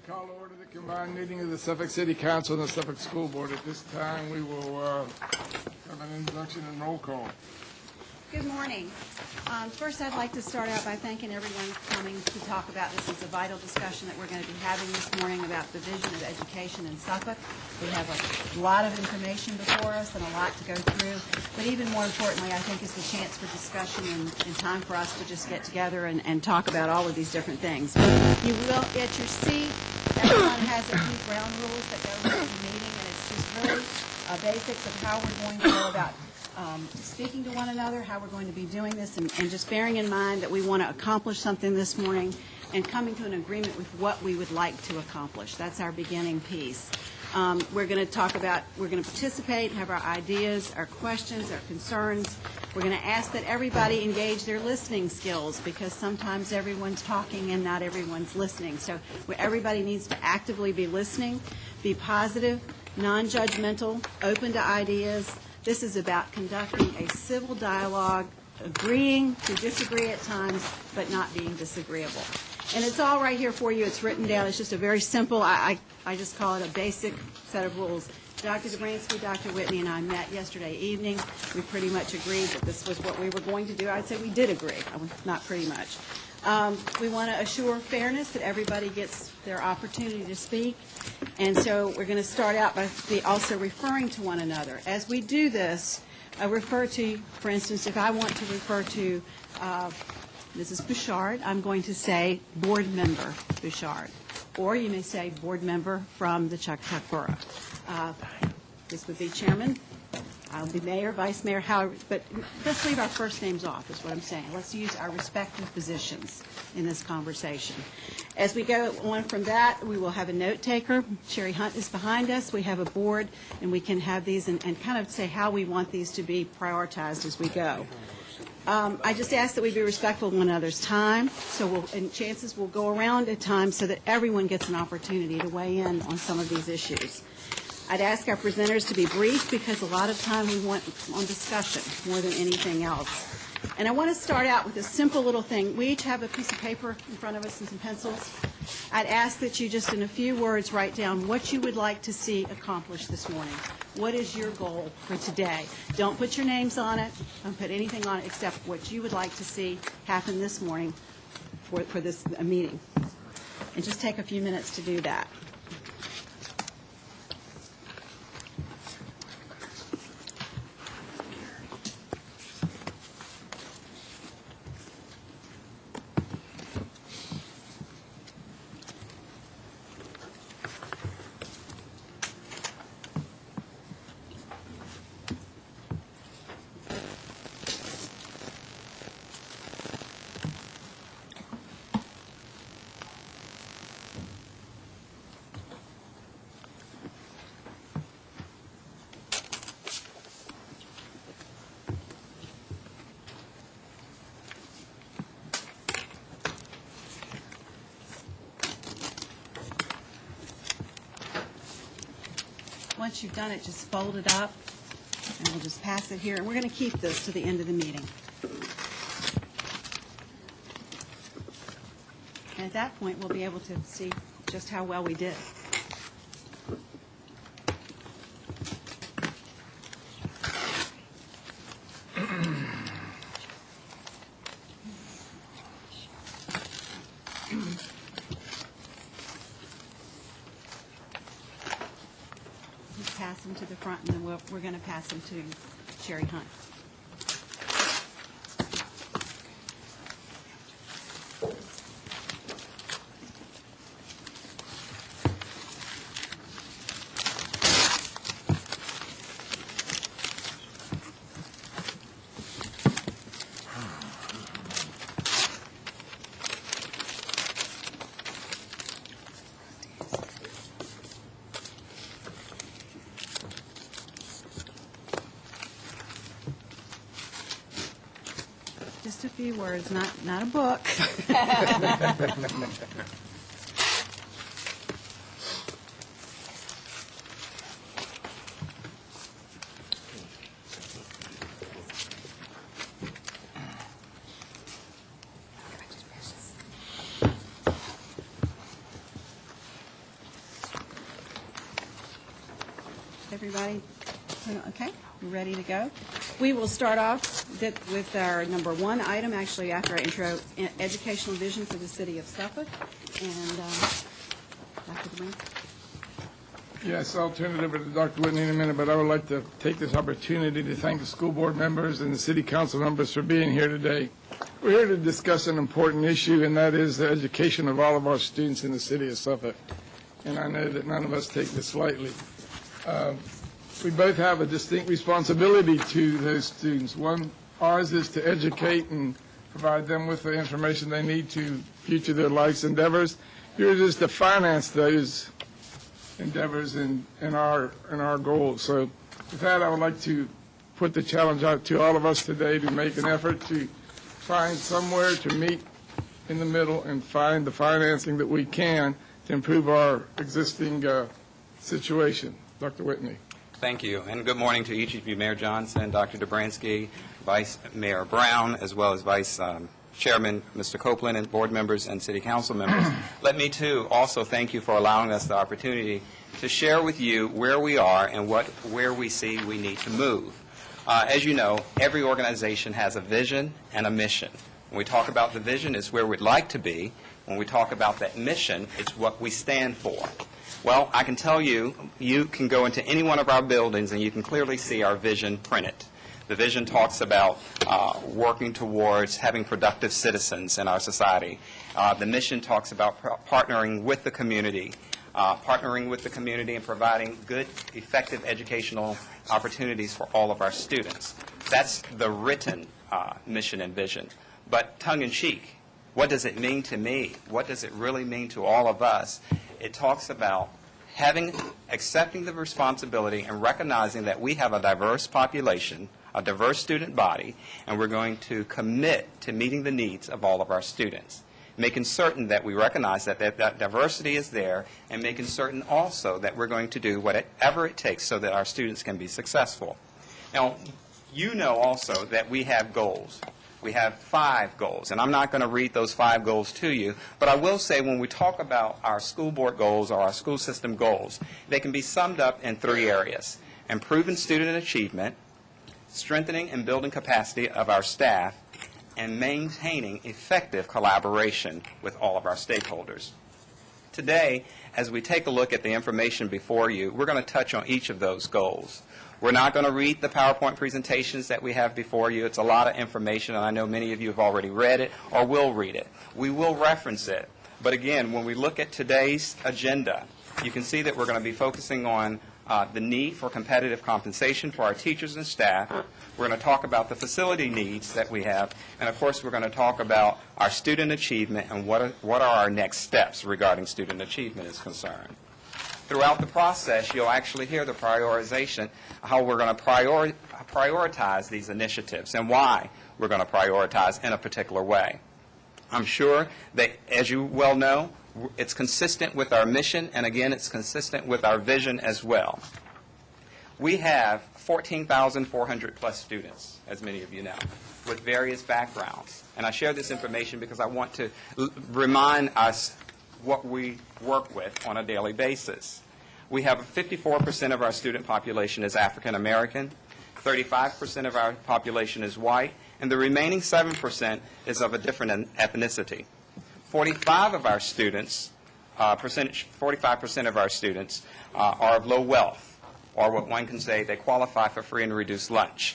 Call to order the combined meeting of the Suffolk City Council and the Suffolk School Board. At this time, we will have an introduction and roll call. Good morning. First, I'd like to start out by thanking everyone for coming to talk about this. It's a vital discussion that we're going to be having this morning about the vision of education in Suffolk. We have a lot of information before us and a lot to go through. But even more importantly, I think it's the chance for discussion and time for us to just get together and talk about all of these different things. You will, at your seat, everyone has a few ground rules that go with the meeting, and it's just really basics of how we're going to go about speaking to one another, how we're going to be doing this, and just bearing in mind that we want to accomplish something this morning and coming to an agreement with what we would like to accomplish. That's our beginning piece. We're going to participate, have our ideas, our questions, our concerns. We're going to ask that everybody engage their listening skills because sometimes everyone's talking and not everyone's listening. So everybody needs to actively be listening, be positive, non-judgmental, open to ideas. This is about conducting a civil dialogue, agreeing to disagree at times, but not being disagreeable. And it's all right here for you. It's written down. It's just a very simple, I just call it a basic set of rules. Dr. Dobransky, Dr. Whitney, and I met yesterday evening. We pretty much agreed that this was what we were going to do. I'd say we did agree, not pretty much. We want to assure fairness, that everybody gets their opportunity to speak. And so we're going to start out by also referring to one another. As we do this, I refer to, for instance, if I want to refer to Mrs. Bouchard, I'm going to say board member Bouchard. Or you may say board member from the Chuckatuck Borough. This would be chairman. I'll be mayor, vice mayor, however, but let's leave our first names off is what I'm saying. Let's use our respective positions in this conversation. As we go on from that, we will have a note taker. Sherry Hunt is behind us. We have a board, and we can have these and kind of say how we want these to be prioritized as we go. I just ask that we be respectful of one another's time, and chances will go around at times so that everyone gets an opportunity to weigh in on some of these issues. I'd ask our presenters to be brief because a lot of time we want on discussion more than anything else. And I want to start out with a simple little thing. We each have a piece of paper in front of us and some pencils. I'd ask that you just in a few words write down what you would like to see accomplished this morning. What is your goal for today? Don't put your names on it. Don't put anything on it except what you would like to see happen this morning for this meeting. And just take a few minutes to do that. Once you've done it, just fold it up, and we'll just pass it here. And we're going to keep this to the end of the meeting. And at that point, we'll be able to see just how well we did. Pass them to the front, and then we're going to pass them to Sherry Hunt. Just a few words, not a book. Everybody? Okay, we're ready to go. We will start off with our number one item, actually after our intro, educational vision for the city of Suffolk. And Dr. DeWayne. Yes, I'll turn it over to Dr. Whitney in a minute, but I would like to take this opportunity to thank the school board members and the city council members for being here today. We're here to discuss an important issue, and that is the education of all of our students in the city of Suffolk. And I know that none of us take this lightly. We both have a distinct responsibility to those students. Ours is to educate and provide them with the information they need to future their life's endeavors. Yours is to finance those endeavors in our goals. So with that, I would like to put the challenge out to all of us today to make an effort to find somewhere to meet in the middle and find the financing that we can to improve our existing situation. Dr. Whitney. Thank you, and good morning to each of you, Mayor Johnson, Dr. Dobransky, Vice Mayor Brown, as well as Vice Chairman Mr. Copeland, and board members and city council members. Let me, too, also thank you for allowing us the opportunity to share with you where we are and where we see we need to move. As you know, every organization has a vision and a mission. When we talk about the vision, it's where we'd like to be. When we talk about that mission, it's what we stand for. Well, I can tell you, you can go into any one of our buildings and you can clearly see our vision printed. The vision talks about working towards having productive citizens in our society. The mission talks about partnering with the community and providing good, effective educational opportunities for all of our students. That's the written mission and vision. But tongue-in-cheek, what does it mean to me? What does it really mean to all of us? It talks about accepting the responsibility and recognizing that we have a diverse population, a diverse student body, and we're going to commit to meeting the needs of all of our students, making certain that we recognize that that diversity is there, and making certain also that we're going to do whatever it takes so that our students can be successful. Now, you know also that we have goals. We have 5 goals, and I'm not going to read those 5 goals to you, but I will say when we talk about our school board goals or our school system goals, they can be summed up in 3 areas: improving student achievement, strengthening and building capacity of our staff, and maintaining effective collaboration with all of our stakeholders. Today, as we take a look at the information before you, we're going to touch on each of those goals. We're not going to read the PowerPoint presentations that we have before you. It's a lot of information, and I know many of you have already read it or will read it. We will reference it. But again, when we look at today's agenda, you can see that we're going to be focusing on the need for competitive compensation for our teachers and staff. We're going to talk about the facility needs that we have. And, of course, we're going to talk about our student achievement and what are our next steps regarding student achievement is concerned. Throughout the process, you'll actually hear the prioritization, how we're going to prioritize these initiatives and why we're going to prioritize in a particular way. I'm sure that, as you well know, it's consistent with our mission, and again, it's consistent with our vision as well. We have 14,400 plus students, as many of you know, with various backgrounds. And I share this information because I want to remind us what we work with on a daily basis. We have 54% of our student population is African American, 35% of our population is white, and the remaining 7% is of a different ethnicity. 45% of our students are of low wealth, or what one can say they qualify for free and reduced lunch.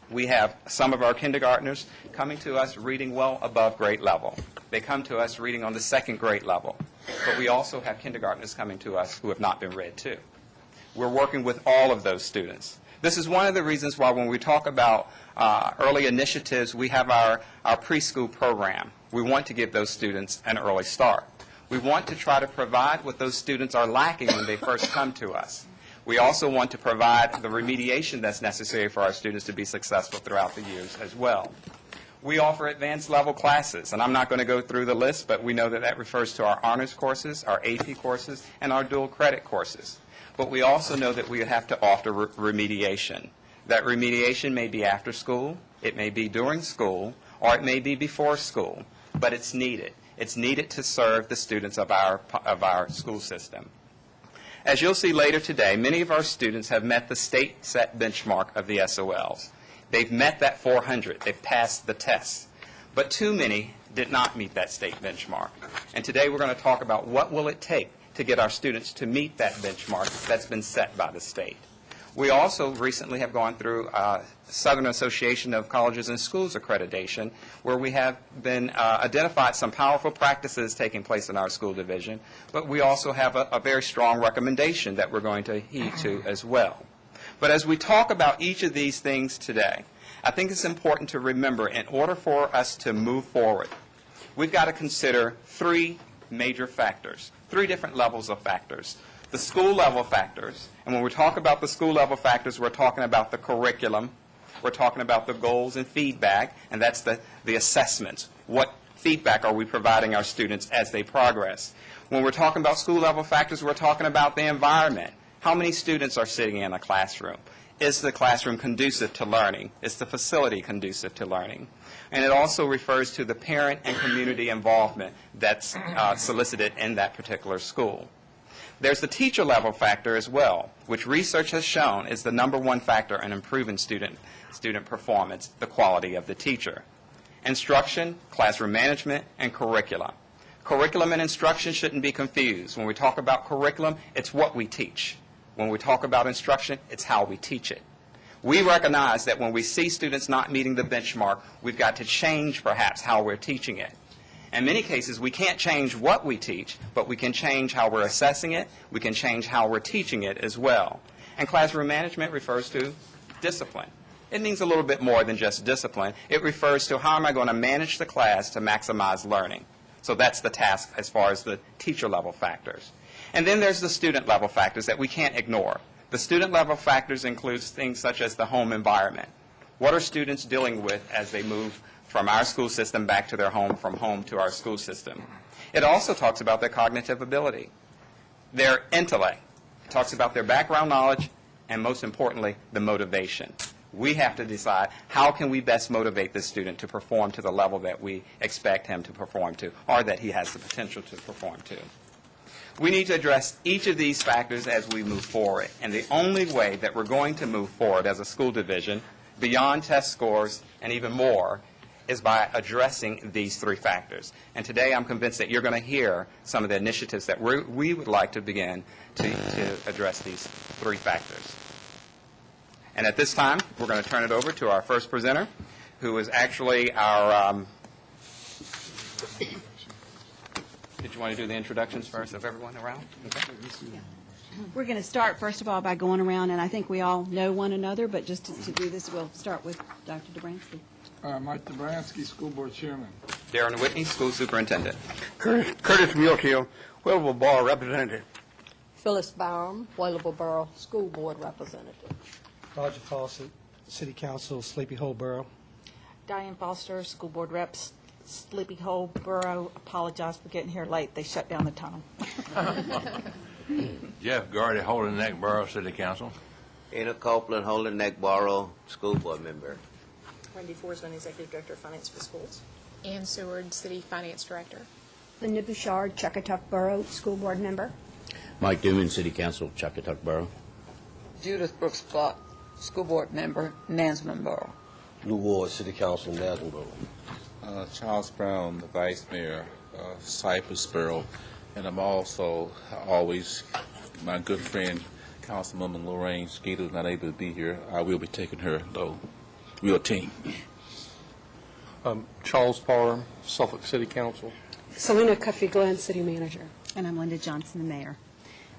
We have some of our kindergartners coming to us reading well above grade level. They come to us reading on the 2nd grade level. But we also have kindergartners coming to us who have not been read to. We're working with all of those students. This is one of the reasons why when we talk about early initiatives, we have our preschool program. We want to give those students an early start. We want to try to provide what those students are lacking when they first come to us. We also want to provide the remediation that's necessary for our students to be successful throughout the years as well. We offer advanced level classes, and I'm not going to go through the list, but we know that that refers to our honors courses, our AP courses, and our dual credit courses. But we also know that we have to offer remediation. That remediation may be after school, it may be during school, or it may be before school, but it's needed. It's needed to serve the students of our school system. As you'll see later today, many of our students have met the state-set benchmark of the SOLs. They've met that 400. They've passed the tests. But too many did not meet that state benchmark. And today we're going to talk about what will it take to get our students to meet that benchmark that's been set by the state. We also recently have gone through Southern Association of Colleges and Schools accreditation, where we have been identified some powerful practices taking place in our school division, but we also have a very strong recommendation that we're going to heed to as well. But as we talk about each of these things today, I think it's important to remember, in order for us to move forward, we've got to consider three major factors, three different levels of factors. The school level factors, and when we talk about the school level factors, we're talking about the curriculum, we're talking about the goals and feedback, and that's the assessments. What feedback are we providing our students as they progress? When we're talking about school level factors, we're talking about the environment. How many students are sitting in a classroom? Is the classroom conducive to learning? Is the facility conducive to learning? And it also refers to the parent and community involvement that's solicited in that particular school. There's the teacher level factor as well, which research has shown is the #1 factor in improving student performance, the quality of the teacher. Instruction, classroom management, and curriculum. Curriculum and instruction shouldn't be confused. When we talk about curriculum, it's what we teach. When we talk about instruction, it's how we teach it. We recognize that when we see students not meeting the benchmark, we've got to change perhaps how we're teaching it. In many cases, we can't change what we teach, but we can change how we're assessing it. We can change how we're teaching it as well. And classroom management refers to discipline. It means a little bit more than just discipline. It refers to how am I going to manage the class to maximize learning. So that's the task as far as the teacher level factors. And then there's the student level factors that we can't ignore. The student level factors includes things such as the home environment. What are students dealing with as they move from our school system back to their home, from home to our school system? It also talks about their cognitive ability, their intellect. It talks about their background knowledge, and most importantly, the motivation. We have to decide how can we best motivate this student to perform to the level that we expect him to perform to, or that he has the potential to perform to. We need to address each of these factors as we move forward, and the only way that we're going to move forward as a school division, beyond test scores and even more, is by addressing these three factors. And today I'm convinced that you're going to hear some of the initiatives that we would like to begin to address these three factors. And at this time, we're going to turn it over to our first presenter, who is actually our... Did you want to do the introductions first of everyone around? Okay. We're going to start, first of all, by going around, and I think we all know one another, but just to do this, we'll start with Dr. Dobransky. Mike Dobransky, School Board Chairman. Darren Whitney, School Superintendent. Curtis Mulkey, Willable Borough Representative. Phyllis Barham, Whaleville Borough School Board Representative. Roger Fawcett, City Council, Sleepy Hollow Borough. Diane Foster, School Board Reps, Sleepy Hollow Borough. Apologize for getting here late. They shut down the tunnel. Jeff Gardy, Holden Neck Borough City Council. Anna Copeland, Holden Neck Borough School Board Member. Wendy Forsman, Executive Director of Finance for Schools. Ann Seward, City Finance Director. Linda Bouchard, Chuckatuck Borough School Board Member. Mike Dooman, City Council, Chuckatuck Borough. Judith Brooks Block, School Board Member, Nansemond Borough. Lou Ward, City Council, Nansemond Borough. Charles Brown, the Vice Mayor, Cypress Borough. And I'm also always, my good friend, Councilwoman Lorraine Skeeter, is not able to be here. I will be taking her, though. We're a team. Charles Parham, Suffolk City Council. Selena Cuffey Glenn, City Manager. And I'm Linda Johnson, the Mayor.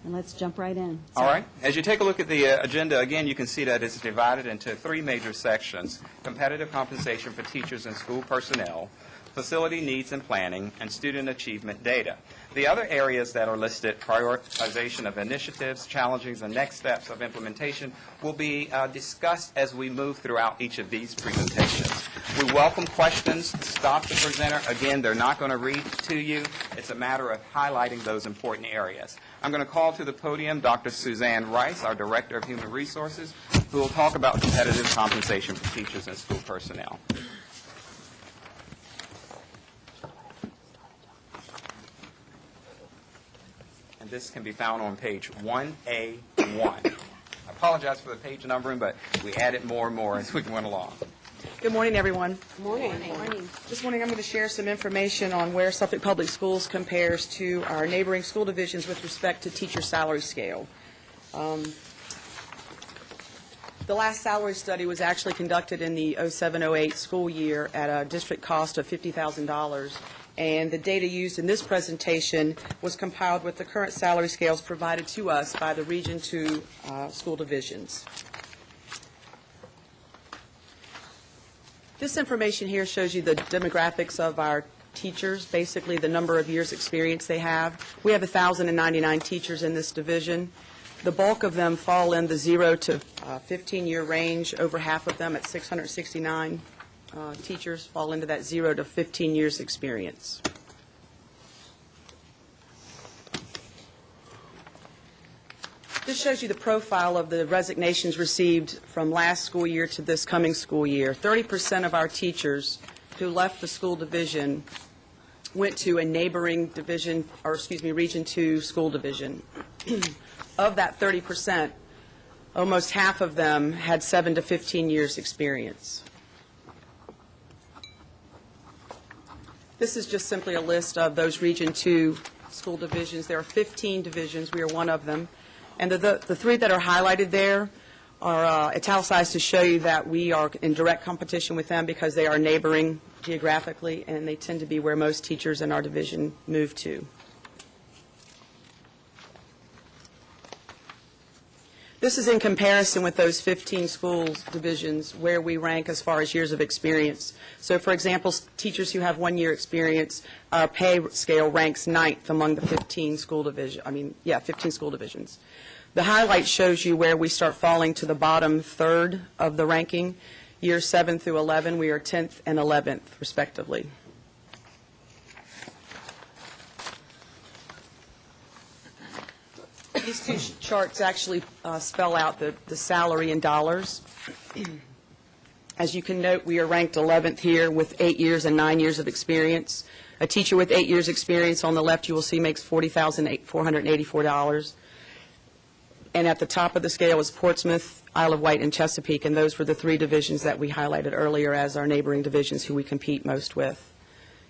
And let's jump right in. All right. As you take a look at the agenda, again, you can see that it's divided into three major sections: competitive compensation for teachers and school personnel, facility needs and planning, and student achievement data. The other areas that are listed, prioritization of initiatives, challenges, and next steps of implementation, will be discussed as we move throughout each of these presentations. We welcome questions. Stop the presenter. Again, they're not going to read to you. It's a matter of highlighting those important areas. I'm going to call to the podium Dr. Suzanne Rice, our Director of Human Resources, who will talk about competitive compensation for teachers and school personnel. and this can be found on page 1A1. I apologize for the page numbering, but we added more and more as we went along. Good morning, everyone. Morning. This morning I'm going to share some information on where Suffolk Public Schools compares to our neighboring school divisions with respect to teacher salary scale. The last salary study was actually conducted in the 07-08 school year at a district cost of $50,000, and the data used in this presentation was compiled with the current salary scales provided to us by the Region 2 school divisions. This information here shows you the demographics of our teachers, basically the number of years' experience they have. We have 1,099 teachers in this division. The bulk of them fall in the 0 to 15-year range. Over half of them, at 669 teachers, fall into that 0 to 15 years' experience. This shows you the profile of the resignations received from last school year to this coming school year. 30% of our teachers who left the school division went to a neighboring division, or excuse me, Region 2 school division. Of that 30%, almost half of them had 7 to 15 years experience. This is just simply a list of those Region 2 school divisions. There are 15 divisions. We are one of them. And the three that are highlighted there are italicized to show you that we are in direct competition with them because they are neighboring geographically, and they tend to be where most teachers in our division move to. This is in comparison with those 15 schools divisions where we rank as far as years of experience. So, for example, teachers who have 1 year experience, our pay scale ranks 9th among the 15 school divisions. The highlight shows you where we start falling to the bottom third of the ranking. Years 7 through 11, we are 10th and 11th, respectively. These two charts actually spell out the salary in dollars. As you can note, we are ranked 11th here with 8 years and 9 years of experience. A teacher with 8 years experience on the left, you will see, makes $40,484. And at the top of the scale is Portsmouth, Isle of Wight, and Chesapeake, and those were the three divisions that we highlighted earlier as our neighboring divisions who we compete most with.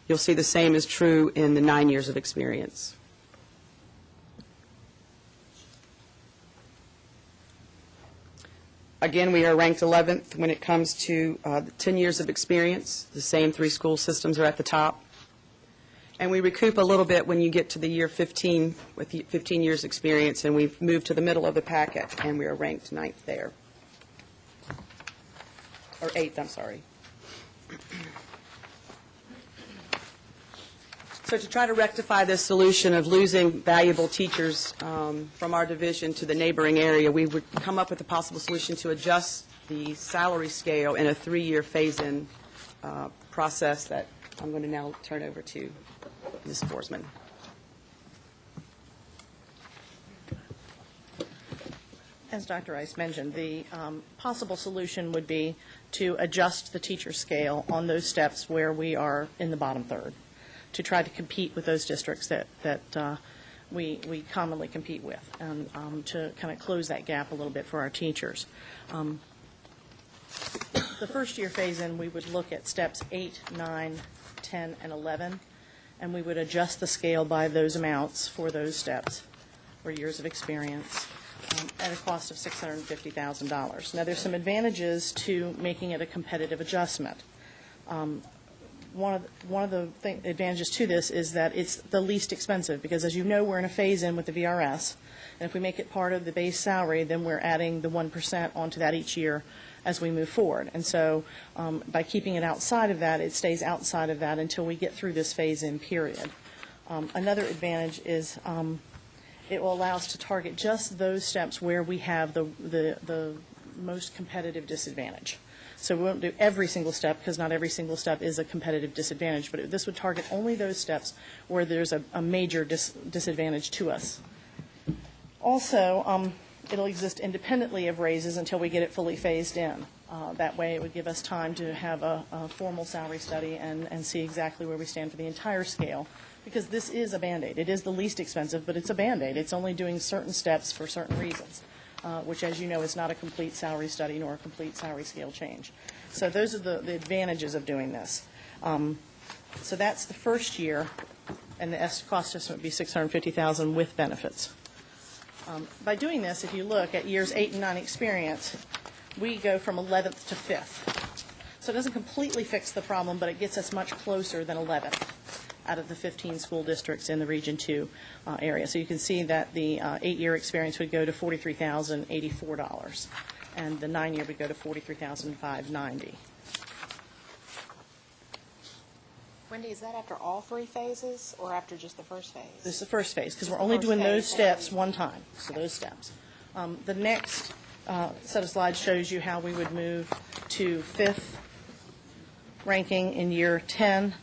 You'll see the same is true in the 9 years of experience. Again, we are ranked 11th when it comes to 10 years of experience. The same three school systems are at the top. And we recoup a little bit when you get to the year 15 with 15 years experience, and we've moved to the middle of the packet, and we are ranked 9th there. Or 8th, I'm sorry. So to try to rectify this solution of losing valuable teachers from our division to the neighboring area, we would come up with a possible solution to adjust the salary scale in a 3-year phase-in process that I'm going to now turn over to Ms. Forsman. As Dr. Rice mentioned, the possible solution would be to adjust the teacher scale on those steps where we are in the bottom third, to try to compete with those districts that we commonly compete with, and to kind of close that gap a little bit for our teachers. The first year phase-in, we would look at steps 8, 9, 10, and 11, and we would adjust the scale by those amounts for those steps or years of experience at a cost of $650,000. Now, there's some advantages to making it a competitive adjustment. One of the advantages to this is that it's the least expensive, because as you know, we're in a phase-in with the VRS, and if we make it part of the base salary, then we're adding the 1% onto that each year as we move forward. And so by keeping it outside of that, it stays outside of that until we get through this phase-in period. Another advantage is it will allow us to target just those steps where we have the most competitive disadvantage. So we won't do every single step, because not every single step is a competitive disadvantage, but this would target only those steps where there's a major disadvantage to us. Also, it'll exist independently of raises until we get it fully phased in. That way, it would give us time to have a formal salary study and see exactly where we stand for the entire scale, because this is a Band-Aid. It is the least expensive, but it's a Band-Aid. It's only doing certain steps for certain reasons, which, as you know, is not a complete salary study nor a complete salary scale change. So those are the advantages of doing this. So that's the first year, and the cost estimate would be $650,000 with benefits. By doing this, if you look at years 8 and 9 experience, we go from 11th to 5th. So it doesn't completely fix the problem, but it gets us much closer than 11th out of the 15 school districts in the Region 2 area. So you can see that the 8-year experience would go to $43,084, and the 9-year would go to $43,590. Wendy, is that after all 3 phases or after just the first phase? This is the first phase, because we're the only first doing those phase. steps one time, so those steps. The next set of slides shows you how we would move to 5th ranking in year 10,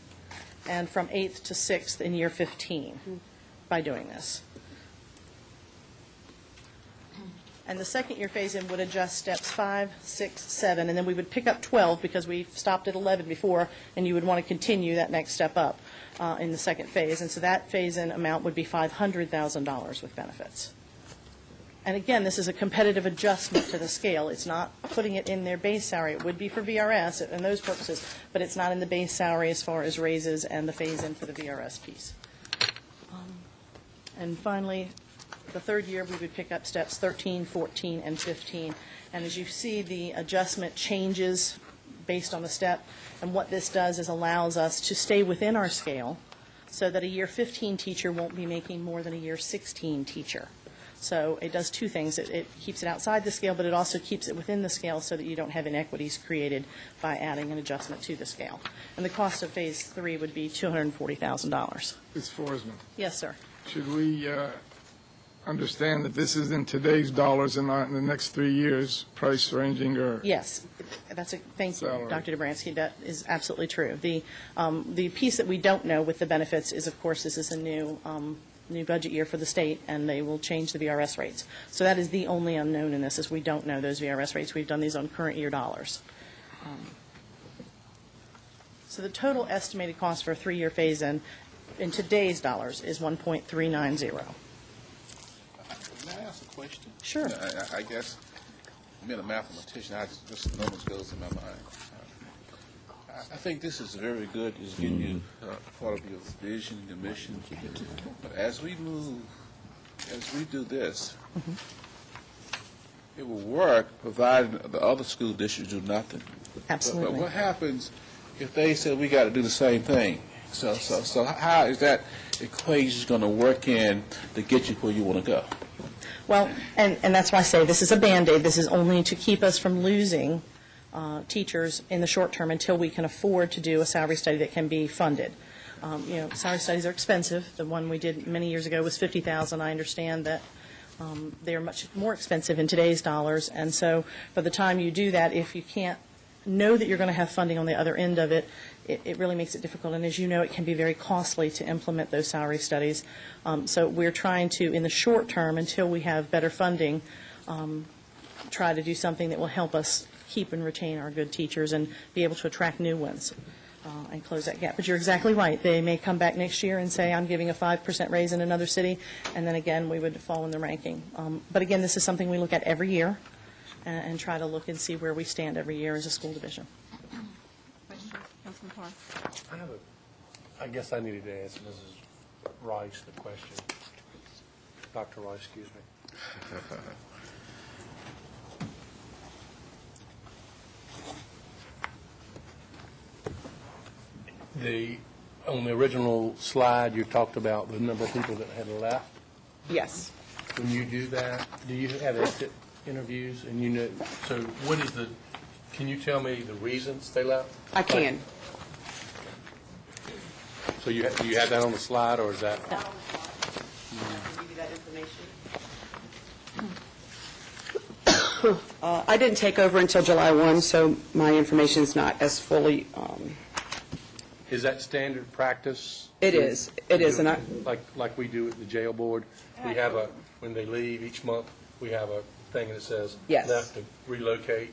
and from 8th to 6th in year 15 by doing this. And the second year phase-in would adjust steps 5, 6, 7, and then we would pick up 12 because we've stopped at 11 before, and you would want to continue that next step up in the second phase. And so that phase-in amount would be $500,000 with benefits. And again, this is a competitive adjustment to the scale. It's not putting it in their base salary. It would be for VRS and those purposes, but it's not in the base salary as far as raises and the phase-in for the VRS piece. And finally, the third year, we would pick up steps 13, 14, and 15. And as you see, the adjustment changes based on the step. And what this does is allows us to stay within our scale so that a year 15 teacher won't be making more than a year 16 teacher. So it does two things. It keeps it outside the scale, but it also keeps it within the scale so that you don't have inequities created by adding an adjustment to the scale. And the cost of phase 3 would be $240,000. Ms. Forsman, Yes, sir. should we understand that this is in today's dollars and not in the next 3 years, price ranging or? Yes, thank you, Salary. Dr. Dobransky. That is absolutely true. The piece that we don't know with the benefits is, of course, this is a new budget year for the state, and they will change the VRS rates. So that is the only unknown in this, is we don't know those VRS rates. We've done these on current year dollars. So the total estimated cost for a 3-year phase-in in today's dollars is $1.390. May I ask a question? Sure. I guess, being a mathematician, this numbers goes in my mind. I think this is very good. It's getting you part of your vision, your mission. But as we do this, it will work provided the other school districts do nothing. Absolutely. But what happens if they say we got to do the same thing? So how is that equation going to work in to get you where you want to go? Well, and that's why I say this is a Band-Aid. This is only to keep us from losing teachers in the short term until we can afford to do a salary study that can be funded. Salary studies are expensive. The one we did many years ago was $50,000. I understand that they are much more expensive in today's dollars. And so by the time you do that, if you can't know that you're going to have funding on the other end of it, it really makes it difficult. And as you know, it can be very costly to implement those salary studies. So we're trying to, in the short term, until we have better funding, try to do something that will help us keep and retain our good teachers and be able to attract new ones and close that gap. But you're exactly right. They may come back next year and say, I'm giving a 5% raise in another city, and then again, we would fall in the ranking. But again, this is something we look at every year and try to look and see where we stand every year as a school division. Question, Councilman Parr. I guess I needed to ask Mrs. Rice the question. Dr. Rice, excuse me. On the original slide, you talked about the number of people that had left. Yes. When you do that, do you have exit interviews? And so what is can you tell me the reasons they left? I can. So do you have that on the slide, or is that? No. Give you that information. I didn't take over until July 1, so my information is not as fully. Is that standard practice? It is. It is, and like we do at the jail board. We have when they leave each month, we have a thing that says yes. left to relocate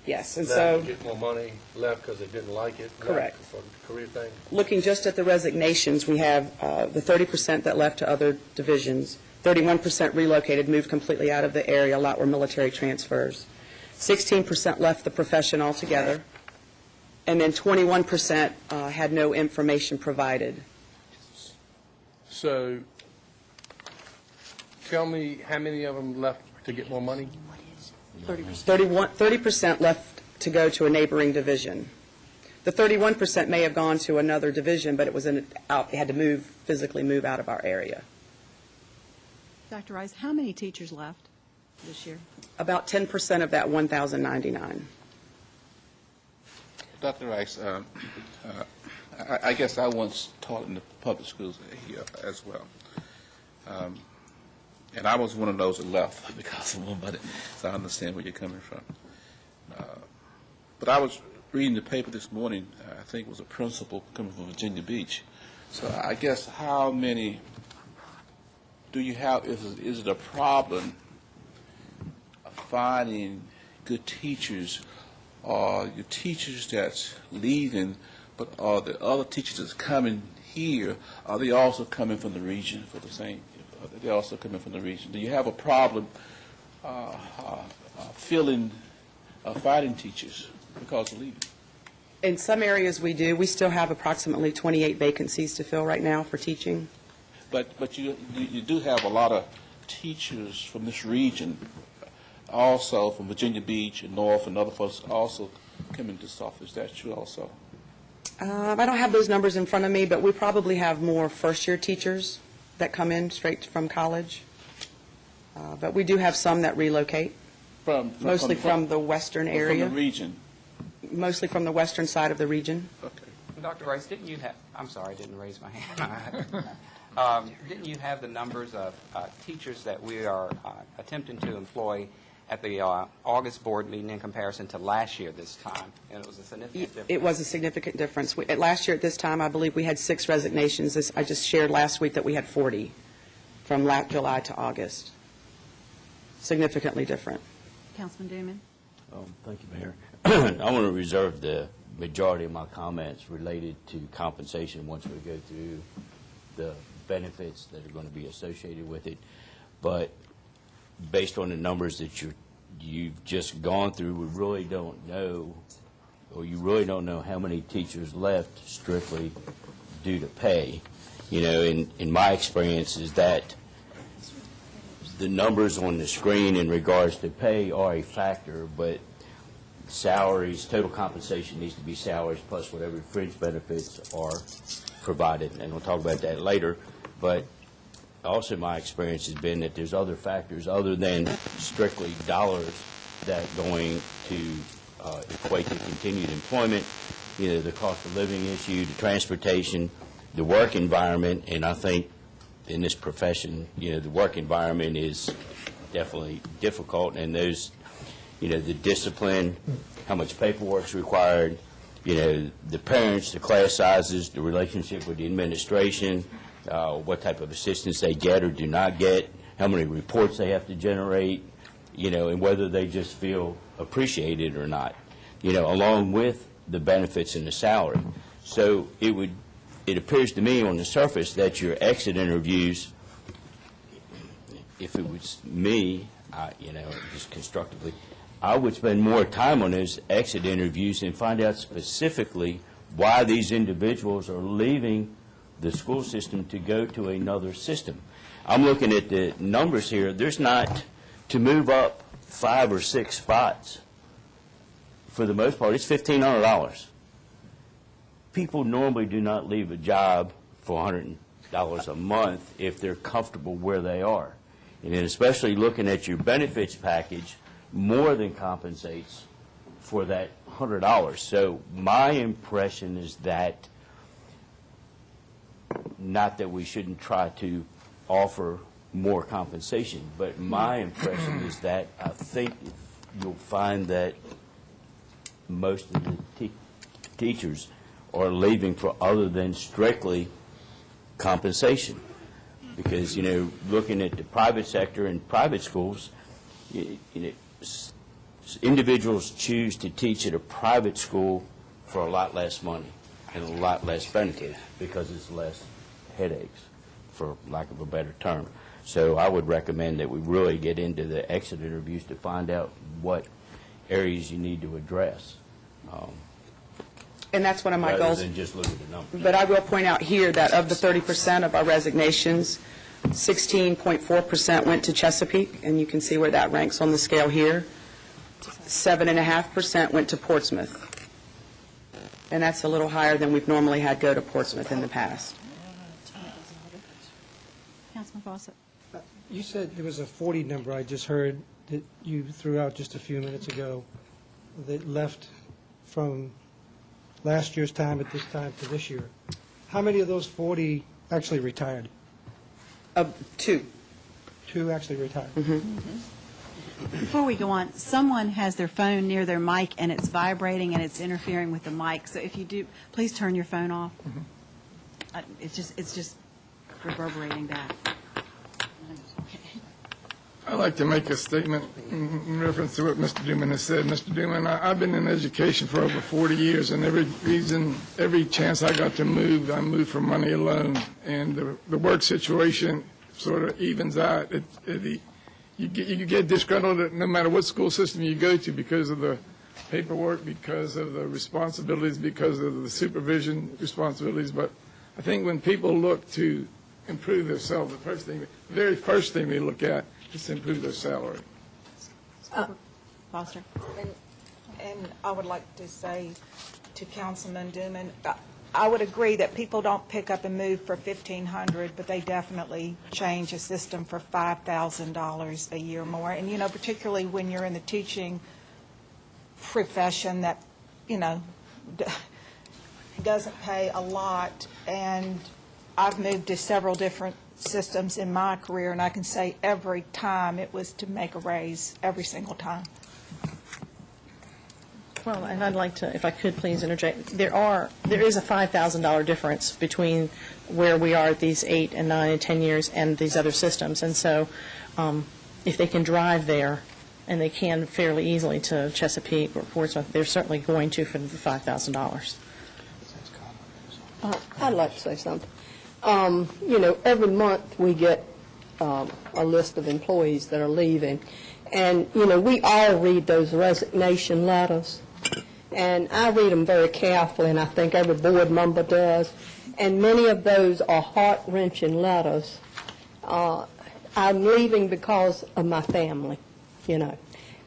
Yes, and Left so, to get more money, left because they didn't like it? left Correct. For the career thing? looking just at the resignations, we have the 30% that left to other divisions, 31% relocated, moved completely out of the area, a lot were military transfers, 16% left the profession altogether, and then 21% had no information provided. So, tell me how many of them left to get more money? 30% left to go to a neighboring division. The 31% may have gone to another division, but it was out, it had to physically move out of our area. Dr. Rice, how many teachers left this year? About 10% of that 1,099. Dr. Rice, I guess I once taught in the public schools here as well. And I was one of those that left because of one, but so I understand where you're coming from. But I was reading the paper this morning, I think it was a principal coming from Virginia Beach. So I guess how many do you have, is it a problem of finding good teachers, or your teachers that's leaving, but are the other teachers that's coming here, are they also coming from the region for the same? Are they also coming from the region? Do you have a problem finding teachers because of leaving? In some areas we do. We still have approximately 28 vacancies to fill right now for teaching. But you do have a lot of teachers from this region, also from Virginia Beach and North, and other folks also coming to Suffolk. Is that true also? I don't have those numbers in front of me, but we probably have more first-year teachers that come in straight from college. But we do have some that relocate, mostly from the western area. From the region? Mostly from the western side of the region. Okay. Dr. Rice, didn't you have, I'm sorry, I didn't raise my hand. Didn't you have the numbers of teachers that we are attempting to employ at the August board meeting in comparison to last year this time? And it was a significant difference. It was a significant difference. Last year at this time, I believe we had 6 resignations. I just shared last week that we had 40 from July to August. Significantly different. Councilman Duman? Thank you, Mayor. I want to reserve the majority of my comments related to compensation once we go through the benefits that are going to be associated with it. But based on the numbers that you've just gone through, we really don't know, or you really don't know how many teachers left strictly due to pay. You know, in my experience is that the numbers on the screen in regards to pay are a factor, but salaries, total compensation needs to be salaries plus whatever fringe benefits are provided, and we'll talk about that later. But also my experience has been that there's other factors other than strictly dollars that are going to equate to continued employment, you know, the cost of living issue, the transportation, the work environment, and I think in this profession, you know, the work environment is definitely difficult, and those, you know, the discipline, how much paperwork is required, you know, the parents, the class sizes, the relationship with the administration, what type of assistance they get or do not get, how many reports they have to generate, you know, and whether they just feel appreciated or not, you know, along with the benefits and the salary. So it appears to me on the surface that your exit interviews, if it was me, you know, just constructively, I would spend more time on those exit interviews and find out specifically why these individuals are leaving the school system to go to another system. I'm looking at the numbers here. There's not, to move up 5 or 6 spots, for the most part, it's $1,500. People normally do not leave a job for $100 a month if they're comfortable where they are. And then especially looking at your benefits package, more than compensates for that $100. So my impression is that, not that we shouldn't try to offer more compensation, but my impression is that I think you'll find that most of the teachers are leaving for other than strictly compensation. Because, you know, looking at the private sector and private schools, you know, individuals choose to teach at a private school for a lot less money and a lot less benefit because it's less headaches, for lack of a better term. So I would recommend that we really get into the exit interviews to find out what areas you need to address. And that's one of my goals. Rather than just look at the numbers. But I will point out here that of the 30% of our resignations, 16.4% went to Chesapeake, and you can see where that ranks on the scale here. 7.5% went to Portsmouth. And that's a little higher than we've normally had go to Portsmouth in the past. Councilman Fawcett. You said there was a 40 number I just heard that you threw out just a few minutes ago that left from last year's time at this time to this year. How many of those 40 actually retired? Two. Two actually retired. Before we go on, someone has their phone near their mic and it's vibrating and it's interfering with the mic. So if you do, please turn your phone off. It's just reverberating back. I'd like to make a statement in reference to what Mr. Duman has said. Mr. Duman, I've been in education for over 40 years, and every chance I got to move, I moved for money alone. And the work situation sort of evens out. You get disgruntled no matter what school system you go to because of the paperwork, because of the responsibilities, because of the supervision responsibilities. But I think when people look to improve themselves, the very first thing they look at is to improve their salary. Foster. And I would like to say to Councilman Duman, I would agree that people don't pick up and move for $1,500, but they definitely change a system for $5,000 a year more. And, you know, particularly when you're in the teaching profession that, you know, doesn't pay a lot. And I've moved to several different systems in my career, and I can say every time it was to make a raise, every single time. Well, and I'd like to, if I could please interject, there is a $5,000 difference between where we are at these 8 and 9 and 10 years and these other systems. And so if they can drive there, and they can fairly easily to Chesapeake or Portsmouth, they're certainly going to for the $5,000. I'd like to say something. You know, every month we get a list of employees that are leaving. And, you know, we all read those resignation letters. And I read them very carefully, and I think every board member does. And many of those are heart-wrenching letters. I'm leaving because of my family, you know.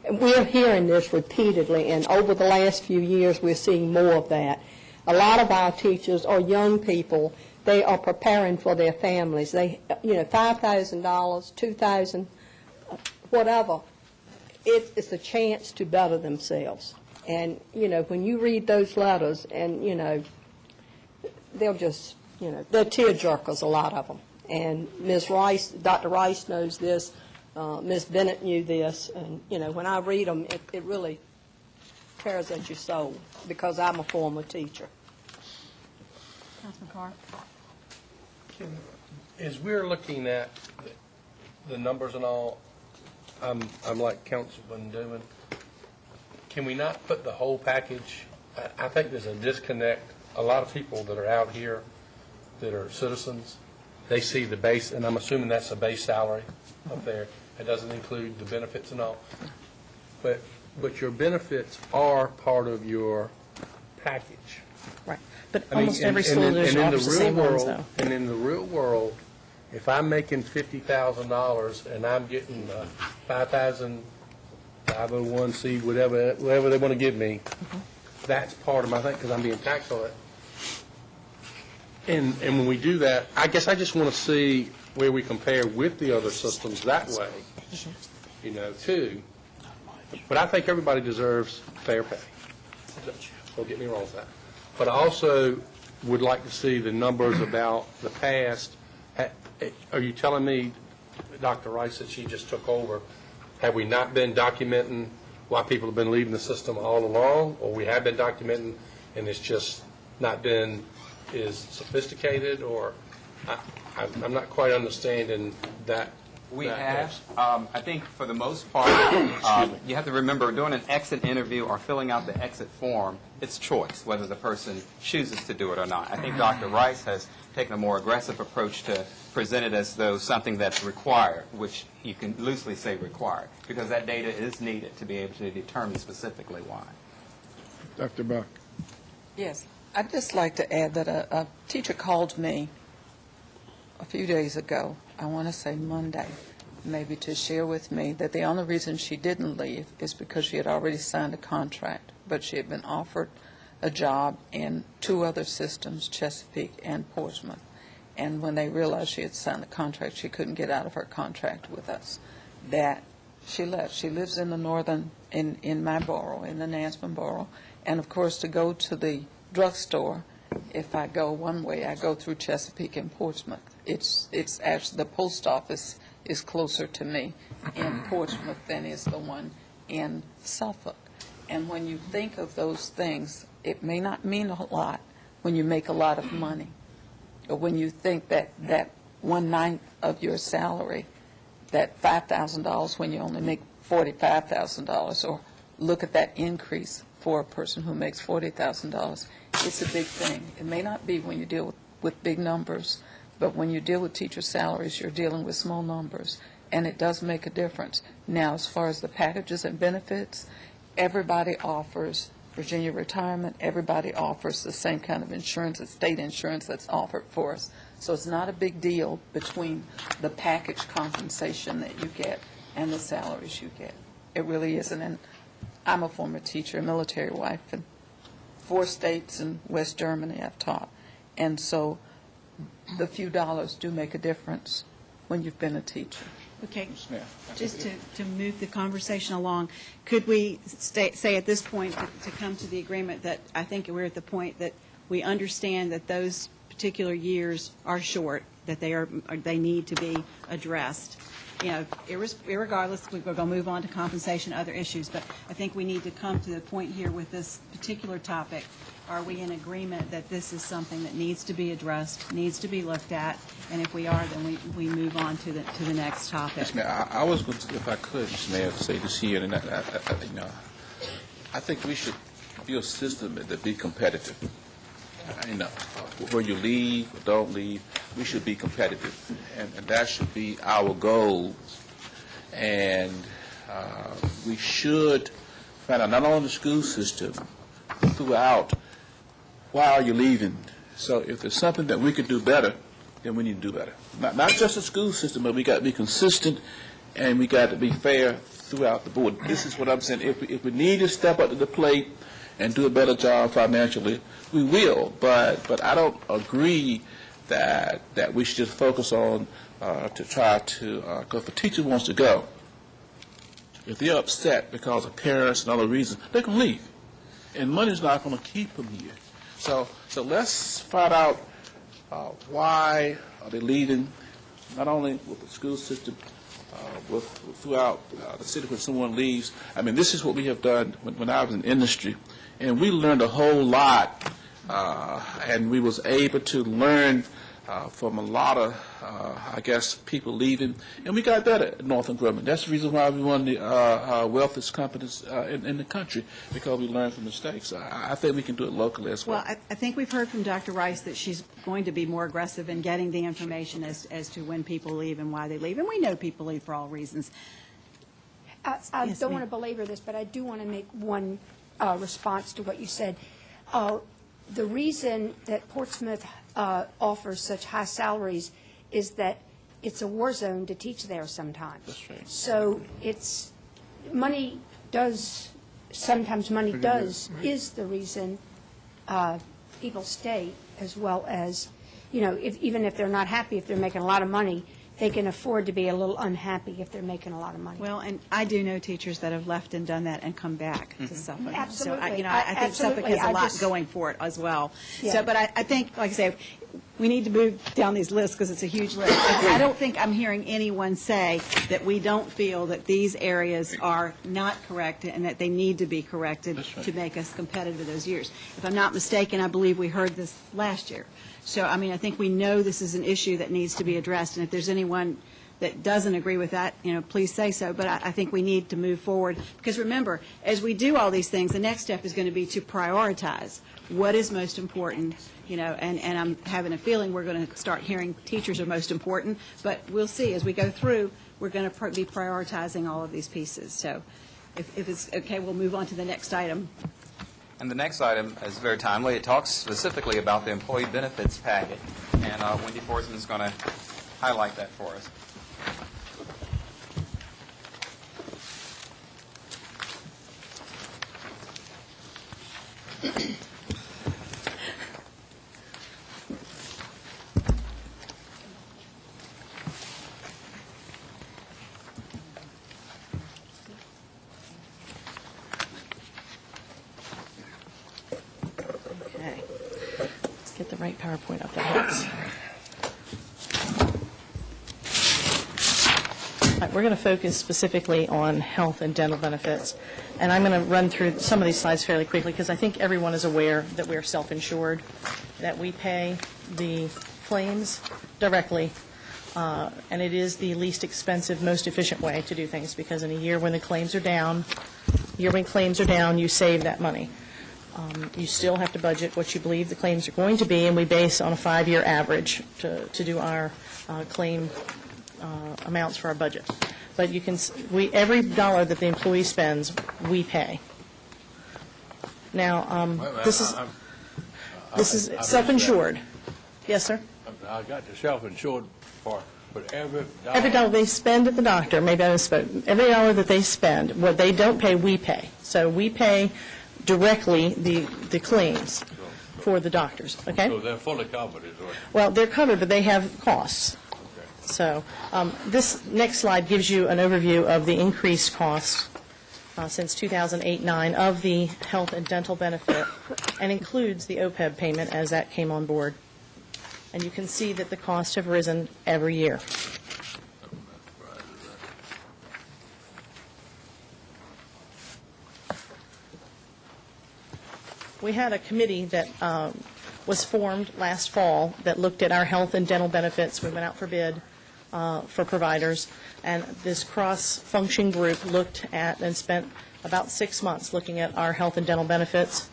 And we're hearing this repeatedly, and over the last few years we're seeing more of that. A lot of our teachers are young people. They are preparing for their families. They, you know, $5,000, $2,000, whatever. It's a chance to better themselves. And, you know, when you read those letters, and, you know, they'll just, you know, they're tear-jerkers, a lot of them. And Ms. Rice, Dr. Rice knows this, Ms. Bennett knew this, and, you know, when I read them, it really tears at your soul, because I'm a former teacher. Councilman Carr. As we're looking at the numbers and all, I'm like Councilman Duman. Can we not put the whole package? I think there's a disconnect. A lot of people that are out here that are citizens, they see the base, and I'm assuming that's a base salary up there. It doesn't include the benefits and all. But your benefits are part of your package. Right. But almost every school district offers the same ones, though. And in the real world, if I'm making $50,000 and I'm getting 5,000, 501c, whatever they want to give me, that's part of my thing because I'm being taxed on it. And when we do that, I guess I just want to see where we compare with the other systems that way, you know, too. But I think everybody deserves fair pay. Don't get me wrong with that. But I also would like to see the numbers about the past. Are you telling me, Dr. Rice, that she just took over, have we not been documenting why people have been leaving the system all along? Or we have been documenting and it's just not been as sophisticated? Or I'm not quite understanding that We that have. has? I think for the most part, you have to remember, doing an exit interview or filling out the exit form, it's choice, whether the person chooses to do it or not. I think Dr. Rice has taken a more aggressive approach to present it as though something that's required, which you can loosely say required, because that data is needed to be able to determine specifically why. Dr. Buck. Yes, I'd just like to add that a teacher called me a few days ago, I want to say Monday, maybe, to share with me that the only reason she didn't leave is because she had already signed a contract, but she had been offered a job in 2 other systems, Chesapeake and Portsmouth. And when they realized she had signed the contract, she couldn't get out of her contract with us, that she left. She lives in the northern, in my borough, in the Nansemond borough. And, of course, to go to the drugstore, if I go one way, I go through Chesapeake and Portsmouth. It's actually, the post office is closer to me in Portsmouth than is the one in Suffolk. And when you think of those things, it may not mean a lot when you make a lot of money, or when you think that 1/9 of your salary, that $5,000 when you only make $45,000, or look at that increase for a person who makes $40,000. It's a big thing. It may not be when you deal with big numbers, but when you deal with teacher salaries, you're dealing with small numbers, and it does make a difference. Now, as far as the packages and benefits, everybody offers Virginia retirement. Everybody offers the same kind of insurance, the state insurance that's offered for us. So it's not a big deal between the package compensation that you get and the salaries you get. It really isn't. And I'm a former teacher, a military wife, and 4 states in West Germany I've taught. And so the few dollars do make a difference when you've been a teacher. Okay, just to move the conversation along, could we say at this point to come to the agreement that I think we're at the point that we understand that those particular years are short, that they need to be addressed? You know, irregardless, we're going to move on to compensation, other issues, but I think we need to come to the point here with this particular topic. Are we in agreement that this is something that needs to be addressed, needs to be looked at, and if we are, then we move on to the next topic? Yes, ma'am. I was going to, if I could, Mr. Mayor, say this here, and I think we should be a system that be competitive. Where you leave or don't leave, we should be competitive, and that should be our goal. And we should find out not only the school system, throughout, why are you leaving? So if there's something that we could do better, then we need to do better. Not just the school system, but we got to be consistent, and we got to be fair throughout the board. This is what I'm saying. If we need to step up to the plate and do a better job financially, we will. But I don't agree that we should just focus on to try to, because if a teacher wants to go, if they're upset because of parents and other reasons, they can leave. And money's not going to keep them here. So let's find out why are they leaving, not only with the school system, throughout the city when someone leaves. I mean, this is what we have done when I was in industry, and we learned a whole lot, and we was able to learn from a lot of, I guess, people leaving, and we got better at Northern Grumman. That's the reason why we won the wealthiest companies in the country, because we learned from mistakes. I think we can do it locally as well. Well, I think we've heard from Dr. Rice that she's going to be more aggressive in getting the information as to when people leave and why they leave, and we know people leave for all reasons. I don't want to belabor this, but I do want to make one response to what you said. The reason that Portsmouth offers such high salaries is that it's a war zone to teach there sometimes. That's right. So it's, money does, sometimes money does, is the reason people stay, as well as, you know, even if they're not happy, if they're making a lot of money, they can afford to be a little unhappy if they're making a lot of money. Well, and I do know teachers that have left and done that and come back to Suffolk. Absolutely. So, I think Suffolk has a lot going for it as well. Yeah. So, but I think, like I say, we need to move down these lists because it's a huge list. I don't think I'm hearing anyone say that we don't feel that these areas are not corrected and that they need to be corrected to make us competitive those years. If I'm not mistaken, I believe we heard this last year. So, I mean, I think we know this is an issue that needs to be addressed, and if there's anyone that doesn't agree with that, please say so. But I think we need to move forward. Because remember, as we do all these things, the next step is going to be to prioritize what is most important, and I'm having a feeling we're going to start hearing teachers are most important. But we'll see. As we go through, we're going to be prioritizing all of these pieces. So if it's okay, we'll move on to the next item. And the next item is very timely. It talks specifically about the employee benefits packet, and Wendy Forsman is going to highlight that for us. Okay. Let's get the right PowerPoint up. That helps. All right, we're going to focus specifically on health and dental benefits. And I'm going to run through some of these slides fairly quickly because I think everyone is aware that we're self-insured, that we pay the claims directly, and it is the least expensive, most efficient way to do things because in a year when the claims are down, you save that money. You still have to budget what you believe the claims are going to be, and we base on a 5-year average to do our claim amounts for our budget. But you can, every dollar that the employee spends, we pay. Now, this is self-insured. Yes, sir? I got the self-insured part, but every dollar they spend at the doctor, maybe I misspoke, every dollar that they spend, what they don't pay, we pay. So we pay directly the claims for the doctors, okay? So they're fully covered, is what? Well, they're covered, but they have costs. So this next slide gives you an overview of the increased costs since 2008-9 of the health and dental benefit and includes the OPEB payment as that came on board. And you can see that the costs have risen every year. We had a committee that was formed last fall that looked at our health and dental benefits. We went out for bid for providers, and this cross-function group looked at and spent about 6 months looking at our health and dental benefits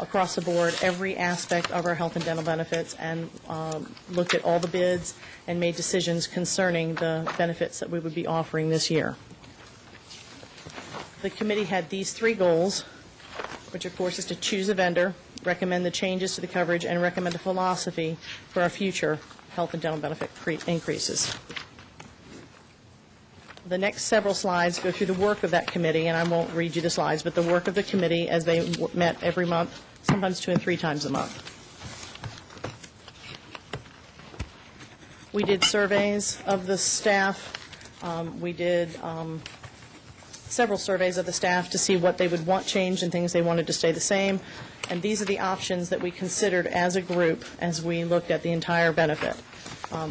across the board, every aspect of our health and dental benefits, and looked at all the bids and made decisions concerning the benefits that we would be offering this year. The committee had these 3 goals, which of course is to choose a vendor, recommend the changes to the coverage, and recommend a philosophy for our future health and dental benefit increases. The next several slides go through the work of that committee, and I won't read you the slides, but the work of the committee as they met every month, sometimes 2 and 3 times a month. We did surveys of the staff. We did several surveys of the staff to see what they would want changed and things they wanted to stay the same. And these are the options that we considered as a group as we looked at the entire benefit,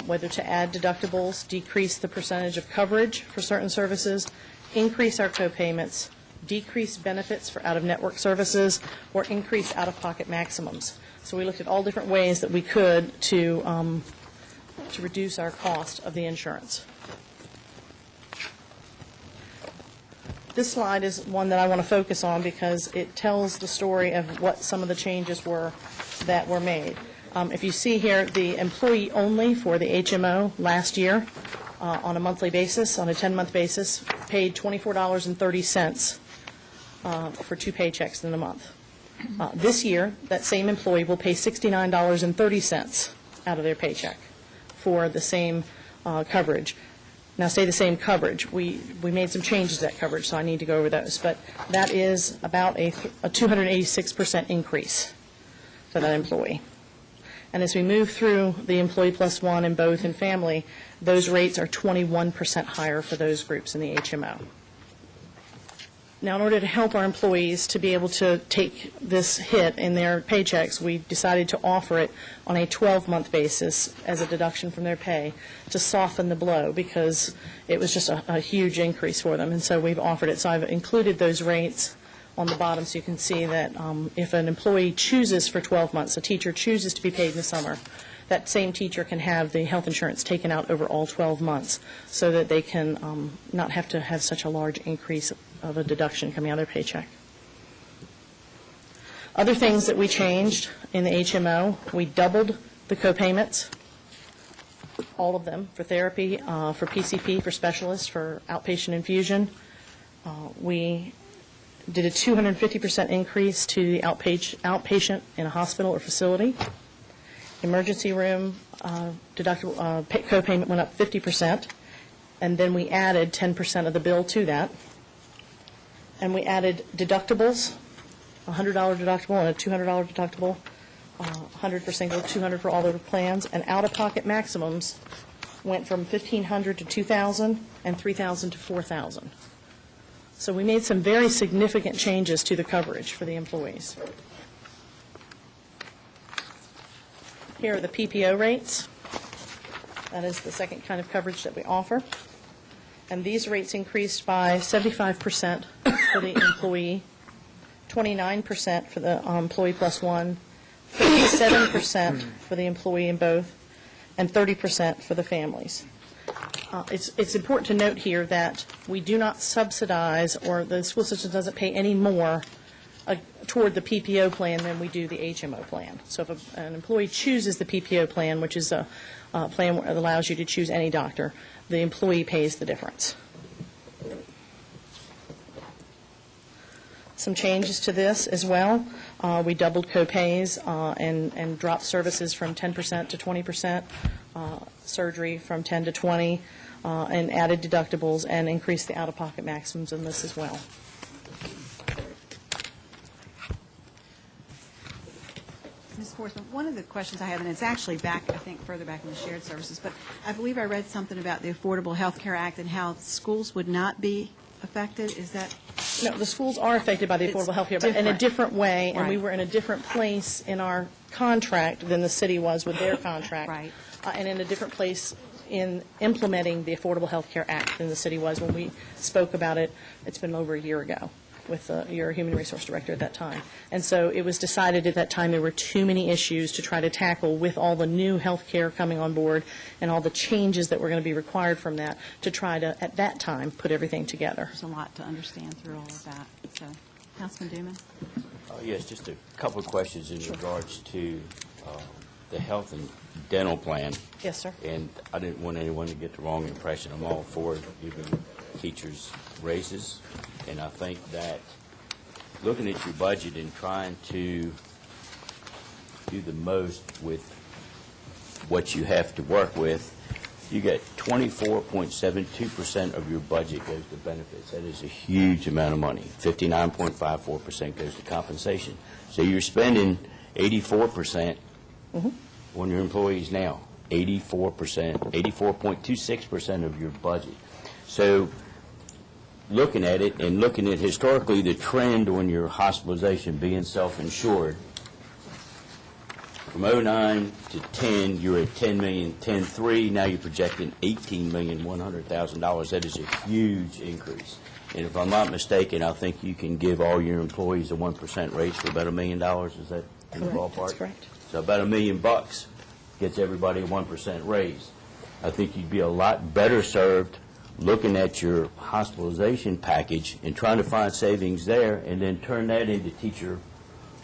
whether to add deductibles, decrease the percentage of coverage for certain services, increase our co-payments, decrease benefits for out-of-network services, or increase out-of-pocket maximums. So we looked at all different ways that we could to reduce our cost of the insurance. This slide is one that I want to focus on because it tells the story of what some of the changes were that were made. If you see here, the employee only for the HMO last year on a monthly basis, on a 10-month basis, paid $24.30 for 2 paychecks in a month. This year, that same employee will pay $69.30 out of their paycheck for the same coverage. Now, say the same coverage. We made some changes to that coverage, so I need to go over those. But that is about a 286% increase for that employee. And as we move through the employee plus one and both and family, those rates are 21% higher for those groups in the HMO. Now, in order to help our employees to be able to take this hit in their paychecks, we decided to offer it on a 12-month basis as a deduction from their pay to soften the blow because it was just a huge increase for them. And so we've offered it. So I've included those rates on the bottom so you can see that if an employee chooses for 12 months, a teacher chooses to be paid in the summer, that same teacher can have the health insurance taken out over all 12 months so that they can not have to have such a large increase of a deduction coming out of their paycheck. Other things that we changed in the HMO, we doubled the co-payments, all of them, for therapy, for PCP, for specialists, for outpatient infusion. We did a 250% increase to the outpatient in a hospital or facility. Emergency room deductible co-payment went up 50%, and then we added 10% of the bill to that. And we added deductibles, a $100 deductible and a $200 deductible, 100 for single, 200 for all the plans, and out-of-pocket maximums went from $1,500 to $2,000 and $3,000 to $4,000. So we made some very significant changes to the coverage for the employees. Here are the PPO rates. That is the second kind of coverage that we offer. And these rates increased by 75% for the employee, 29% for the employee plus one, 57% for the employee in both, and 30% for the families. It's important to note here that we do not subsidize, or the school system doesn't pay any more toward the PPO plan than we do the HMO plan. So if an employee chooses the PPO plan, which is a plan that allows you to choose any doctor, the employee pays the difference. Some changes to this as well. We doubled co-pays and dropped services from 10% to 20%, surgery from 10 to 20, and added deductibles and increased the out-of-pocket maximums in this as well. Ms. Forthman, one of the questions I have, and it's actually back, I think, further back in the shared services, but I believe I read something about the Affordable Health Care Act and how schools would not be affected. Is that? No, the schools are affected by the Affordable Health Care, but in a different way, and we were in a different place in our contract than the city was with their contract. Right. And in a different place in implementing the Affordable Health Care Act than the city was when we spoke about it. It's been over a year ago with your human resource director at that time. And so it was decided at that time there were too many issues to try to tackle with all the new health care coming on board and all the changes that were going to be required from that to try to, at that time, put everything together. There's a lot to understand through all of that. So, Councilman Duman? Yes, just a couple of questions in regards to the health and dental plan. Yes, sir. And I didn't want anyone to get the wrong impression. I'm all for giving teachers raises. And I think that looking at your budget and trying to do the most with what you have to work with, you get 24.72% of your budget goes to benefits. That is a huge amount of money. 59.54% goes to compensation. So you're spending 84% on your employees now. 84.26% of your budget. So looking at it and looking at historically the trend on your hospitalization being self-insured, from 09 to 10, you're at $10,010,300. Now you're projecting $18,100,000. That is a huge increase. And if I'm not mistaken, I think you can give all your employees a 1% raise for about $1 million. Is that in the ballpark? That's correct. So about $1 million gets everybody a 1% raise. I think you'd be a lot better served looking at your hospitalization package and trying to find savings there and then turn that into teacher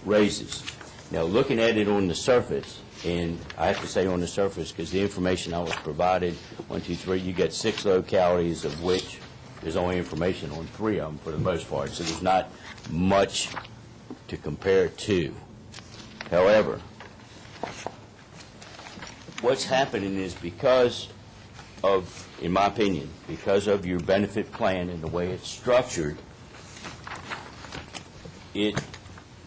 raises. Now, looking at it on the surface, and I have to say on the surface because the information I was provided, 1, 2, 3, you get 6 localities of which there's only information on 3 of them for the most part, so there's not much to compare to. However, what's happening is because of, in my opinion, because of your benefit plan and the way it's structured, it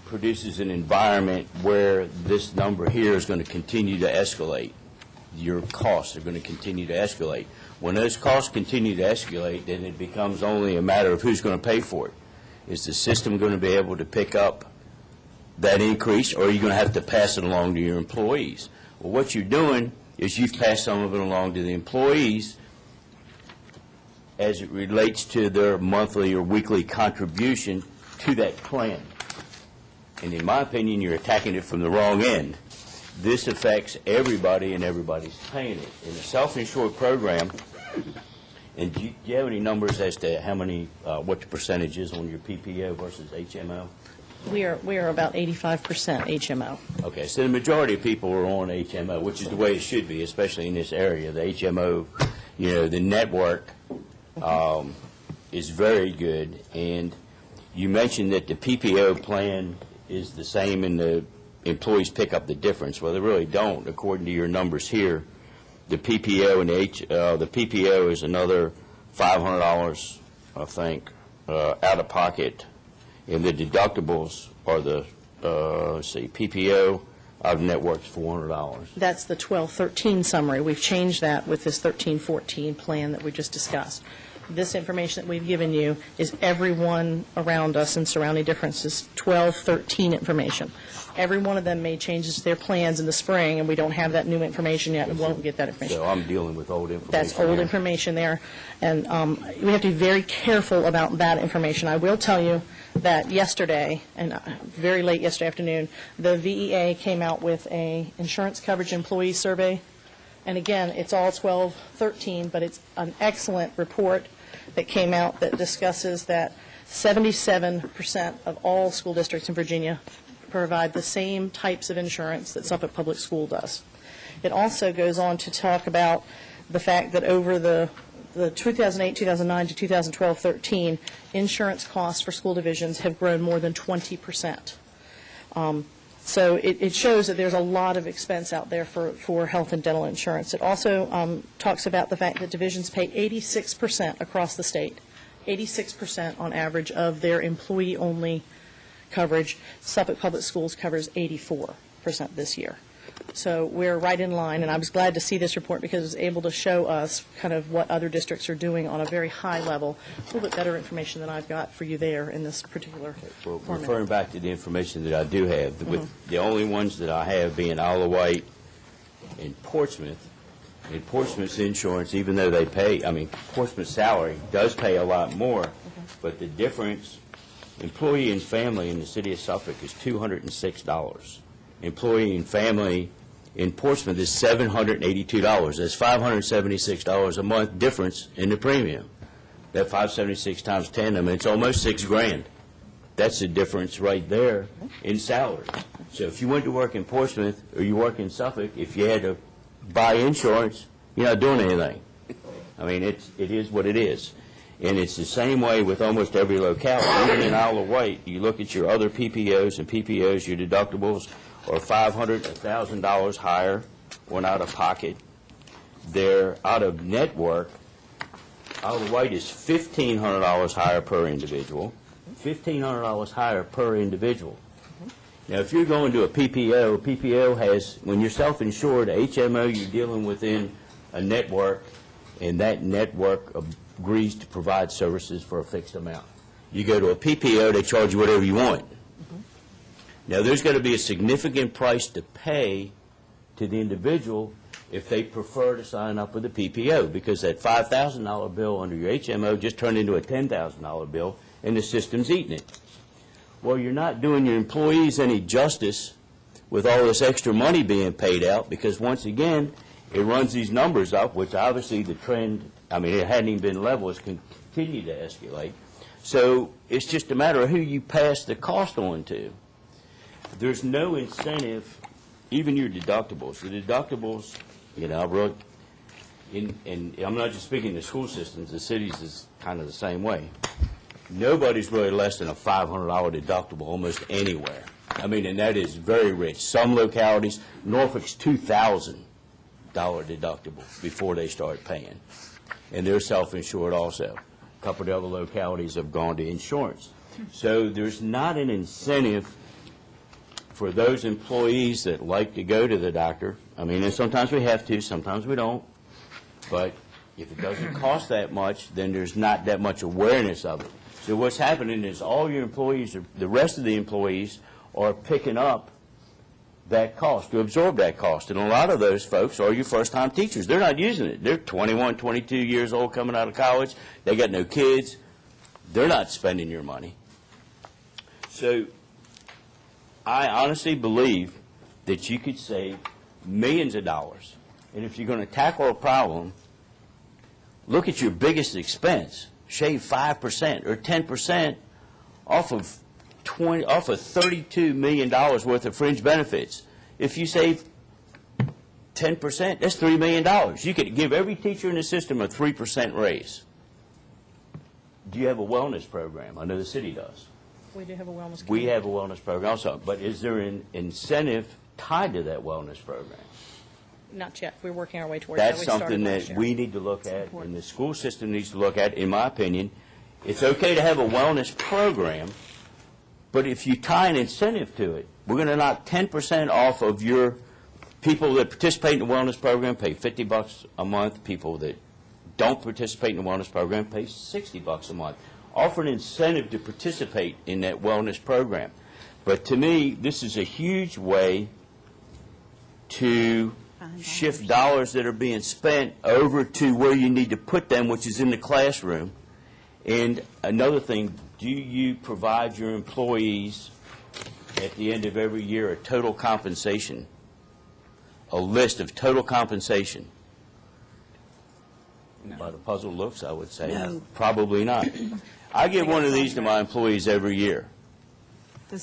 produces an environment where this number here is going to continue to escalate. Your costs are going to continue to escalate. When those costs continue to escalate, then it becomes only a matter of who's going to pay for it. Is the system going to be able to pick up that increase, or are you going to have to pass it along to your employees? Well, what you're doing is you've passed some of it along to the employees as it relates to their monthly or weekly contribution to that plan. And in my opinion, you're attacking it from the wrong end. this affects everybody, and everybody's paying it. In the self-insured program, and do you have any numbers as to how many, what the percentage is on your PPO versus HMO? We are about 85% HMO. Okay, so the majority of people are on HMO, which is the way it should be, especially in this area. The HMO, the network is very good. And you mentioned that the PPO plan is the same and the employees pick up the difference. Well, they really don't, according to your numbers here. The PPO and the PPO is another $500, I think, out of pocket. And the deductibles are the, PPO out of network's $400. That's the 12-13 summary. We've changed that with this 13-14 plan that we just discussed. This information that we've given you is everyone around us and surrounding differences, 12-13 information. Every one of them made changes to their plans in the spring, and we don't have that new information yet and won't get that information. So I'm dealing with old information. That's old information there. And we have to be very careful about that information. I will tell you that yesterday, and very late yesterday afternoon, the VEA came out with a insurance coverage employee survey. And again, it's all 12-13, but it's an excellent report that came out that discusses that 77% of all school districts in Virginia provide the same types of insurance that Suffolk Public School does. It also goes on to talk about the fact that over the 2008, 2009 to 2012-13, insurance costs for school divisions have grown more than 20%. So it shows that there's a lot of expense out there for health and dental insurance. It also talks about the fact that divisions pay 86% across the state, 86% on average of their employee-only coverage. Suffolk Public Schools covers 84% this year. So we're right in line, and I was glad to see this report because it was able to show us kind of what other districts are doing on a very high level, a little bit better information than I've got for you there in this particular Well, format. referring back to the information that I do have, with the only ones that I have being Isle of Wight and Portsmouth, and Portsmouth's insurance, even though they pay, Portsmouth's salary does pay a lot more, but the difference, employee and family in the city of Suffolk is $206. Employee and family in Portsmouth is $782. That's $576 a month difference in the premium. That 576 times 10, it's almost $6,000. That's the difference right there in salary. So if you went to work in Portsmouth or you work in Suffolk, if you had to buy insurance, you're not doing anything. It is what it is. And it's the same way with almost every locality. Even in Isle of Wight, you look at your other PPOs and PPOs, your deductibles are $500, $1,000 higher when out of pocket. They're out of network. Isle of Wight is $1,500 higher per individual, $1,500 higher per individual. Now, if you're going to a PPO has, when you're self-insured, HMO, you're dealing within a network, and that network agrees to provide services for a fixed amount. You go to a PPO, they charge you whatever you want. Now, there's going to be a significant price to pay to the individual if they prefer to sign up with a PPO, because that $5,000 bill under your HMO just turned into a $10,000 bill, and the system's eating it. Well, you're not doing your employees any justice with all this extra money being paid out, because once again, it runs these numbers up, which obviously the trend, it hadn't even been level, it's continued to escalate. So it's just a matter of who you pass the cost on to. There's no incentive, even your deductibles. The deductibles, and I'm not just speaking to school systems, the cities is kind of the same way. Nobody's really less than a $500 deductible almost anywhere. And that is very rich. Some localities, Norfolk's $2,000 deductible before they start paying. And they're self-insured also. A couple of the other localities have gone to insurance. So there's not an incentive for those employees that like to go to the doctor. And sometimes we have to, sometimes we don't. But if it doesn't cost that much, then there's not that much awareness of it. So what's happening is all your employees, the rest of the employees, are picking up that cost, to absorb that cost. And a lot of those folks are your first-time teachers. They're not using it. They're 21, 22 years old coming out of college. They got no kids. They're not spending your money. So I honestly believe that you could save millions of dollars. And if you're going to tackle a problem, look at your biggest expense, shave 5% or 10% off of $32 million worth of fringe benefits. If you save 10%, that's $3 million. You could give every teacher in the system a 3% raise. Do you have a wellness program? I know the city does. We do have a wellness committee. We have a wellness program also. But is there an incentive tied to that wellness program? Not yet. We're working our way towards that. That's something that we need to look at, and the school system needs to look at, in my opinion. It's okay to have a wellness program, but if you tie an incentive to it, we're going to knock 10% off of your people that participate in the wellness program, pay $50 a month. People that don't participate in the wellness program pay $60 a month. Offer an incentive to participate in that wellness program. But to me, this is a huge way to shift dollars that are being spent over to where you need to put them, which is in the classroom. And another thing, do you provide your employees at the end of every year a total compensation, a list of total compensation? By the puzzle looks, I would say probably not. I give one of these to my employees every year.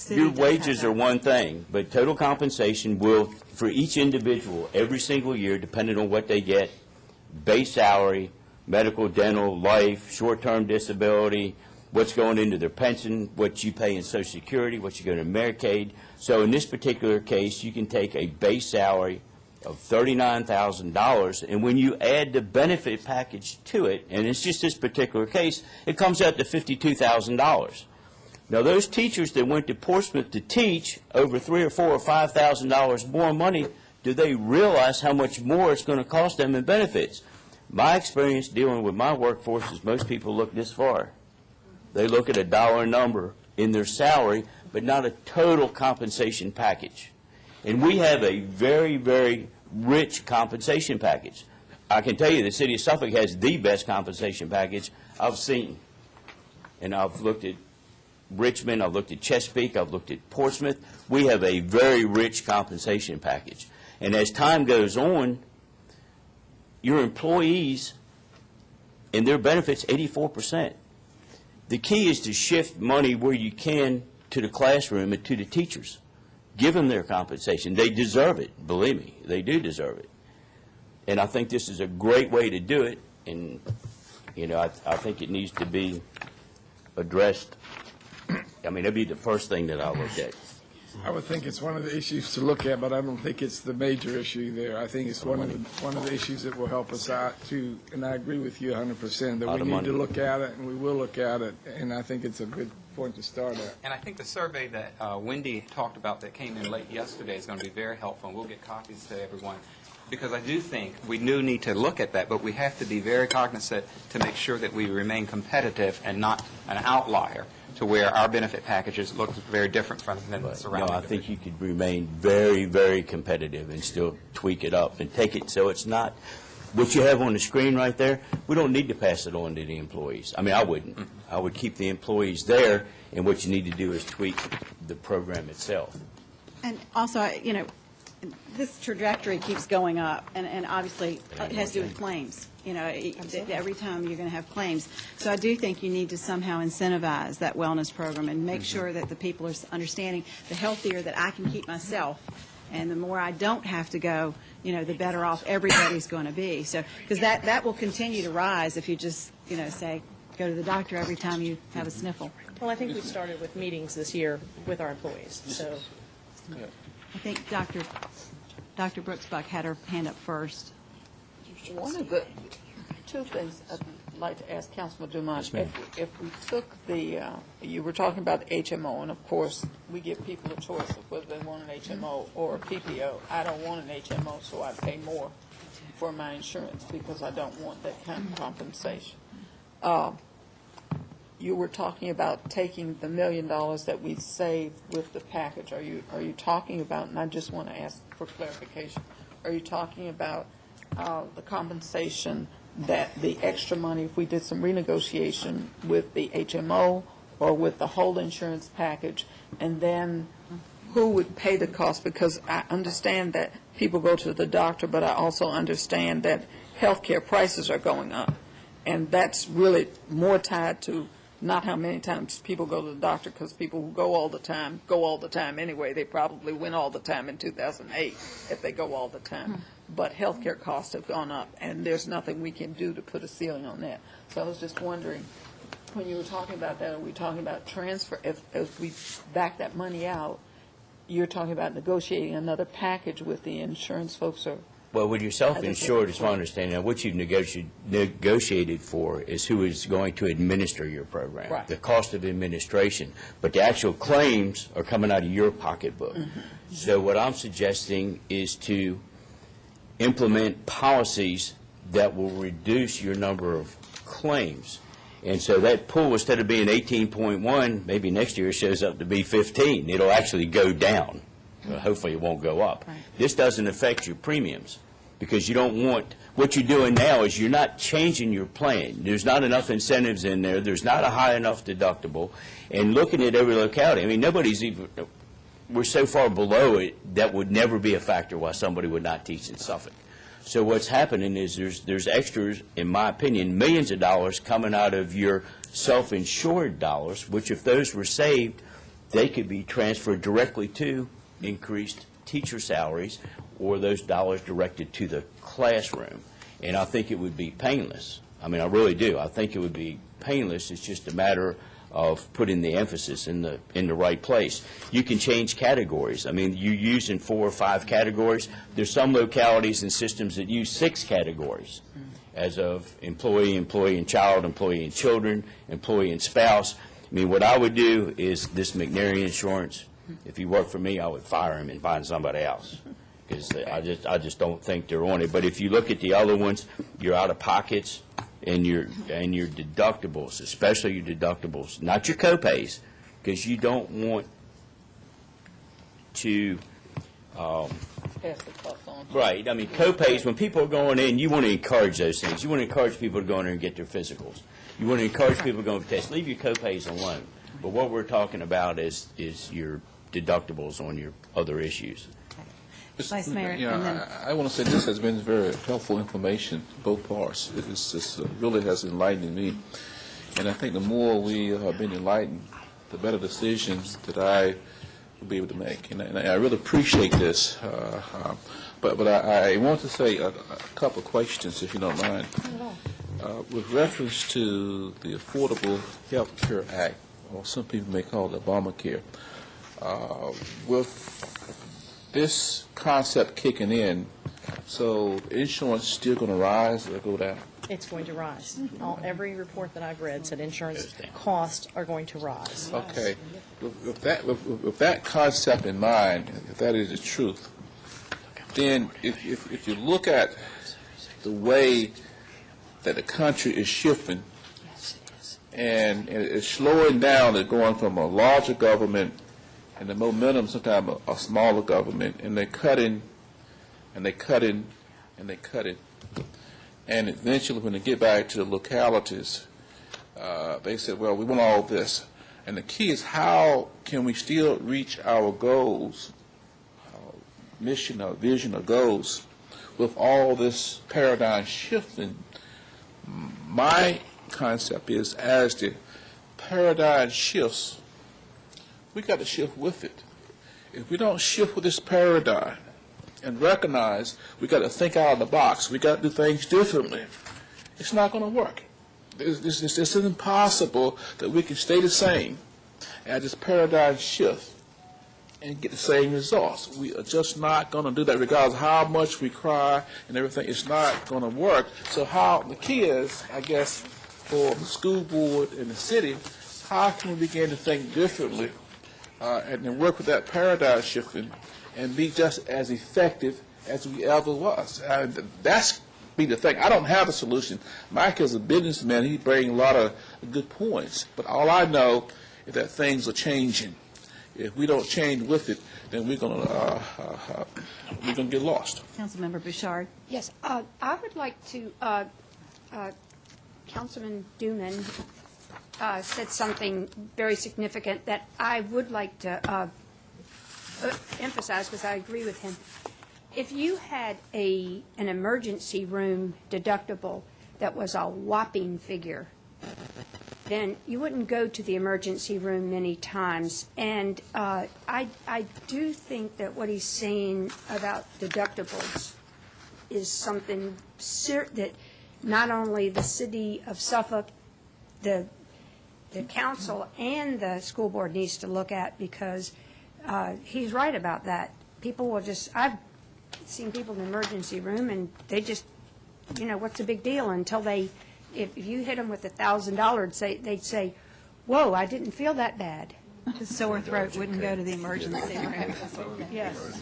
Your wages are one thing, but total compensation will, for each individual, every single year, depending on what they get, base salary, medical, dental, life, short-term disability, what's going into their pension, what you pay in Social Security, what you go to Medicaid. So in this particular case, you can take a base salary of $39,000, and when you add the benefit package to it, and it's just this particular case, it comes out to $52,000. Now, those teachers that went to Portsmouth to teach over $3,000 or $4,000 or $5,000 more money, do they realize how much more it's going to cost them in benefits? My experience dealing with my workforce is most people look this far. They look at a dollar number in their salary, but not a total compensation package. And we have a very, very rich compensation package. I can tell you the city of Suffolk has the best compensation package I've seen. And I've looked at Richmond, I've looked at Chesapeake, I've looked at Portsmouth. We have a very rich compensation package. And as time goes on, your employees and their benefits, 84%. The key is to shift money where you can to the classroom and to the teachers. Give them their compensation. They deserve it, believe me. They do deserve it. And I think this is a great way to do it. And, you know, I think it needs to be addressed. I mean, that'd be the first thing that I look at. I would think it's one of the issues to look at, but I don't think it's the major issue there. I think it's one of the issues that will help us out too. And I agree with you 100% that we need to look at it, and we will look at it. And I think it's a good point to start at. And I think the survey that Wendy talked about that came in late yesterday is going to be very helpful, and we'll get copies to everyone. Because I do think we do need to look at that, but we have to be very cognizant to make sure that we remain competitive and not an outlier to where our benefit packages look very different from the surrounding. No, I think you could remain very, very competitive and still tweak it up and take it so it's not what you have on the screen right there. We don't need to pass it on to the employees. I mean, I wouldn't. I would keep the employees there, and what you need to do is tweak the program itself. And also, you know, this trajectory keeps going up, and obviously it has to do with claims. You know, every time you're going to have claims. So I do think you need to somehow incentivize that wellness program and make sure that the people are understanding the healthier that I can keep myself, and the more I don't have to go, you know, the better off everybody's going to be. So, because that will continue to rise if you just, you know, say, go to the doctor every time you have a sniffle. Well, I think we started with meetings this year with our employees, so. I think Dr. Brooksbuck had her hand up first. One of the two things I'd like to ask Councilman Dumont, if we took the, you were talking about the HMO, and of course, we give people a choice of whether they want an HMO or a PPO. I don't want an HMO, so I pay more for my insurance because I don't want that kind of compensation. You were talking about taking the $1 million that we saved with the package. Are you talking about, and I just want to ask for clarification, are you talking about the compensation that the extra money, if we did some renegotiation with the HMO or with the whole insurance package, and then who would pay the cost? Because I understand that people go to the doctor, but I also understand that healthcare prices are going up. And that's really more tied to not how many times people go to the doctor, because people who go all the time anyway. They probably went all the time in 2008 if they go all the time. But healthcare costs have gone up, and there's nothing we can do to put a ceiling on that. So I was just wondering, when you were talking about that, are we talking about transfer? If we back that money out, you're talking about negotiating another package with the insurance folks, or? Well, when you're self-insured, it's my understanding, now what you've negotiated for is who is going to administer your program, Right. the cost of administration, but the actual claims are coming out of your pocketbook. So what I'm suggesting is to implement policies that will reduce your number of claims. And so that pool, instead of being 18.1, maybe next year it shows up to be 15. It'll actually go down. Hopefully it won't go up. This doesn't affect your premiums, because you don't want, what you're doing now is you're not changing your plan. There's not enough incentives in there. There's not a high enough deductible. And looking at every locality, I mean, nobody's even, we're so far below it, that would never be a factor why somebody would not teach in Suffolk. So what's happening is there's extras, in my opinion, millions of dollars coming out of your self-insured dollars, which if those were saved, they could be transferred directly to increased teacher salaries, or those dollars directed to the classroom. And I think it would be painless. I mean, I really do. I think it would be painless. It's just a matter of putting the emphasis in the right place. You can change categories. I mean, you use in 4 or 5 categories. There's some localities and systems that use 6 categories, as of employee, employee and child, employee and children, employee and spouse. I mean, what I would do is this McNary insurance, if he worked for me, I would fire him and find somebody else, because I just don't think they're on it. But if you look at the other ones, your out-of-pockets and your deductibles, especially your deductibles, not your co-pays, because you don't want to Pass the cost on. right. I mean, co-pays, when people are going in, you want to encourage those things. You want to encourage people to go in there and get their physicals. You want to encourage people to go and test. Leave your co-pays alone. But what we're talking about is your deductibles on your other issues. Vice Mayor, and then- Yeah, I want to say this has been very helpful information, both parts. It really has enlightened me. And I think the more we have been enlightened, the better decisions that I will be able to make. And I really appreciate this. But I want to say a couple of questions, if you don't mind. With reference to the Affordable Health Care Act, or some people may call it Obamacare, with this concept kicking in, so insurance still going to rise or go down? It's going to rise. Every report that I've read said insurance costs are going to rise. Okay. With that concept in mind, if that is the truth, then if you look at the way that the country is shifting, and it's slowing down, it's going from a larger government and the momentum sometimes a smaller government, and they're cutting, and they're cutting, and they're cutting. And eventually when they get back to the localities, they said, well, we want all this. And the key is, how can we still reach our goals, our mission, our vision, our goals, with all this paradigm shifting? My concept is, as the paradigm shifts, we got to shift with it. If we don't shift with this paradigm and recognize we got to think out of the box, we got to do things differently, it's not going to work. It's impossible that we can stay the same as this paradigm shift and get the same results. We are just not going to do that, regardless of how much we cry and everything. It's not going to work. So the key is, I guess, for the school board and the city, how can we begin to think differently and then work with that paradigm shifting and be just as effective as we ever was? That's be the thing. I don't have a solution. Mike is a businessman. He brings a lot of good points. But all I know is that things are changing. If we don't change with it, then we're going to get lost. Councilmember Bouchard. Yes, I would like to, Councilman Duman said something very significant that I would like to emphasize, because I agree with him, if you had an emergency room deductible that was a whopping figure, then you wouldn't go to the emergency room many times. And I do think that what he's saying about deductibles is something that not only the city of Suffolk, the council, and the school board needs to look at, because he's right about that. People will just, I've seen people in the emergency room, and they just, what's the big deal, until they, if you hit them with $1,000, they'd say, whoa, I didn't feel that bad. A sore throat wouldn't go to the emergency room. Yes.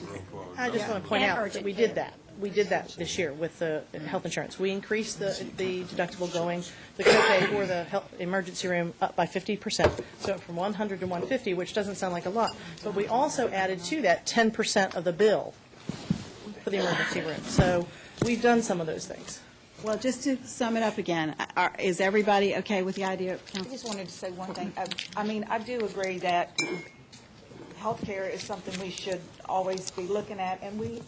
I just want to point out that we did that. We did that this year with the health insurance. We increased the deductible going, the copay for the emergency room up by 50%, so from 100 to 150, which doesn't sound like a lot. But we also added to that 10% of the bill for the emergency room. So we've done some of those things. Well, just to sum it up again, is everybody okay with the idea of I council? just wanted to say one thing. I mean, I do agree that healthcare is something we should always be looking at, and we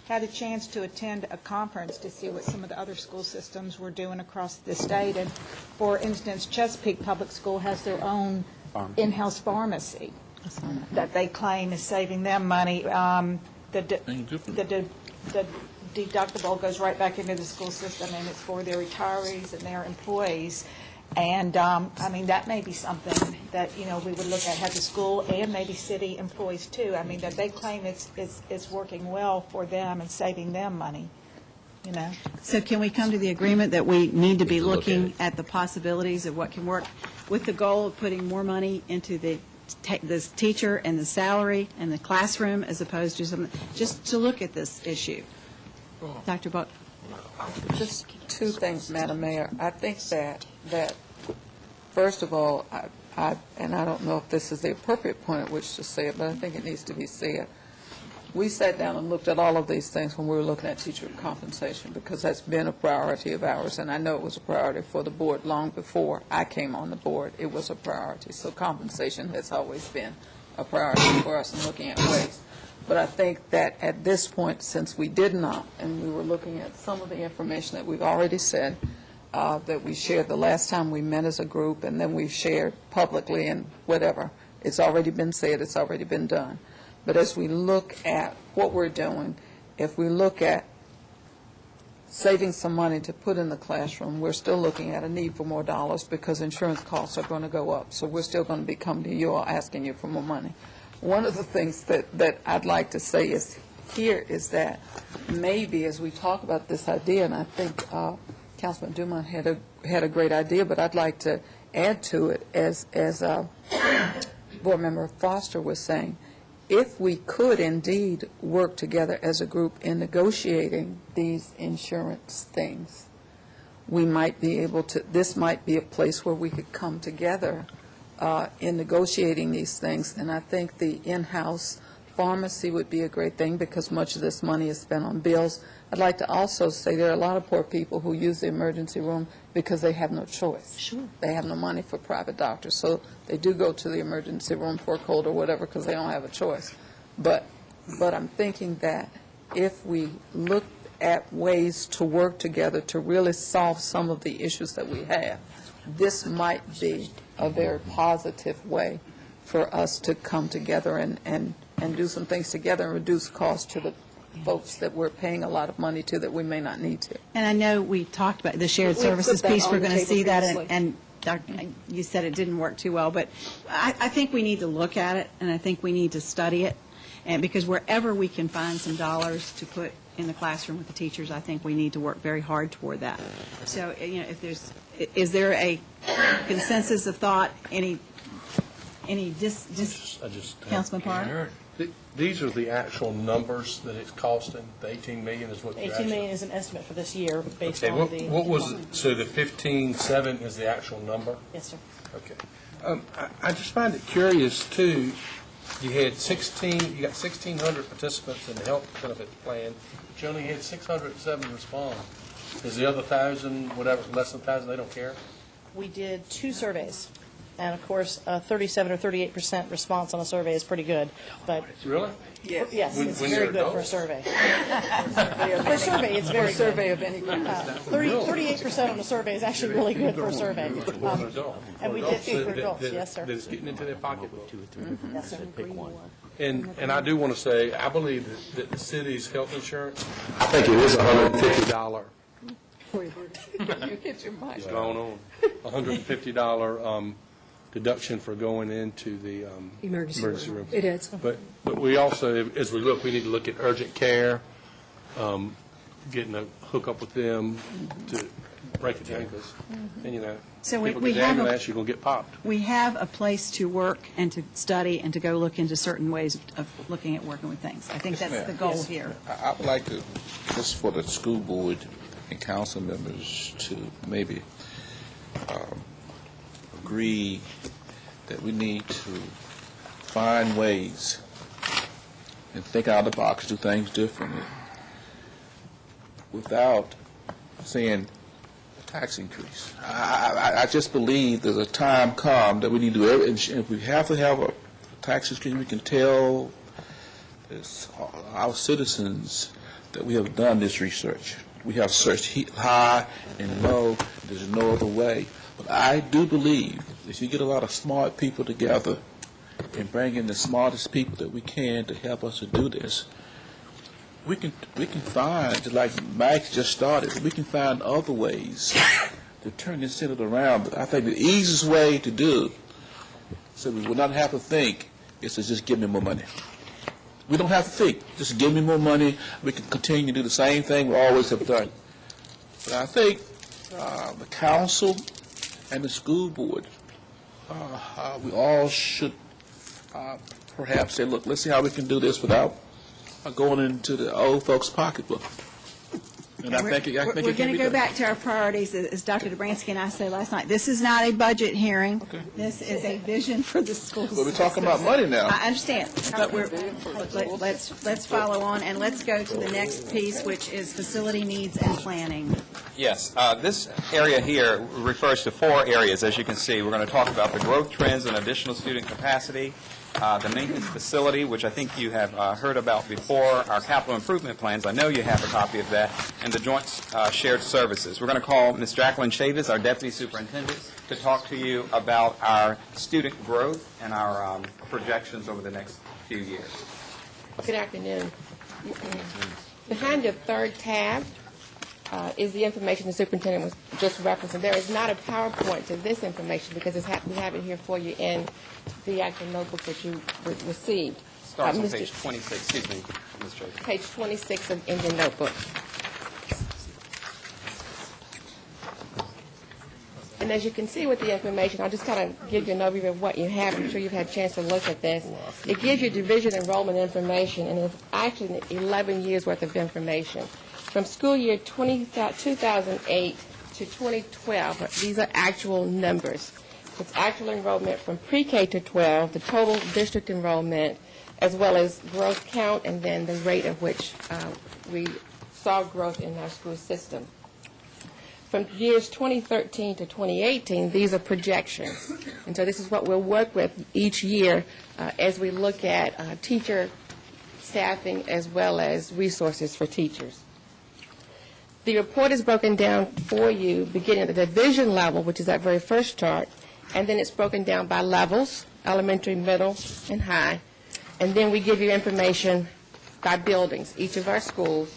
had a chance to attend a conference to see what some of the other school systems were doing across the state. And for instance, Chesapeake Public School has their own in-house pharmacy that they claim is saving them money. The deductible goes right back into the school system, and it's for their retirees and their employees. And, I mean, that may be something that, we would look at as a school, and maybe city employees too. I mean, that they claim it's working well for them and saving them money, So can we come to the agreement that we need to be looking at the possibilities of what can work, with the goal of putting more money into this teacher and the salary and the classroom, as opposed to something, just to look at this issue? Dr. Buck? Just two things, Madam Mayor. I think that first of all, and I don't know if this is the appropriate point at which to say it, but I think it needs to be said. We sat down and looked at all of these things when we were looking at teacher compensation, because that's been a priority of ours, and I know it was a priority for the board long before I came on the board. It was a priority. So compensation has always been a priority for us in looking at ways. But I think that at this point, since we did not, and we were looking at some of the information that we've already said, that we shared the last time we met as a group, and then we've shared publicly and whatever. It's already been said, it's already been done. But as we look at what we're doing, if we look at saving some money to put in the classroom, we're still looking at a need for more dollars, because insurance costs are going to go up. So we're still going to be coming to you all asking you for more money. One of the things that I'd like to say is that maybe as we talk about this idea, and I think Councilman Dumont had a great idea, but I'd like to add to it, as Board Member Foster was saying, if we could indeed work together as a group in negotiating these insurance things, we might be able to, this might be a place where we could come together in negotiating these things. And I think the in-house pharmacy would be a great thing, because much of this money is spent on bills. I'd like to also say there are a lot of poor people who use the emergency room because they have no choice. Sure. They have no money for private doctors, so they do go to the emergency room for a cold or whatever because they don't have a choice. But I'm thinking that if we look at ways to work together to really solve some of the issues that we have, this might be a very positive way for us to come together and do some things together and reduce costs to the folks that we're paying a lot of money to that we may not need to. And I know we talked about the shared We services put that piece. on We're the going to table see that, previously. and Dr., you said it didn't work too well, but I think we need to look at it, and I think we need to study it, and because wherever we can find some dollars to put in the classroom with the teachers, I think we need to work very hard toward that. So, if there's, is there a consensus of thought, any Councilman Parr? These are the actual numbers that it's costing. The 18 million is what you're 18 actually... million is an estimate for this year based Okay, on the... what was it? So the 15.7 is the actual number? Yes, sir. Okay. I just find it curious, too. You got 1,600 participants in the health benefits plan, but you only had 607 respond. Is the other 1,000, whatever, less than 1,000, they don't care? We did 2 surveys, And of course, 37 or 38% response on a survey is pretty good, but. Really? Yes, When- it's when very you're good for a adults. survey. For a survey, it's very good. Survey of any kind. 38% on a survey is actually really good for a survey. For an adult. And we did Adults for that- adults, that- yes, sir. That is getting into their pocketbook. Yes, sir. And I do want to say, I believe that the city's health insurance, I think it is $150. You hit your mic. It's going on. $150 deduction for going into the Emergency room. room. It is. But we also, as we look, we need to look at urgent care, getting a hookup with them to break your ankles. And, you know, So people we get have a- ambulance, you're going to get popped. We have a place to work and to study and to go look into certain ways of looking at working with things. I think that's the goal here. I would like to, just for the school board and council members to maybe agree that we need to find ways and think out of the box, do things differently, without saying a tax increase. I just believe there's a time come that we need to do and if we have to have a tax increase, we can tell our citizens that we have done this research. We have searched high and low. There's no other way. But I do believe if you get a lot of smart people together and bring in the smartest people that we can to help us to do this, we can find, just like Max just started, we can find other ways to turn this Senate around. But I think the easiest way to do, so we will not have to think, is to just give me more money. We don't have to think. Just give me more money. We can continue to do the same thing we always have done. But I think the council and the school board, we all should perhaps say, look, let's see how we can do this without going into the old folks' pocketbook. And I think it We're can going to be go done. back to our priorities, as Dr. Dobransky and I said last night. This is not a budget hearing. This is a vision for the school system. But we're talking about money now. I understand, but let's follow on, and let's go to the next piece, which is facility needs and planning. Yes, this area here refers to 4 areas. As you can see, we're going to talk about the growth trends and additional student capacity, the maintenance facility, which I think you have heard about before, our capital improvement plans, I know you have a copy of that, and the joint shared services. We're going to call Ms. Jacqueline Chavis, our Deputy Superintendent, to talk to you about our student growth and our projections over the next few years. Good afternoon. Behind your third tab is the information the superintendent was just referencing. There is not a PowerPoint to this information because we have it here for you in the actual notebooks that you received. Starts on page 26, excuse me, Ms. Chavis. Page 26 in your notebook. And as you can see with the information, I'll just kind of give you an overview of what you have. I'm sure you've had a chance to look at this. It gives you division enrollment information, and it's actually 11 years' worth of information. From school year 2008 to 2012, these are actual numbers. It's actual enrollment from pre-K to 12, the total district enrollment, as well as growth count, and then the rate at which we saw growth in our school system. From years 2013 to 2018, these are projections. And so this is what we'll work with each year as we look at teacher staffing as well as resources for teachers. The report is broken down for you beginning at the division level, which is that very first chart, and then it's broken down by levels, elementary, middle, and high. And then we give you information by buildings, each of our schools,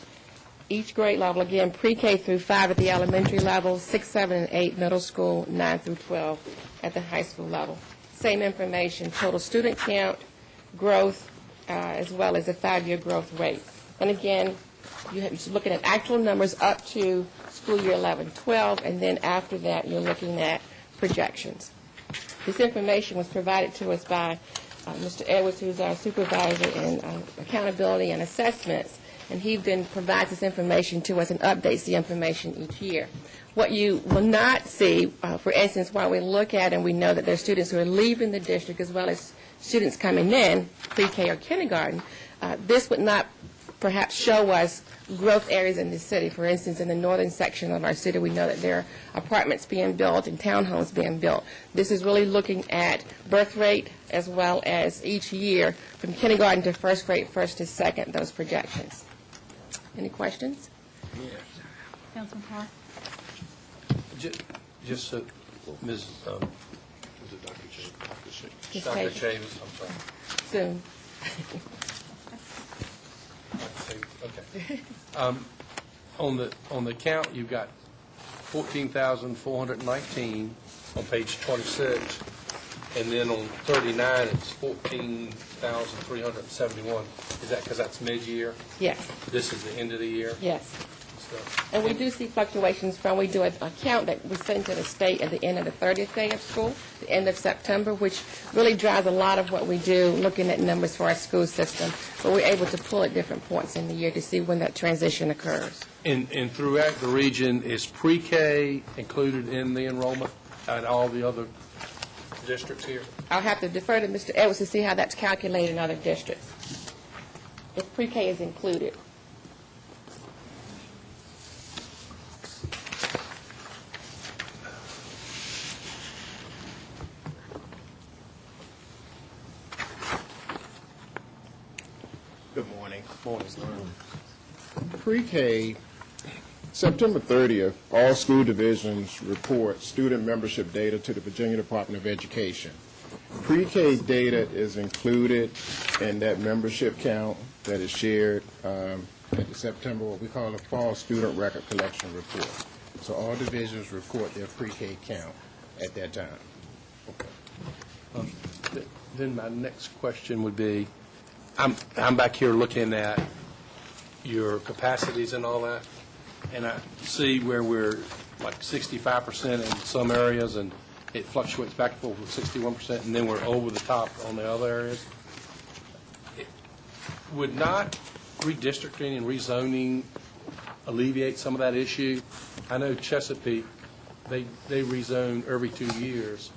each grade level, again, pre-K through 5 at the elementary level, 6, 7, and 8 middle school, 9 through 12 at the high school level. Same information, total student count, growth, as well as the 5-year growth rate. And again, you're looking at actual numbers up to school year 11-12, and then after that, you're looking at projections. This information was provided to us by Mr. Edwards, who's our supervisor in accountability and assessments, and he then provides this information to us and updates the information each year. What you will not see, for instance, while we look at and we know that there are students who are leaving the district as well as students coming in, pre-K or kindergarten, this would not perhaps show us growth areas in the city. For instance, in the northern section of our city, we know that there are apartments being built and townhomes being built. This is really looking at birth rate as well as each year from kindergarten to first grade, first to second, those projections. Any questions? Councilman Carr? Just so, Ms., was it Dr. Chavis? Ms. Dr. Chavis. Chavis, I'm sorry. Soon. Okay. On the count, you've got 14,419 on page 26, and then on 39, it's 14,371. Is that because that's mid-year? Yes. This is the end of the year? Yes. And we do see fluctuations from, we do an account that we send to the state at the end of the 30th day of school, the end of September, which really drives a lot of what we do, looking at numbers for our school system. But we're able to pull at different points in the year to see when that transition occurs. And throughout the region, is pre-K included in the enrollment at all the other districts here? I'll have to defer to Mr. Edwards to see how that's calculated in other districts. If pre-K is included. Good morning. Morning. Pre-K, September 30th, all school divisions report student membership data to the Virginia Department of Education. Pre-K data is included in that membership count that is shared at the September, what we call the Fall Student Record Collection Report. So all divisions report their pre-K count at that time. Then my next question would be, I'm back here looking at your capacities and all that, and I see where we're like 65% in some areas, and it fluctuates back and forth with 61%, and then we're over the top on the other areas. Would not redistricting and rezoning alleviate some of that issue? I know Chesapeake, they rezone every 2 years,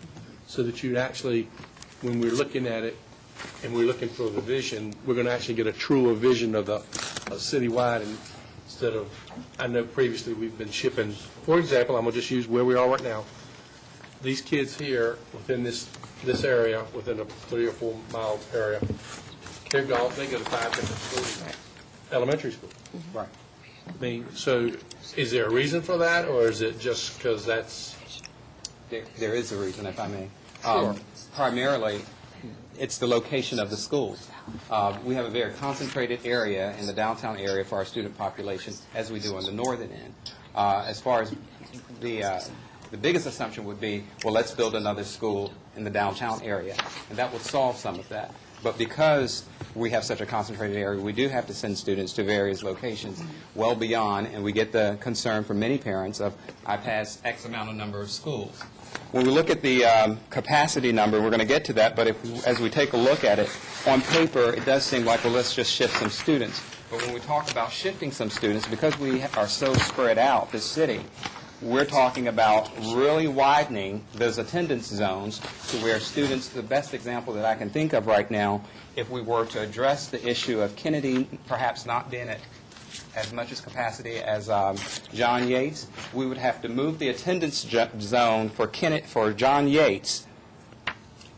so that you'd actually, when we're looking at it, and we're looking for the vision, we're going to actually get a truer vision of the citywide, and instead of, I know previously we've been shipping, for example, I'm going to just use where we are right now. These kids here within this area, within a 3 or 4 mile area, they go to 5 different schools, elementary school. Right. I mean, so is there a reason for that, or is it just because that's? There is a reason, if I may. Sure. Primarily, it's the location of the schools. We have a very concentrated area in the downtown area for our student population, as we do on the northern end. As far as the biggest assumption would be, well, let's build another school in the downtown area, and that would solve some of that. But because we have such a concentrated area, we do have to send students to various locations well beyond, and we get the concern from many parents of, I pass X amount of number of schools. When we look at the capacity number, we're going to get to that, but as we take a look at it, on paper, it does seem like, well, let's just shift some students. But when we talk about shifting some students, because we are so spread out, this city, we're talking about really widening those attendance zones to where students, the best example that I can think of right now, if we were to address the issue of Kennedy perhaps not being at as much as capacity as John Yates, we would have to move the attendance zone for John Yates,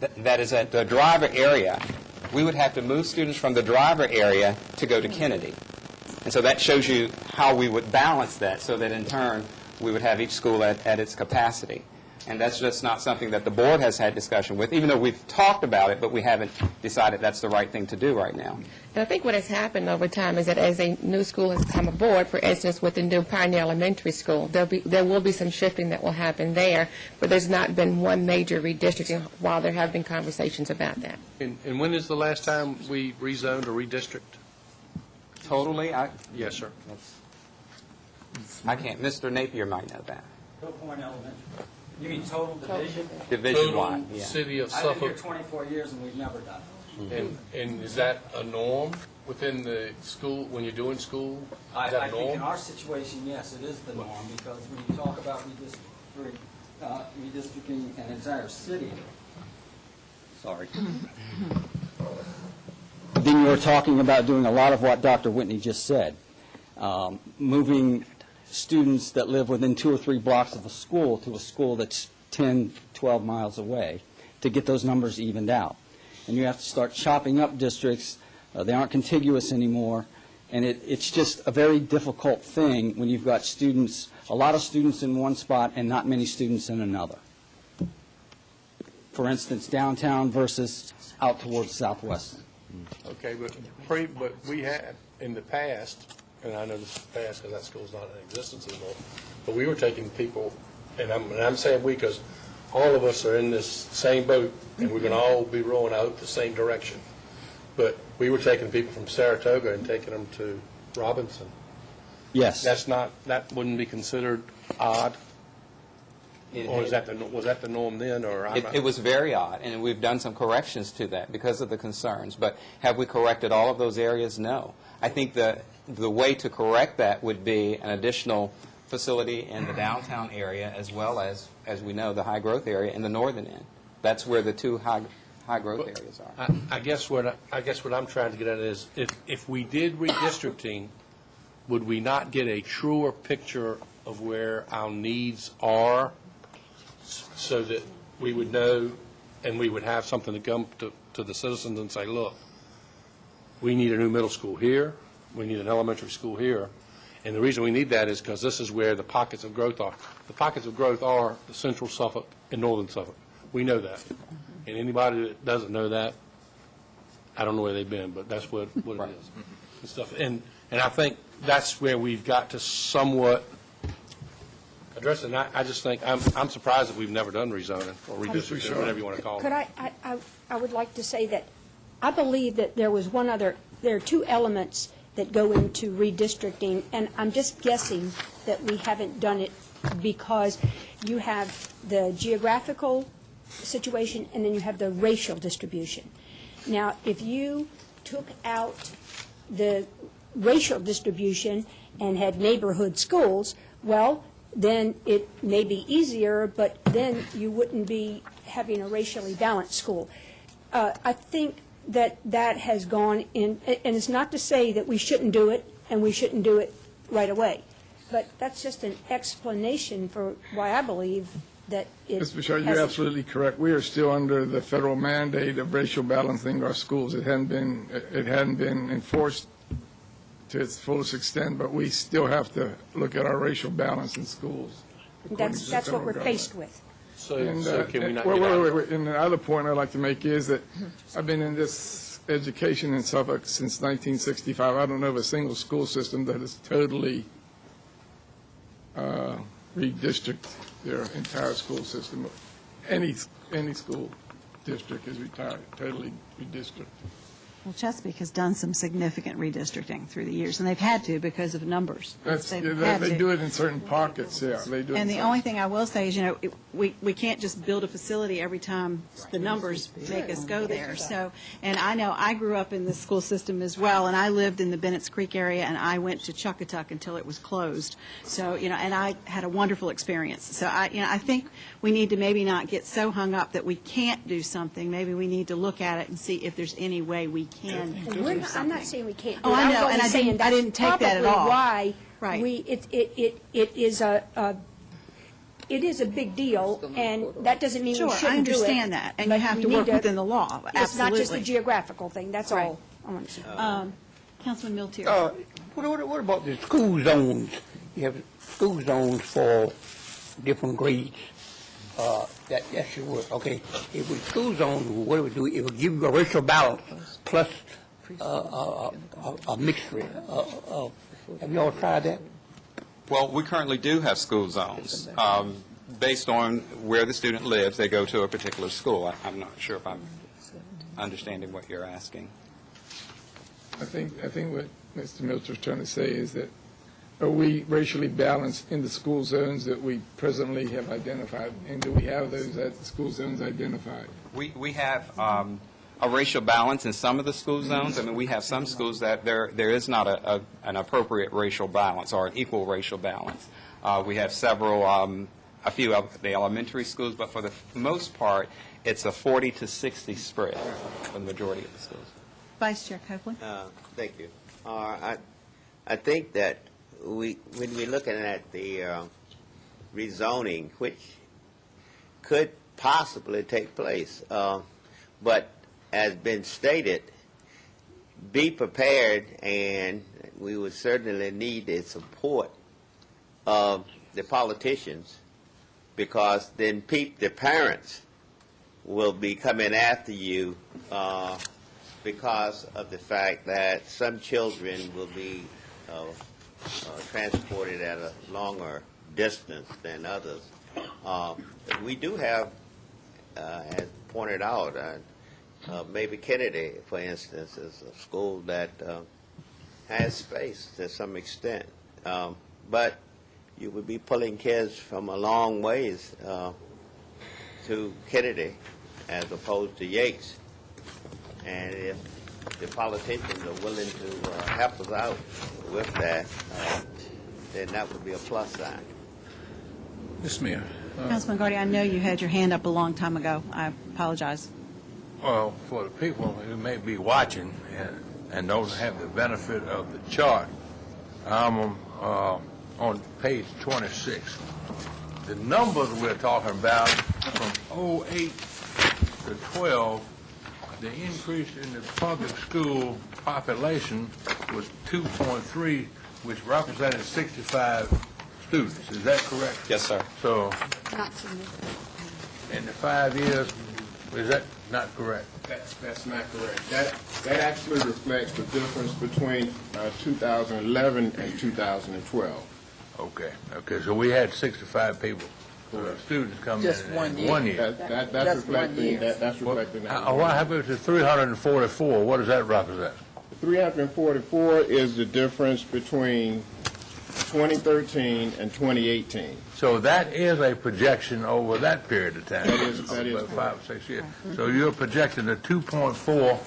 that is at the driver area. We would have to move students from the driver area to go to Kennedy. And so that shows you how we would balance that, so that in turn we would have each school at its capacity. And that's just not something that the board has had discussion with, even though we've talked about it, but we haven't decided that's the right thing to do right now. And I think what has happened over time is that as a new school has come aboard, for instance, with the new Pioneer Elementary School, there will be some shifting that will happen there, but there's not been one major redistricting while there have been conversations about that. And when is the last time we rezoned or redistricted? Totally? Yes, sir. I can't. Mr. Napier might know that. Hill Point Elementary. You mean total division? Division-wide, yeah. City of I've been here Suffolk. 24 years and we've never done it. And is that a norm within the school, when you're doing school? Is that I a think in norm? our situation, yes, it is the norm, because when you talk about redistricting an entire city, sorry, then you're talking about doing a lot of what Dr. Whitney just said. moving students that live within 2 or 3 blocks of a school to a school that's 10, 12 miles away to get those numbers evened out. And you have to start chopping up districts. They aren't contiguous anymore. And it's just a very difficult thing when you've got students, a lot of students in one spot and not many students in another. For instance, downtown versus out towards Southwest. Okay, but we had, in the past, and I know this is past because that school's not in existence anymore, but we were taking people, and I'm saying we because all of us are in this same boat, and we're going to all be rowing out the same direction. But we were taking people from Saratoga and taking them to Robinson. Yes. That wouldn't be considered odd? Or was that the norm then, or? It was very odd, and we've done some corrections to that because of the concerns. But have we corrected all of those areas? No. I think the way to correct that would be an additional facility in the downtown area as well as we know, the high-growth area in the northern end. That's where the two high-growth areas are. I guess what I'm trying to get at is if we did redistricting, would we not get a truer picture of where our needs are so that we would know and we would have something to come to the citizens and say, look, we need a new middle school here, we need an elementary school here, and the reason we need that is because this is where the pockets of growth are. The pockets of growth are the central Suffolk and northern Suffolk. We know that. And anybody that doesn't know that, I don't know where they've been, but that's what it is. And stuff. And I think that's where we've got to somewhat address it. And I just think, I'm surprised that we've never done rezoning or redistricting, or whatever you want to call it. Could I would like to say that I believe that there are 2 elements that go into redistricting, and I'm just guessing that we haven't done it because you have the geographical situation and then you have the racial distribution. Now, if you took out the racial distribution and had neighborhood schools, well, then it may be easier, but then you wouldn't be having a racially balanced school. I think that has gone in, and it's not to say that we shouldn't do it and we shouldn't do it right away, but that's just an explanation for why I believe that it Ms. Bouchard, you're absolutely correct. We are still under the federal mandate of racial balancing our schools. It hadn't been enforced to its fullest extent, but we still have to look at our racial balance in schools. That's what we're faced with. So can we not wait. And the other point I'd like to make is that I've been in this education in Suffolk since 1965. I don't know of a single school system that has totally redistricted their entire school system. Any school district is totally redistricted. Well, Chesapeake has done some significant redistricting through the years, and they've had to because of numbers. They do it in certain pockets, yeah. They do. And the only thing I will say is, we can't just build a facility every time the numbers make us go there. So, and I know I grew up in the school system as well, and I lived in the Bennett's Creek area, and I went to Chuckatuck until it was closed. So, and I had a wonderful experience. So, I think we need to maybe not get so hung up that we can't do something. Maybe we need to look at it and see if there's any way we can do something. I'm not saying we can't do it. Oh, I know, and I didn't take that at all. Why right. It is a big deal, and that doesn't mean we shouldn't do it. I understand that, and you have to work within the law. Absolutely. It's not just a geographical thing. That's all I want to say. Councilman Miltier. What about the school zones? You have school zones for different grades. That should work. Okay, if with school zones, what it would do, it would give you a racial balance plus a mixture. Have you all tried that? Well, we currently do have school zones. Based on where the student lives, they go to a particular school. I'm not sure if I'm understanding what you're asking. I think what Mr. Milter is trying to say is that are we racially balanced in the school zones that we presently have identified, and do we have those school zones identified? We have a racial balance in some of the school zones. I mean, we have some schools that there is not an appropriate racial balance or an equal racial balance. We have several, a few of the elementary schools, but for the most part, it's a 40 to 60 spread for the majority of the schools. Vice Chair Copeland. Thank you. I think that when we're looking at the rezoning, which could possibly take place, but as been stated, be prepared, and we would certainly need the support of the politicians, because then the parents will be coming after you because of the fact that some children will be transported at a longer distance than others. We do have, as pointed out, maybe Kennedy, for instance, is a school that has space to some extent. But you would be pulling kids from a long ways to Kennedy as opposed to Yates. And if the politicians are willing to help us out with that, then that would be a plus sign. Yes, Mayor. Councilman Gardy, I know you had your hand up a long time ago. I apologize. Well, for the people who may be watching and don't have the benefit of the chart, I'm on page 26. The numbers we're talking about from 08 to 12, the increase in the public school population was 2.3, which represented 65 students. Is that correct? Yes, sir. So, Not significant. in the 5 years, is that not correct? That's not correct. That actually reflects the difference between 2011 and 2012. Okay, so we had 65 people, students coming Just in 1 year. 1 year. That's reflecting that. What happened to 344? What does that represent? 344 is the difference between 2013 and 2018. So that is a projection over that period of time. That is about 5 or 6 years. So you're projecting a 2.4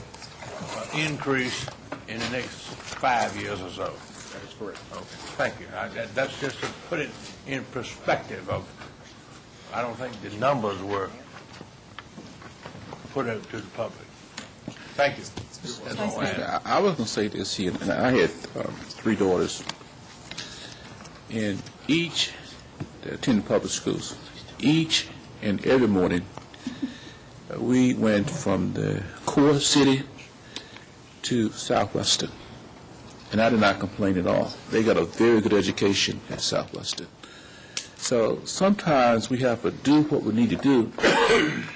increase in the next 5 years or so. That is correct. Okay, thank you. That's just to put it in perspective of, I don't think the numbers were put out to the public. Thank you. That's all I have. I was going to say this here, and I had 3 daughters, and each that attended public schools, each and every morning, we went from the core city to Southwestern, and I did not complain at all. They got a very good education at Southwestern. So sometimes we have to do what we need to do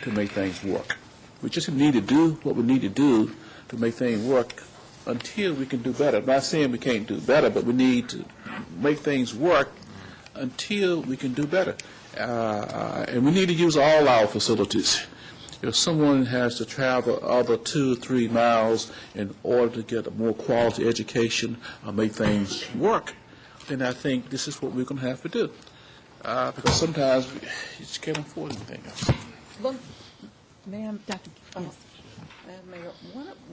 to make things work. We just need to do what we need to do to make things work until we can do better. I'm not saying we can't do better, but we need to make things work until we can do better. And we need to use all our facilities. If someone has to travel other 2 or 3 miles in order to get a more quality education or make things work, then I think this is what we're going to have to do. Because sometimes you just can't afford anything else. Look, ma'am, Madam Mayor,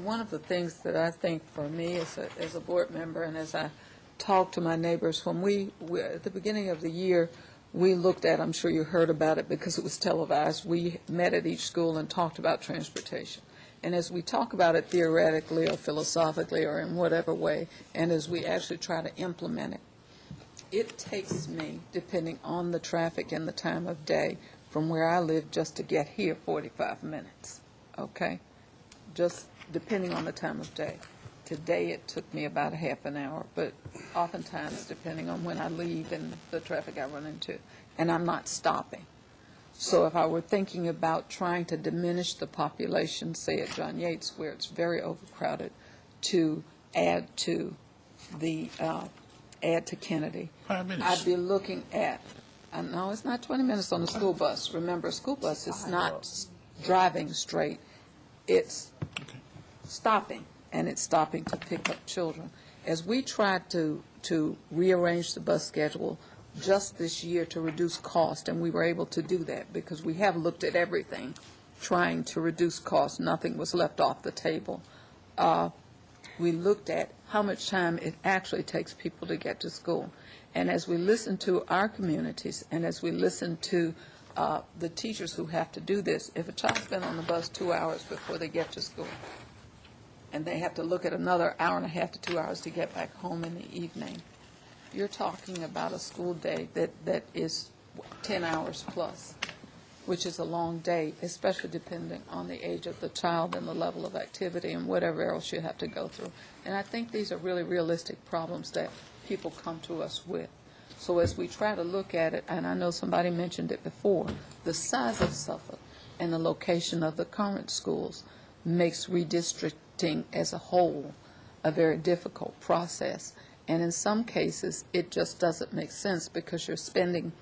one of the things that I think for me as a board member and as I talk to my neighbors, when we at the beginning of the year, we looked at, I'm sure you heard about it because it was televised, we met at each school and talked about transportation. And as we talk about it theoretically or philosophically or in whatever way, and as we actually try to implement it, it takes me, depending on the traffic and the time of day, from where I live just to get here 45 minutes, okay? Just depending on the time of day. Today it took me about a half an hour, but oftentimes depending on when I leave and the traffic I run into, and I'm not stopping. So if I were thinking about trying to diminish the population, say at John Yates, where it's very overcrowded, to add to Kennedy, I'd be looking at, no, it's not 20 minutes on the school bus. Remember, a school bus is not driving straight. It's stopping, and it's stopping to pick up children. As we tried to rearrange the bus schedule just this year to reduce cost, and we were able to do that because we have looked at everything, trying to reduce cost. Nothing was left off the table. We looked at how much time it actually takes people to get to school. And as we listen to our communities, and as we listen to the teachers who have to do this, if a child's been on the bus 2 hours before they get to school, and they have to look at another hour and a half to 2 hours to get back home in the evening, you're talking about a school day that is 10 hours plus, which is a long day, especially depending on the age of the child and the level of activity and whatever else you have to go through. And I think these are really realistic problems that people come to us with. So as we try to look at it, and I know somebody mentioned it before, the size of Suffolk and the location of the current schools makes redistricting as a whole a very difficult process. And in some cases, it just doesn't make sense because you're spending,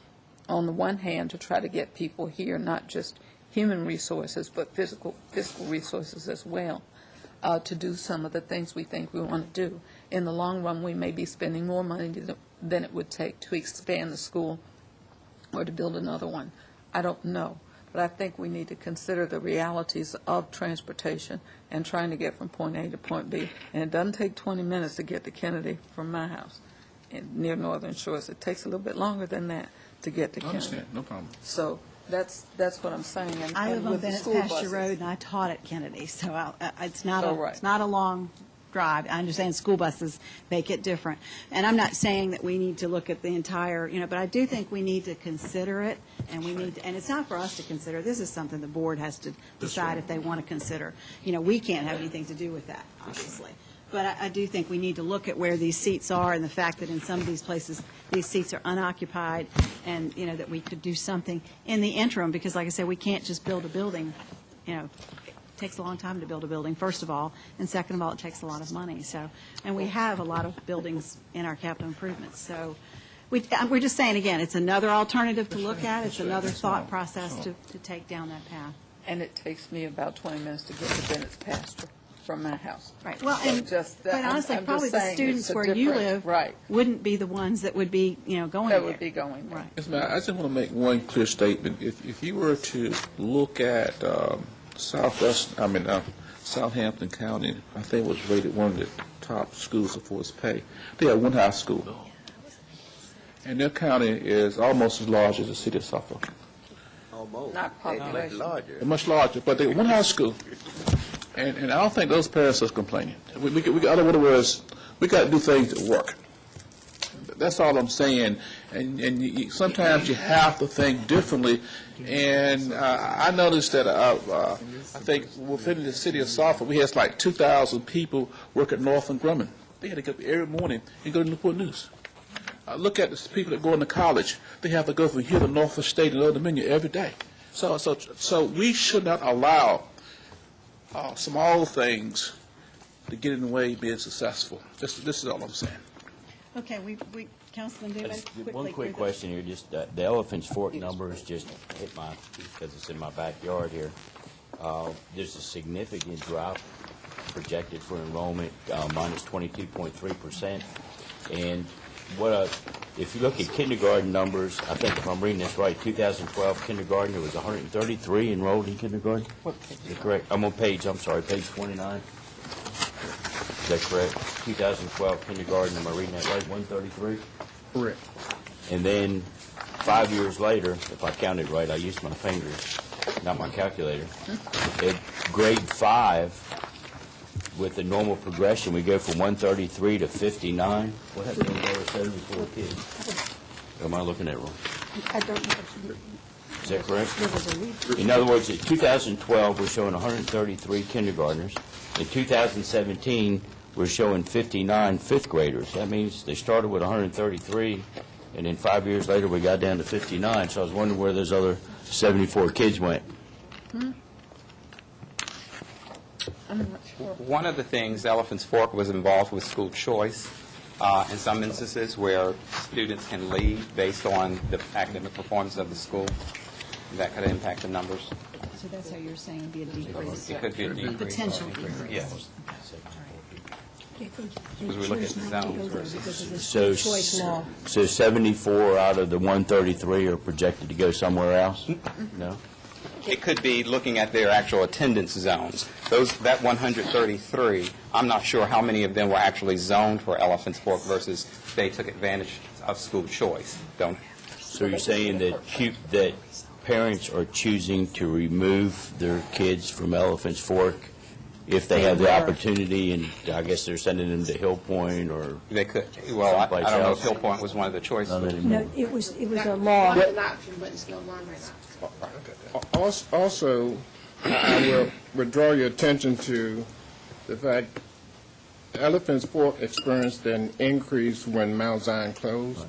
on the one hand, to try to get people here, not just human resources, but fiscal resources as well, to do some of the things we think we want to do. In the long run, we may be spending more money than it would take to expand the school or to build another one. I don't know. But I think we need to consider the realities of transportation and trying to get from point A to point B. And it doesn't take 20 minutes to get to Kennedy from my house near Northern Shores. It takes a little bit longer than that to get to Kennedy. I understand, no problem. So that's what I'm saying. And, I and live on with the Bennett's school Pasture buses- Road, and I taught at Kennedy, so it's not Oh, right. it's not a long drive. I understand school buses make it different. And I'm not saying that we need to look at the entire, but I do think we need to consider it, and we need to, and it's not for us to consider. This is something the board has to decide if they want to consider. We can't have anything to do with that, obviously. But I do think we need to look at where these seats are and the fact that in some of these places, these seats are unoccupied, and, that we could do something in the interim, because like I said, we can't just build a building, It takes a long time to build a building, first of all, and second of all, it takes a lot of money. So, and we have a lot of buildings in our capital improvements. So we're just saying, again, it's another alternative to look at. It's another thought process to take down that path. And it takes me about 20 minutes to get to Bennett's Pasture from my house. Right. Well, So and just that- quite honestly, I'm just probably the saying students it's a where you different- live right. wouldn't be the ones that would be, going there. That would be going there. Right. Yes, ma'am. I just want to make one clear statement. If you were to look at Southampton County, I think it was rated one of the top schools for its pay. They have one high school, and their county is almost as large as the city of Suffolk. Almost. Not population. Larger. They're much larger, but they one high school. And I don't think those parents are complaining. In other words, we got to do things that work. That's all I'm saying. And sometimes you have to think differently. And I noticed that I think within the city of Suffolk, we had like 2,000 people work at Northern Grumman. They had to get up every morning and go to Newport News. Look at the people that go into college. They have to go from here to Norfolk State and Old Dominion every day. So we should not allow small things to get in the way of being successful. This is all I'm saying. Okay, Councilman Newman, quickly. One quick question here, just the Elephant's Fork numbers just hit my, because it's in my backyard here. There's a significant drop projected for enrollment, minus 22.3%. And if you look at kindergarten numbers, I think if I'm reading this right, 2012 kindergarten, there was 133 enrolled in kindergarten. Is that correct? I'm on page 29. Is that correct? 2012 kindergarten, am I reading that right, 133? Correct. And then 5 years later, if I counted right, I used my fingers, not my calculator. At grade 5, with the normal progression, we go from 133 to 59. What happened to those 74 kids? Or am I looking at it wrong? I don't know. Is that correct? In other words, in 2012, we're showing 133 kindergartners. In 2017, we're showing 59 fifth graders. That means they started with 133, and then 5 years later, we got down to 59. So I was wondering where those other 74 kids went. I'm not sure. One of the things, Elephant's Fork was involved with school choice in some instances where students can leave based on the academic performance of the school. That could impact the numbers. So that's how you're saying it'd be a decrease. It could be a decrease. Potential decrease. Yes. Because we look at the zones versus. So 74 out of the 133 are projected to go somewhere else? No? It could be looking at their actual attendance zones. That 133, I'm not sure how many of them were actually zoned for Elephant's Fork versus they took advantage of school choice. So you're saying that parents are choosing to remove their kids from Elephant's Fork if they have the opportunity, and I guess they're sending them to Hill Point or They could, well, I someplace don't know if else. Hill Point was one of the choices. Not anymore. No, it was a law. It's an option, but it's no longer an option. Also, I would draw your attention to the fact Elephants Fork experienced an increase when Mount Zion closed.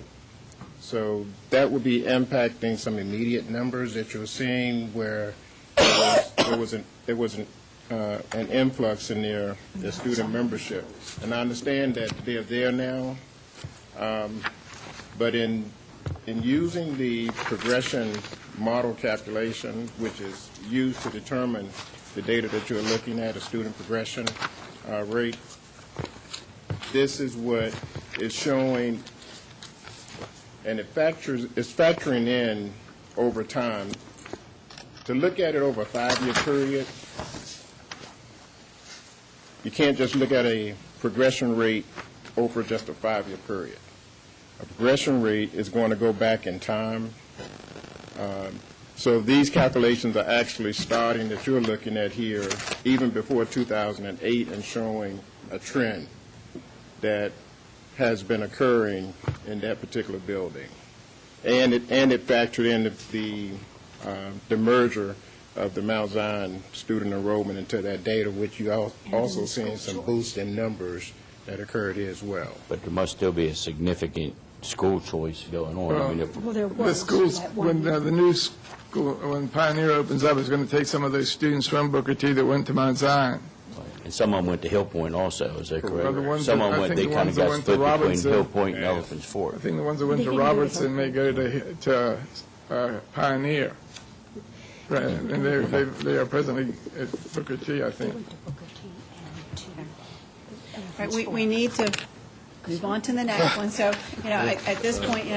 So that would be impacting some immediate numbers that you're seeing where there was an influx in their student membership. And I understand that they're there now, but in using the progression model calculation, which is used to determine the data that you're looking at, a student progression rate, this is what is showing, and it's factoring in over time. To look at it over a 5-year period, you can't just look at a progression rate over just a 5-year period. A progression rate is going to go back in time. So these calculations are actually starting that you're looking at here even before 2008 and showing a trend that has been occurring in that particular building. And it factored in the merger of the Mount Zion student enrollment into that data, which you also seen some boost in numbers that occurred here as well. But there must still be a significant school choice going on. I mean, if- The schools, when the new school, when Pioneer opens up, is going to take some of those students from Booker T that went to Mount Zion. And some of them went to Hill Point also, is that Well, the correct? ones Some that- of them I went, think they the kind ones of that got went to split between Robinson- Hill Point and Elephants Fork. I think the ones that went They to can go to Robertson may go to Pioneer. Right, and they are presently at Booker T, I think. Right, we need to move on to the next one. So, at this point,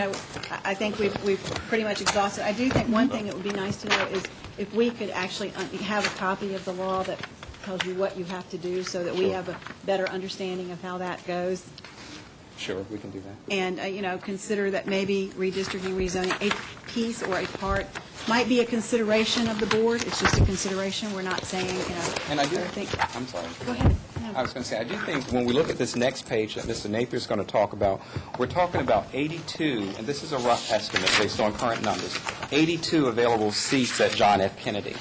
I think we've pretty much exhausted. I do think one thing that would be nice to know is if we could actually have a copy of the law that tells you what you have to do so that we have a better understanding of how that goes. Sure, we can do that. And, consider that maybe redistricting, rezoning, a piece or a part might be a consideration of the board. It's just a consideration. We're not saying, And I do think. I'm sorry. Go ahead. I was going to say, I do think when we look at this next page that Mr. Napier is going to talk about, we're talking about 82, and this is a rough estimate based on current numbers, 82 available seats at John F. Kennedy.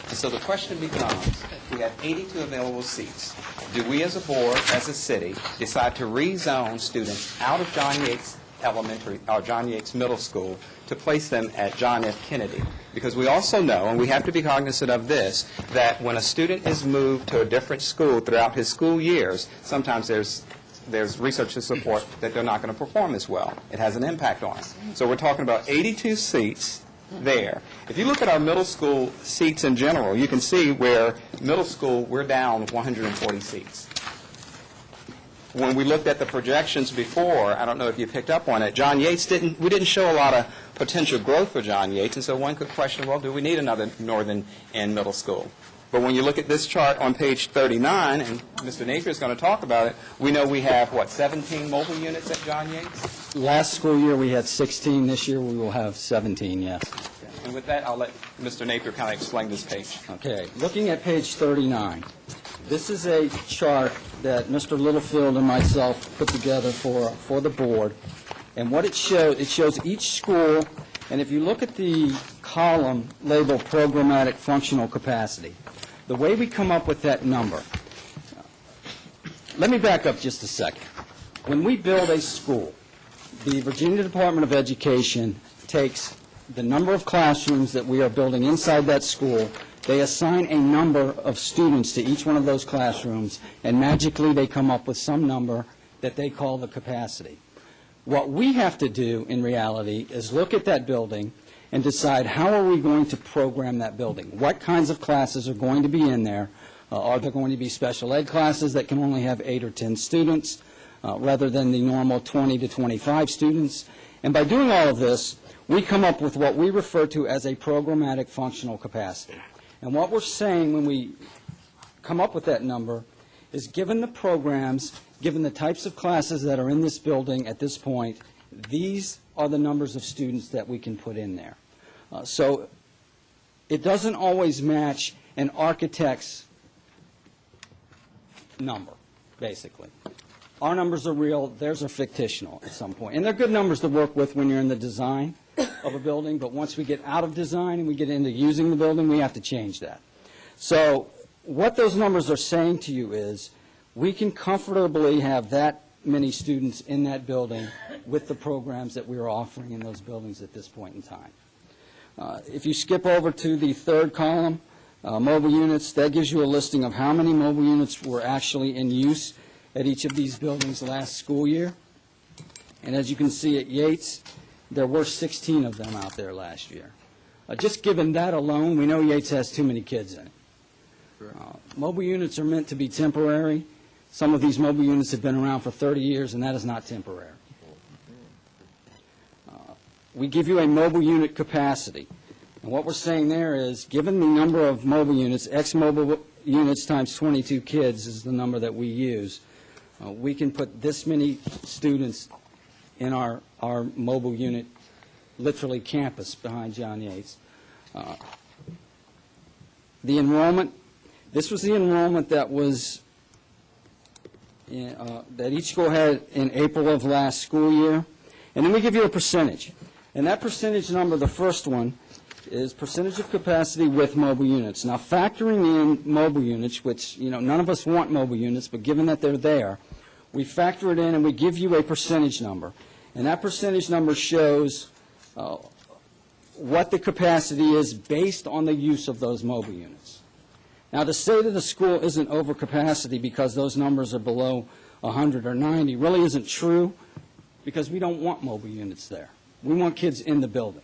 And so the question becomes, we have 82 available seats. Do we as a board, as a city, decide to rezone students out of John Yates Elementary, or John Yates Middle School, to place them at John F. Kennedy? Because we also know, and we have to be cognizant of this, that when a student is moved to a different school throughout his school years, sometimes there's research to support that they're not going to perform as well. It has an impact on us. So we're talking about 82 seats there. If you look at our middle school seats in general, you can see where middle school, we're down 140 seats. When we looked at the projections before, I don't know if you picked up on it, John Yates we didn't show a lot of potential growth for John Yates, and so one could question, well, do we need another northern end middle school? But when you look at this chart on page 39, and Mr. Napier is going to talk about it, we know we have, 17 mobile units at John Yates? Last school year, we had 16. This year, we will have 17, yes. And with that, I'll let Mr. Napier kind of explain this page. Okay, looking at page 39, this is a chart that Mr. Littlefield and myself put together for the board. And what it shows each school, and if you look at the column labeled programmatic functional capacity, the way we come up with that number, let me back up just a second. When we build a school, the Virginia Department of Education takes the number of classrooms that we are building inside that school, they assign a number of students to each one of those classrooms, and magically they come up with some number that they call the capacity. What we have to do in reality is look at that building and decide how are we going to program that building. What kinds of classes are going to be in there? Are there going to be special ed classes that can only have 8 or 10 students rather than the normal 20 to 25 students? And by doing all of this, we come up with what we refer to as a programmatic functional capacity. And what we're saying when we come up with that number is given the programs, given the types of classes that are in this building at this point, these are the numbers of students that we can put in there. So it doesn't always match an architect's number, basically. Our numbers are real, theirs are fictional at some point. And they're good numbers to work with when you're in the design of a building, but once we get out of design and we get into using the building, we have to change that. So what those numbers are saying to you is we can comfortably have that many students in that building with the programs that we are offering in those buildings at this point in time. If you skip over to the third column, mobile units, that gives you a listing of how many mobile units were actually in use at each of these buildings last school year. And as you can see at Yates, there were 16 of them out there last year. Just given that alone, we know Yates has too many kids in it. Mobile units are meant to be temporary. Some of these mobile units have been around for 30 years, and that is not temporary. We give you a mobile unit capacity. And what we're saying there is, given the number of mobile units, X mobile units times 22 kids is the number that we use, we can put this many students in our mobile unit, literally campus behind John Yates. The enrollment, this was the enrollment that was that each school had in April of last school year. And then we give you a percentage. And that percentage number, the first one, is percentage of capacity with mobile units. Now, factoring in mobile units, which, none of us want mobile units, but given that they're there, we factor it in and we give you a percentage number. And that percentage number shows what the capacity is based on the use of those mobile units. Now, to say that the school isn't over capacity because those numbers are below 100 or 90 really isn't true, because we don't want mobile units there. We want kids in the building.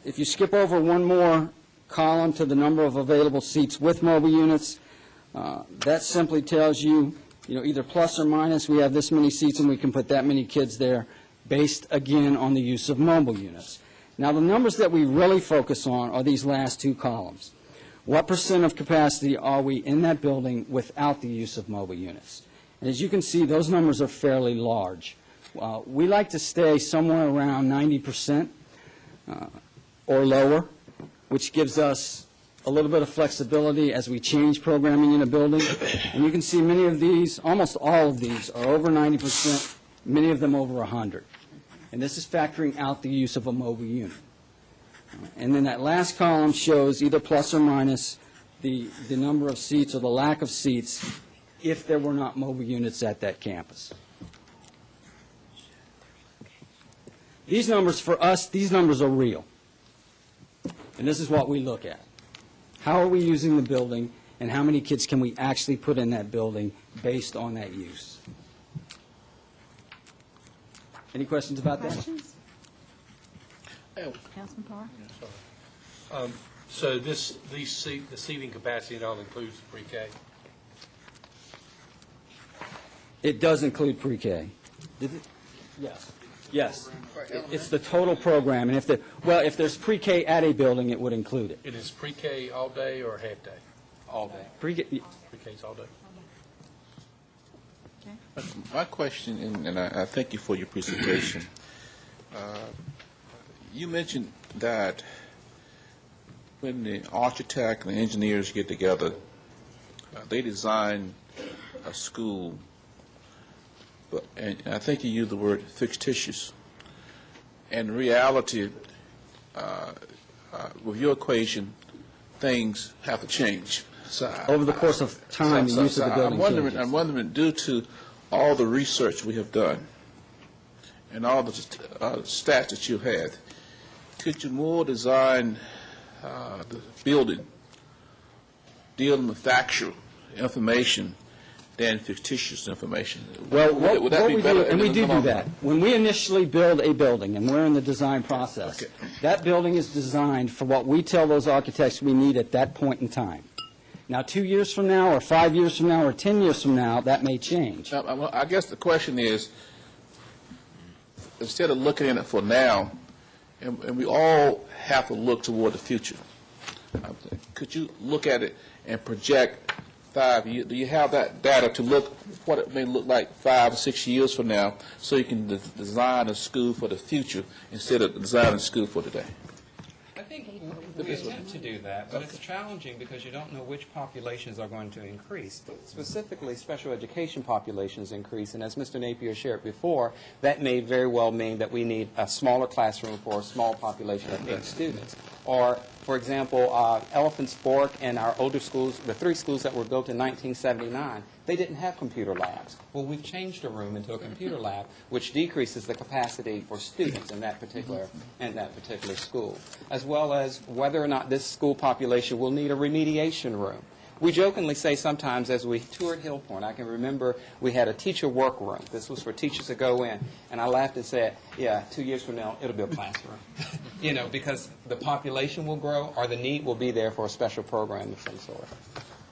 If you skip over one more column to the number of available seats with mobile units, that simply tells you, either plus or minus, we have this many seats and we can put that many kids there based, again, on the use of mobile units. Now, the numbers that we really focus on are these last two columns. What percent of capacity are we in that building without the use of mobile units? And as you can see, those numbers are fairly large. We like to stay somewhere around 90% or lower, which gives us a little bit of flexibility as we change programming in a building. And you can see many of these, almost all of these, are over 90%, many of them over 100. And this is factoring out the use of a mobile unit. And then that last column shows either plus or minus the number of seats or the lack of seats if there were not mobile units at that campus. These numbers, for us, these numbers are real. And this is what we look at. How are we using the building, and how many kids can we actually put in that building based on that use? Any questions about that? Questions? Councilman Parr? So the seating capacity and all includes pre-K? It does include pre-K. Did it? Yes. Yes. It's the total program. And if there's pre-K at a building, it would include it. It is pre-K all day or half day? All day. Pre-K's all day. My question, and I thank you for your presentation. You mentioned that when the architect and the engineers get together, they design a school, and I think you used the word fictitious. In reality, with your equation, things have to change. So over the course of time, the use of the building changes. I'm wondering, due to all the research we have done and all the stats that you've had, could you more design the building dealing with factual information than fictitious information? Well, would that be better? And we do that. When we initially build a building, and we're in the design process, that building is designed for what we tell those architects we need at that point in time. Now, 2 years from now, or 5 years from now, or 10 years from now, that may change. I guess the question is, instead of looking at it for now, and we all have to look toward the future, could you look at it and project 5 years? Do you have that data to look what it may look like 5 or 6 years from now, so you can design a school for the future instead of designing a school for today? I think We attempt to do that, but it's challenging because you don't know which populations are going to increase. Specifically, special education populations increase, and as Mr. Napier shared before, that may very well mean that we need a smaller classroom for a small population of 8 students. Or, for example, Elephants Fork and our older schools, the 3 schools that were built in 1979, they didn't have computer labs. Well, we've changed a room into a computer lab, which decreases the capacity for students in that particular school, as well as whether or not this school population will need a remediation room. We jokingly say sometimes as we toured Hill Point, I can remember we had a teacher workroom. This was for teachers to go in, and I laughed and said, yeah, 2 years from now, it'll be a classroom. Because the population will grow or the need will be there for a special program of some sort.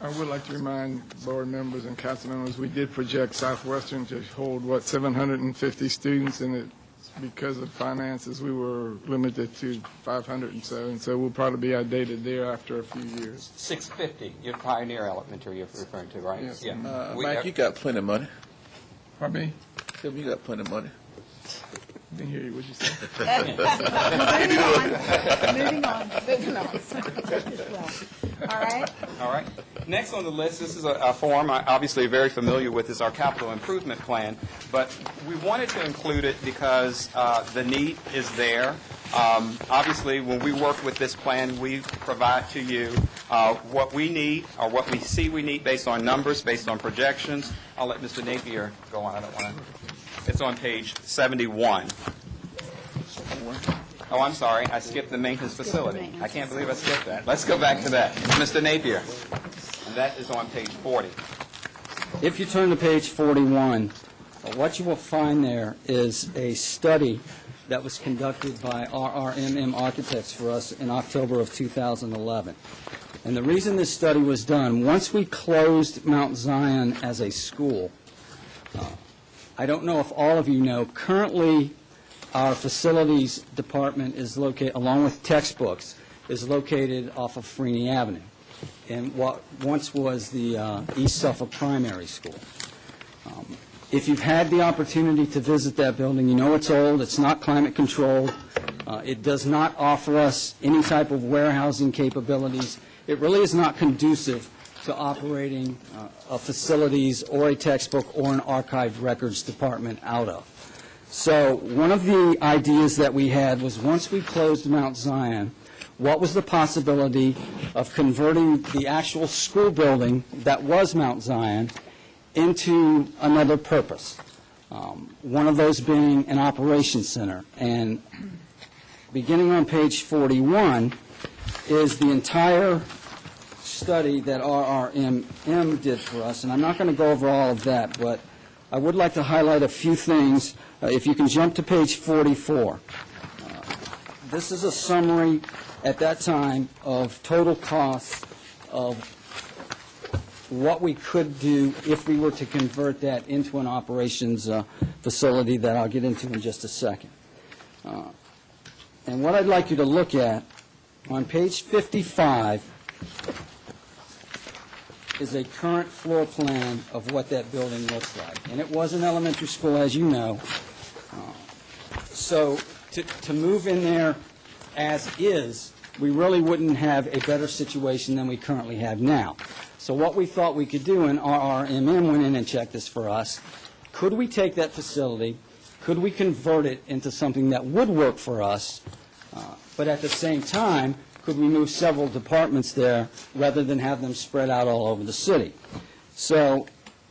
I would like to remind board members and council members, we did project Southwestern to hold, 750 students, and because of finances, we were limited to 507, so we'll probably be outdated there after a few years. 650, your Pioneer Elementary you're referring to, right? Yes. Yeah. Mike, you got plenty of money. Pardon me? Tim, you got plenty of money. Didn't hear you. What'd you say? Moving on. All right. Next on the list, this is a form I'm obviously very familiar with, is our capital improvement plan. But we wanted to include it because the need is there. Obviously, when we work with this plan, we provide to you what we need or what we see we need based on numbers, based on projections. I'll let Mr. Napier go on. I don't want to. It's on page 71. Oh, I'm sorry. I skipped the maintenance facility. I can't believe I skipped that. Let's go back to that. Mr. Napier. And that is on page 40. If you turn to page 41, what you will find there is a study that was conducted by RRMM Architects for us in October of 2011. And the reason this study was done, once we closed Mount Zion as a school, I don't know if all of you know, currently our facilities department is located, along with textbooks, is located off of Freeney Avenue in what once was the East Suffolk Primary School. If you've had the opportunity to visit that building, you know it's old, it's not climate controlled, it does not offer us any type of warehousing capabilities. It really is not conducive to operating a facilities or a textbook or an archived records department out of. So one of the ideas that we had was once we closed Mount Zion, what was the possibility of converting the actual school building that was Mount Zion into another purpose, one of those being an operations center. And beginning on page 41 is the entire study that RRMM did for us, and I'm not going to go over all of that, but I would like to highlight a few things. If you can jump to page 44. This is a summary at that time of total costs of what we could do if we were to convert that into an operations facility that I'll get into in just a second. And what I'd like you to look at on page 55 is a current floor plan of what that building looks like. And it was an elementary school, as you know. So to move in there as is, we really wouldn't have a better situation than we currently have now. So what we thought we could do, and RRMM went in and checked this for us, could we take that facility, could we convert it into something that would work for us, but at the same time, could we move several departments there rather than have them spread out all over the city? So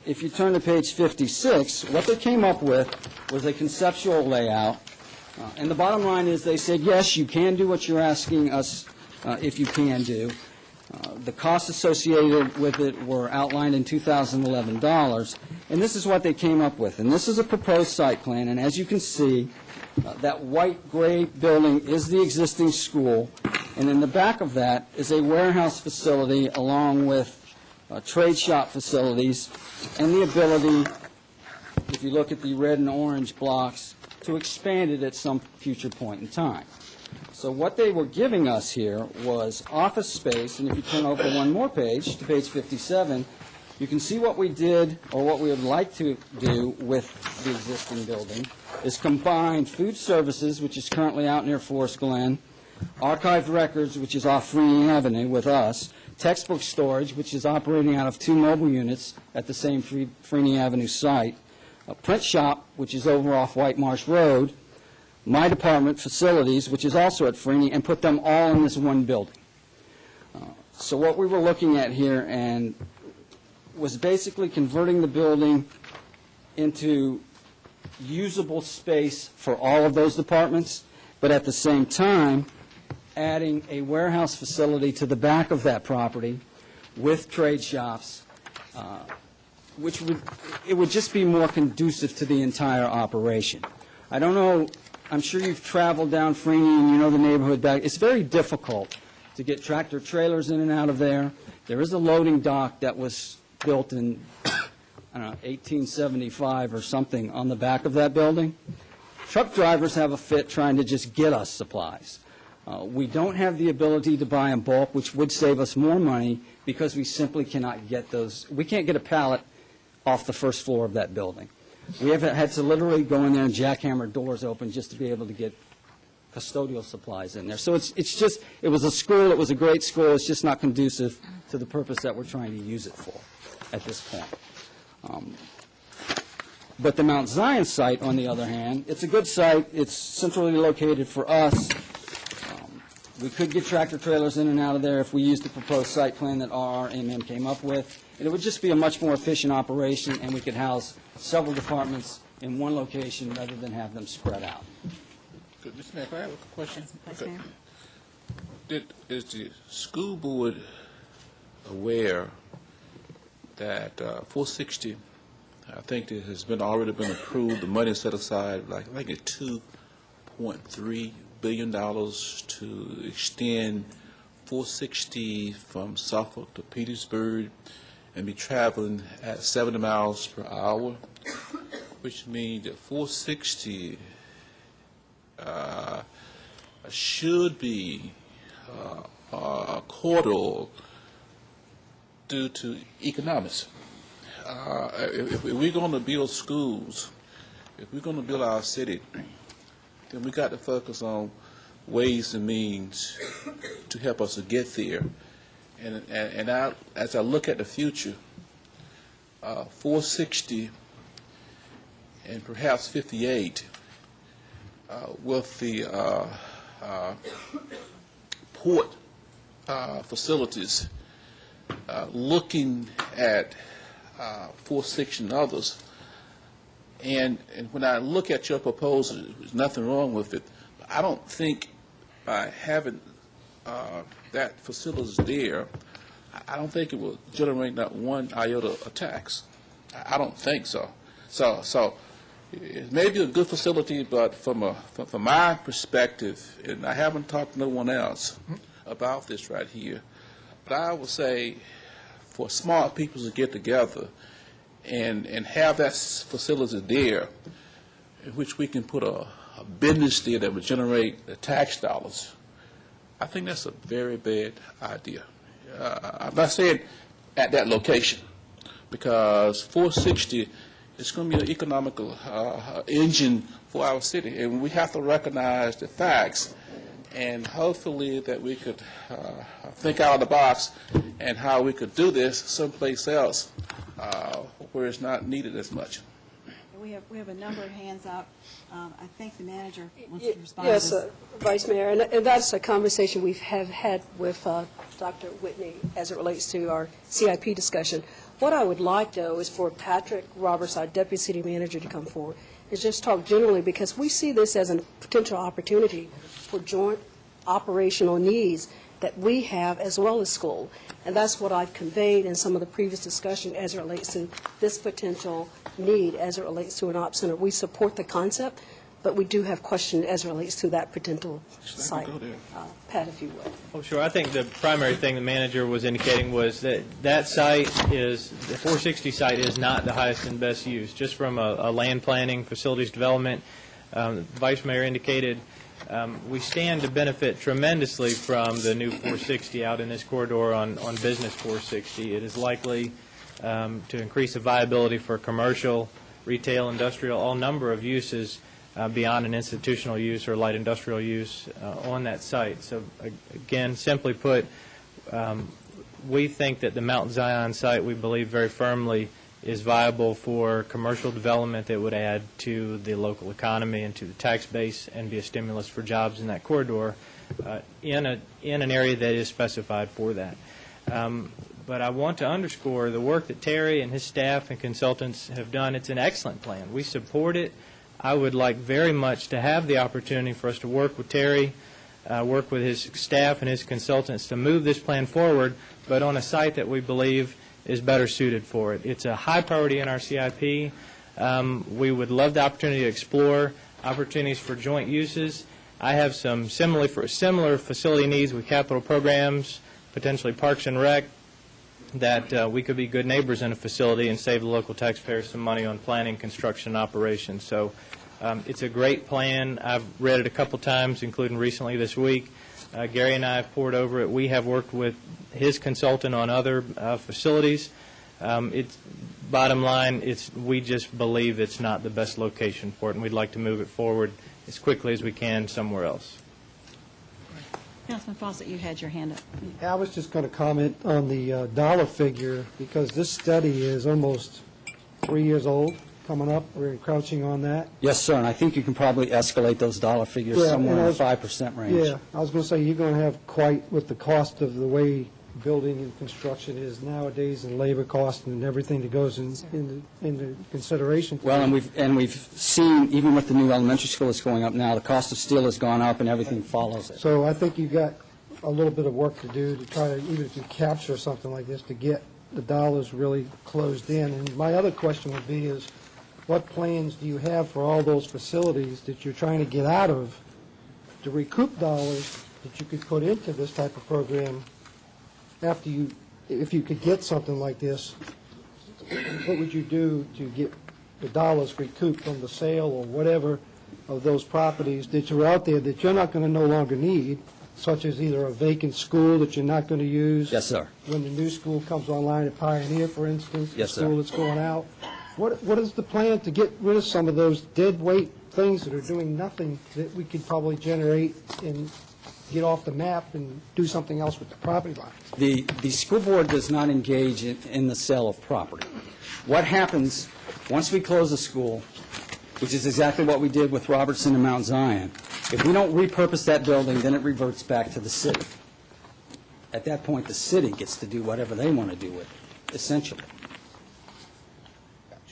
if you turn to page 56, what they came up with was a conceptual layout. And the bottom line is they said, yes, you can do what you're asking us if you can do. The costs associated with it were outlined in 2011 dollars. And this is what they came up with. And this is a proposed site plan. And as you can see, that white gray building is the existing school. And in the back of that is a warehouse facility along with trade shop facilities and the ability, if you look at the red and orange blocks, to expand it at some future point in time. So what they were giving us here was office space, and if you turn over one more page, to page 57, you can see what we did, or what we would like to do with the existing building, is combine food services, which is currently out near Forest Glen, archived records, which is off Freeney Avenue with us, textbook storage, which is operating out of 2 mobile units at the same Freeney Avenue site, a print shop, which is over off White Marsh Road, my department facilities, which is also at Freeney, and put them all in this one building. So what we were looking at here and was basically converting the building into usable space for all of those departments, but at the same time, adding a warehouse facility to the back of that property with trade shops, which would just be more conducive to the entire operation. I don't know, I'm sure you've traveled down Freeney and you know the neighborhood back. It's very difficult to get tractor trailers in and out of there. There is a loading dock that was built in, I don't know, 1875 or something on the back of that building. Truck drivers have a fit trying to just get us supplies. We don't have the ability to buy in bulk, which would save us more money because we simply cannot get those. We can't get a pallet off the first floor of that building. We have had to literally go in there and jackhammer doors open just to be able to get custodial supplies in there. So it's just, it was a school, it was a great school, it's just not conducive to the purpose that we're trying to use it for at this point. But the Mount Zion site, on the other hand, it's a good site, it's centrally located for us. We could get tractor trailers in and out of there if we used the proposed site plan that RRMM came up with. And it would just be a much more efficient operation, and we could house several departments in one location rather than have them spread out. Good. Mr. Mayor, can I have a question? Vice Mayor. Is the school board aware that 460, I think it has already been approved, the money set aside, I think it's $2.3 billion to extend 460 from Suffolk to Petersburg and be traveling at 70 miles per hour, which means that 460 should be a corridor due to economics. If we're going to build schools, if we're going to build our city, then we got to focus on ways and means to help us to get there. And as I look at the future, 460 and perhaps 58 with the port facilities, looking at 460 and others, and when I look at your proposal, there's nothing wrong with it. I don't think by having that facilities there, I don't think it will generate not one iota of tax. I don't think so. So it may be a good facility, but from my perspective, and I haven't talked to no one else about this right here, but I would say for smart people to get together and have that facility there, in which we can put a business there that would generate the tax dollars, I think that's a very bad idea. I'm not saying at that location, because 460 is going to be an economical engine for our city, and we have to recognize the facts, and hopefully that we could think out of the box and how we could do this someplace else where it's not needed as much. We have a number of hands up. I think the manager wants to respond Yes, to this. Vice Mayor, and that's a conversation we have had with Dr. Whitney as it relates to our CIP discussion. What I would like, though, is for Patrick Roberts, our Deputy City Manager, to come forward and just talk generally, because we see this as a potential opportunity for joint operational needs that we have as well as school. And that's what I've conveyed in some of the previous discussion as it relates to this potential need as it relates to an op center. We support the concept, but we do have questions as it relates to that potential site. Pat, if you would. Oh, sure. I think the primary thing the manager was indicating was that that site is, the 460 site is not the highest and best use. Just from a land planning, facilities development, the Vice Mayor indicated we stand to benefit tremendously from the new 460 out in this corridor on Business 460. It is likely to increase the viability for commercial, retail, industrial, all number of uses beyond an institutional use or light industrial use on that site. So again, simply put, we think that the Mount Zion site, we believe very firmly, is viable for commercial development that would add to the local economy and to the tax base and be a stimulus for jobs in that corridor in an area that is specified for that. But I want to underscore the work that Terry and his staff and consultants have done. It's an excellent plan. We support it. I would like very much to have the opportunity for us to work with Terry, work with his staff and his consultants to move this plan forward, but on a site that we believe is better suited for it. It's a high priority in our CIP. We would love the opportunity to explore opportunities for joint uses. I have some similar facility needs with capital programs, potentially Parks and Rec, that we could be good neighbors in a facility and save the local taxpayers some money on planning, construction, and operations. So it's a great plan. I've read it a couple times, including recently this week. Gary and I have pored over it. We have worked with his consultant on other facilities. It's bottom line, we just believe it's not the best location for it, and we'd like to move it forward as quickly as we can somewhere else. Councilman Fawcett, you had your hand up. I was just going to comment on the dollar figure, because this study is almost 3 years old, coming up. We're encroaching on that. Yes, sir, and I think you can probably escalate those dollar figures somewhere in the 5% range. Yeah, I was going to say, you're going to have quite, with the cost of the way building and construction is nowadays, and labor cost and everything that goes into consideration. Well, and we've seen, even with the new elementary school that's going up now, the cost of steel has gone up and everything follows it. So I think you've got a little bit of work to do to try to, even if you capture something like this, to get the dollars really closed in. And my other question would be is, what plans do you have for all those facilities that you're trying to get out of to recoup dollars that you could put into this type of program after you, if you could get something like this? What would you do to get the dollars recouped from the sale or whatever of those properties that are out there that you're not going to no longer need, such as either a vacant school that you're not going to use? Yes, sir. When the new school comes online at Pioneer, for instance, Yes, the sir. school that's going out. What is the plan to get rid of some of those dead weight things that are doing nothing that we could probably generate and get off the map and do something else with the property lines? The school board does not engage in the sale of property. What happens, once we close a school, which is exactly what we did with Robertson and Mount Zion, if we don't repurpose that building, then it reverts back to the city. At that point, the city gets to do whatever they want to do with it, essentially.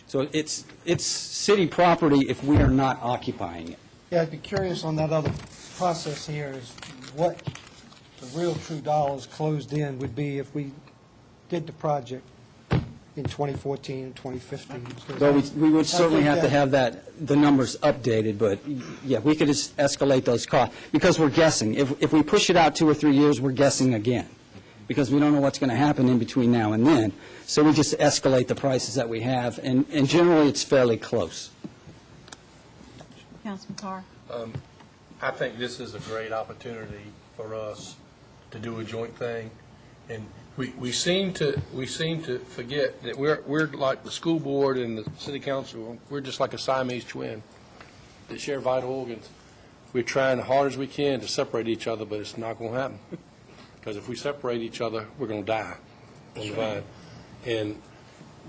So it's city property if we are not occupying it. Yeah, I'd be curious on that other process here is what the real true dollars closed in would be if we did the project in 2014 and 2015. Though we would certainly have to have the numbers updated, but yeah, we could just escalate those costs, because we're guessing. If we push it out 2 or 3 years, we're guessing again, because we don't know what's going to happen in between now and then. So we just escalate the prices that we have, and generally it's fairly close. Councilman Carr. I think this is a great opportunity for us to do a joint thing, and we seem to forget that we're like the school board and the city council. We're just like a Siamese twin that share vital organs. We're trying as hard as we can to separate each other, but it's not going to happen, because if we separate each other, we're going to die on the vine, and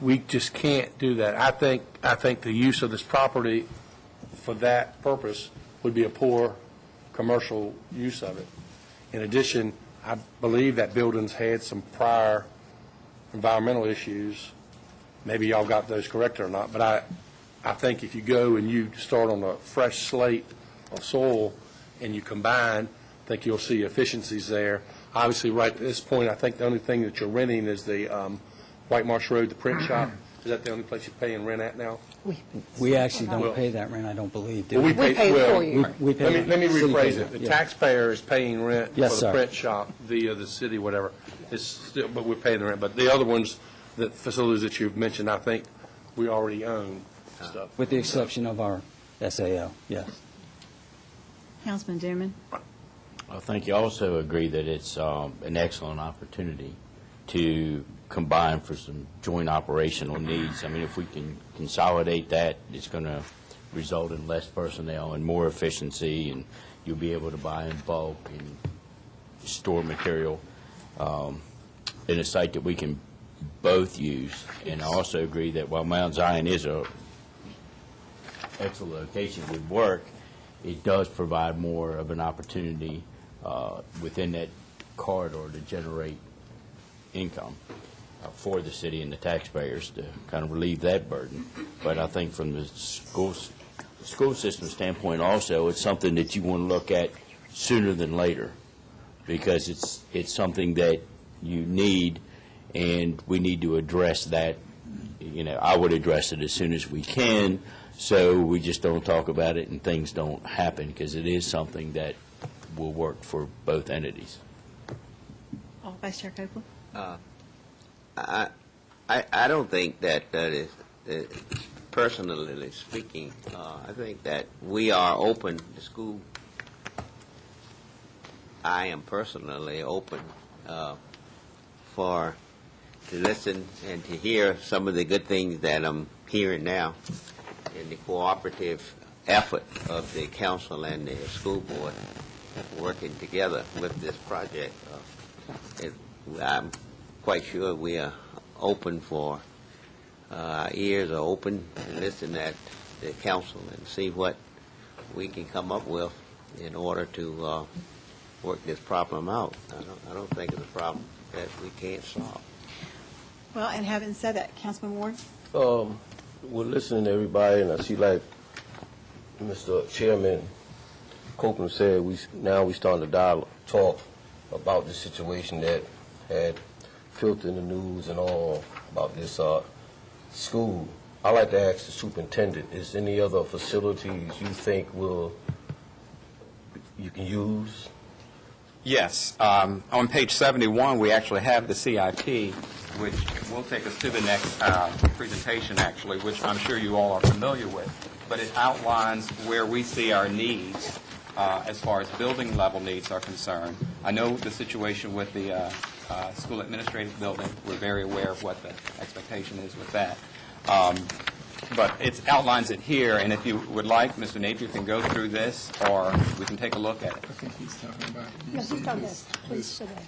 we just can't do that. I think the use of this property for that purpose would be a poor commercial use of it. In addition, I believe that building's had some prior environmental issues. Maybe y'all got those corrected or not, but I think if you go and you start on a fresh slate of soil and you combine, I think you'll see efficiencies there. Obviously, right at this point, I think the only thing that you're renting is the White Marsh Road, the print shop. Is that the only place you're paying rent at now? We actually don't pay that rent, I don't believe, do Well, we? we pay for you. We pay. Let me rephrase it. The Yeah. taxpayer is paying rent for Yes, the sir. print shop via the city, whatever. It's still, but we're paying the rent. But the other ones, the facilities that you've mentioned, I think we already own stuff. With the exception of our SAO, yes. Councilman Dooman. I think you also agree that it's an excellent opportunity to combine for some joint operational needs. I mean, if we can consolidate that, it's going to result in less personnel and more efficiency, and you'll be able to buy in bulk and store material in a site that we can both use. And I also agree that while Mount Zion is a excellent location with work, it does provide more of an opportunity within that corridor to generate income for the city and the taxpayers to kind of relieve that burden. But I think from the school system standpoint also, it's something that you want to look at sooner than later, because it's something that you need, and we need to address that. You know, I would address it as soon as we can, so we just don't talk about it and things don't happen, because it is something that will work for both entities. Vice Chair Copeland? I don't think that is, personally speaking, I think that we are open, the school, I am personally open to listen and to hear some of the good things that I'm hearing now in the cooperative effort of the council and the school board working together with this project. I'm quite sure we are open for, our ears are open to listen at the council and see what we can come up with in order to work this problem out. I don't think it's a problem that we can't solve. Well, and having said that, Councilman Ward? We're listening to everybody, and I see, like Mr. Chairman Copeland said, we starting to talk about the situation that had filtered in the news and all about this school. I'd like to ask the superintendent, is any other facilities you think you can use? Yes. On page 71, we actually have the CIP, which will take us to the next presentation, actually, which I'm sure you all are familiar with. But it outlines where we see our needs as far as building level needs are concerned. I know the situation with the school administrative building. We're very aware of what the expectation is with that. But it outlines it here, and if you would like, Mr. Napier can go through this, or we can take a look at it. I think he's talking about. Yes, he's talking about, please sit down.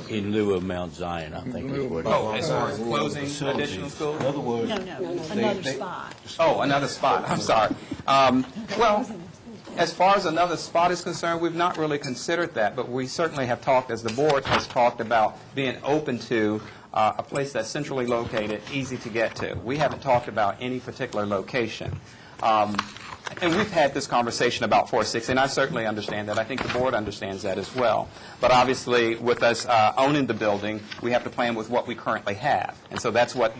In lieu of Mount Zion, I think is what. Oh, as far as closing additional schools? In other words, No, another spot. Oh, another spot. I'm sorry. Well, as far as another spot is concerned, we've not really considered that, but we certainly have talked, as the board has talked about, being open to a place that's centrally located, easy to get to. We haven't talked about any particular location. And we've had this conversation about 460, and I certainly understand that. I think the board understands that as well. But obviously, with us owning the building, we have to plan with what we currently have. And so that's what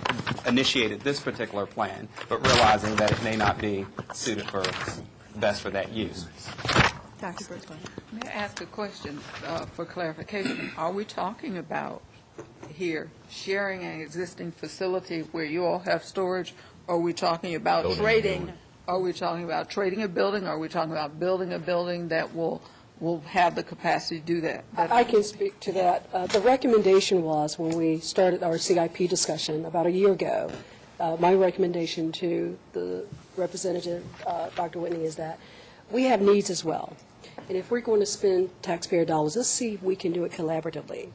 initiated this particular plan, but realizing that it may not be suited for best for that use. Dr. Brooks. May I ask a question for clarification? Are we talking about here sharing an existing facility where you all have storage? Or are we talking about trading? Are we talking about trading a building? Or are we talking about building a building that will have the capacity to do that? I can speak to that. The recommendation was, when we started our CIP discussion about a year ago, my recommendation to the representative, Dr. Whitney, is that we have needs as well. And if we're going to spend taxpayer dollars, let's see if we can do it collaboratively.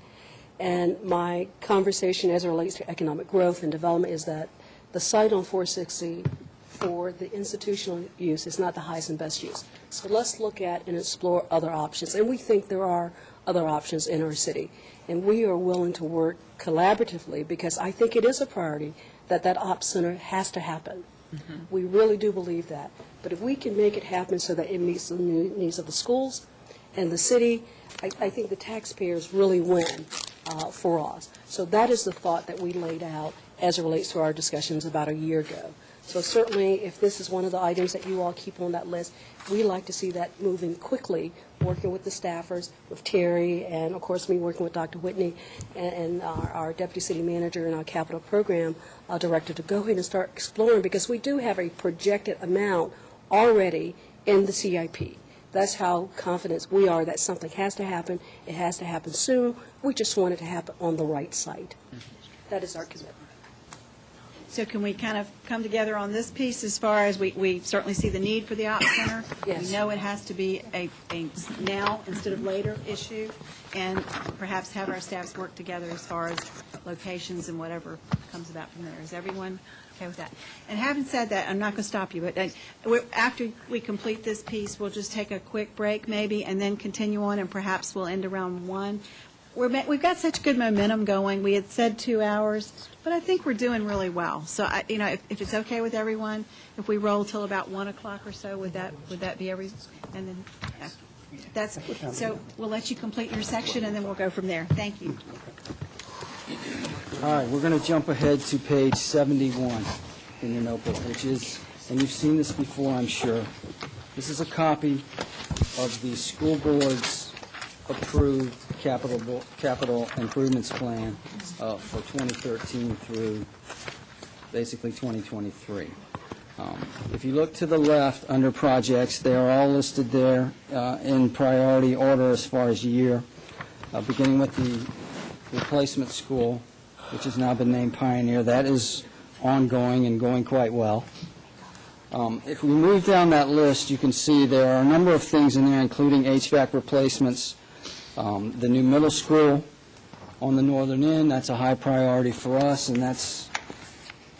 And my conversation as it relates to economic growth and development is that the site on 460 for the institutional use is not the highest and best use. So let's look at and explore other options. And we think there are other options in our city. And we are willing to work collaboratively, because I think it is a priority that ops center has to happen. Mm-hmm. We really do believe that. But if we can make it happen so that it meets the needs of the schools and the city, I think the taxpayers really win for us. So that is the thought that we laid out as it relates to our discussions about a year ago. So certainly, if this is one of the items that you all keep on that list, we like to see that moving quickly, working with the staffers, with Terry, and of course me working with Dr. Whitney and our deputy city manager and our capital program director to go ahead and start exploring, because we do have a projected amount already in the CIP. That's how confident we are that something has to happen. It has to happen soon. We just want it to happen on the right site. That is our commitment. So can we kind of come together on this piece as far as we certainly see the need for the Ops Center? Yes. We know it has to be a now instead of later issue, and perhaps have our staffs work together as far as locations and whatever comes about from there. Is everyone okay with that? And having said that, I'm not going to stop you, but after we complete this piece, we'll just take a quick break maybe and then continue on, and perhaps we'll end around 1. We've got such good momentum going. We had said 2 hours, but I think we're doing really well. So, if it's okay with everyone, if we roll till about 1 o'clock or so, would that be every? And then that's so. We'll let you complete your section, and then we'll go from there. Thank you. All right, we're going to jump ahead to page 71 in your notebook, which is, and you've seen this before, I'm sure. This is a copy of the school board's approved capital improvements plan for 2013 through basically 2023. If you look to the left under projects, they are all listed there in priority order as far as year, beginning with the replacement school, which has now been named Pioneer. That is ongoing and going quite well. If we move down that list, you can see there are a number of things in there, including HVAC replacements. The new middle school on the northern end, that's a high priority for us, and that's,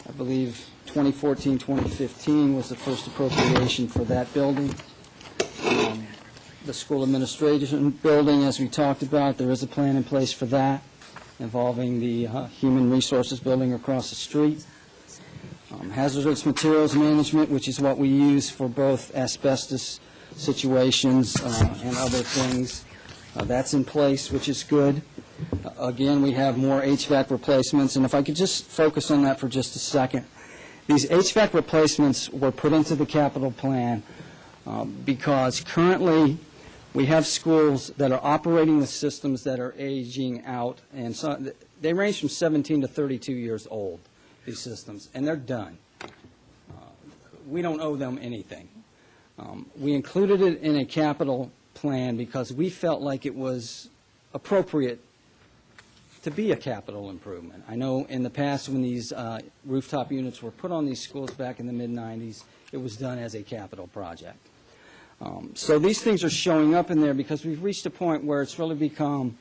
I believe, 2014, 2015 was the first appropriation for that building. The school administration building, as we talked about, there is a plan in place for that, involving the human resources building across the street. Hazardous materials management, which is what we use for both asbestos situations and other things. That's in place, which is good. Again, we have more HVAC replacements, and if I could just focus on that for just a second. These HVAC replacements were put into the capital plan because currently we have schools that are operating with systems that are aging out, and so they range from 17 to 32 years old, these systems, and they're done. We don't owe them anything. We included it in a capital plan because we felt like it was appropriate to be a capital improvement. I know in the past when these rooftop units were put on these schools back in the mid-'90s, it was done as a capital project. So these things are showing up in there because we've reached a point where it's really become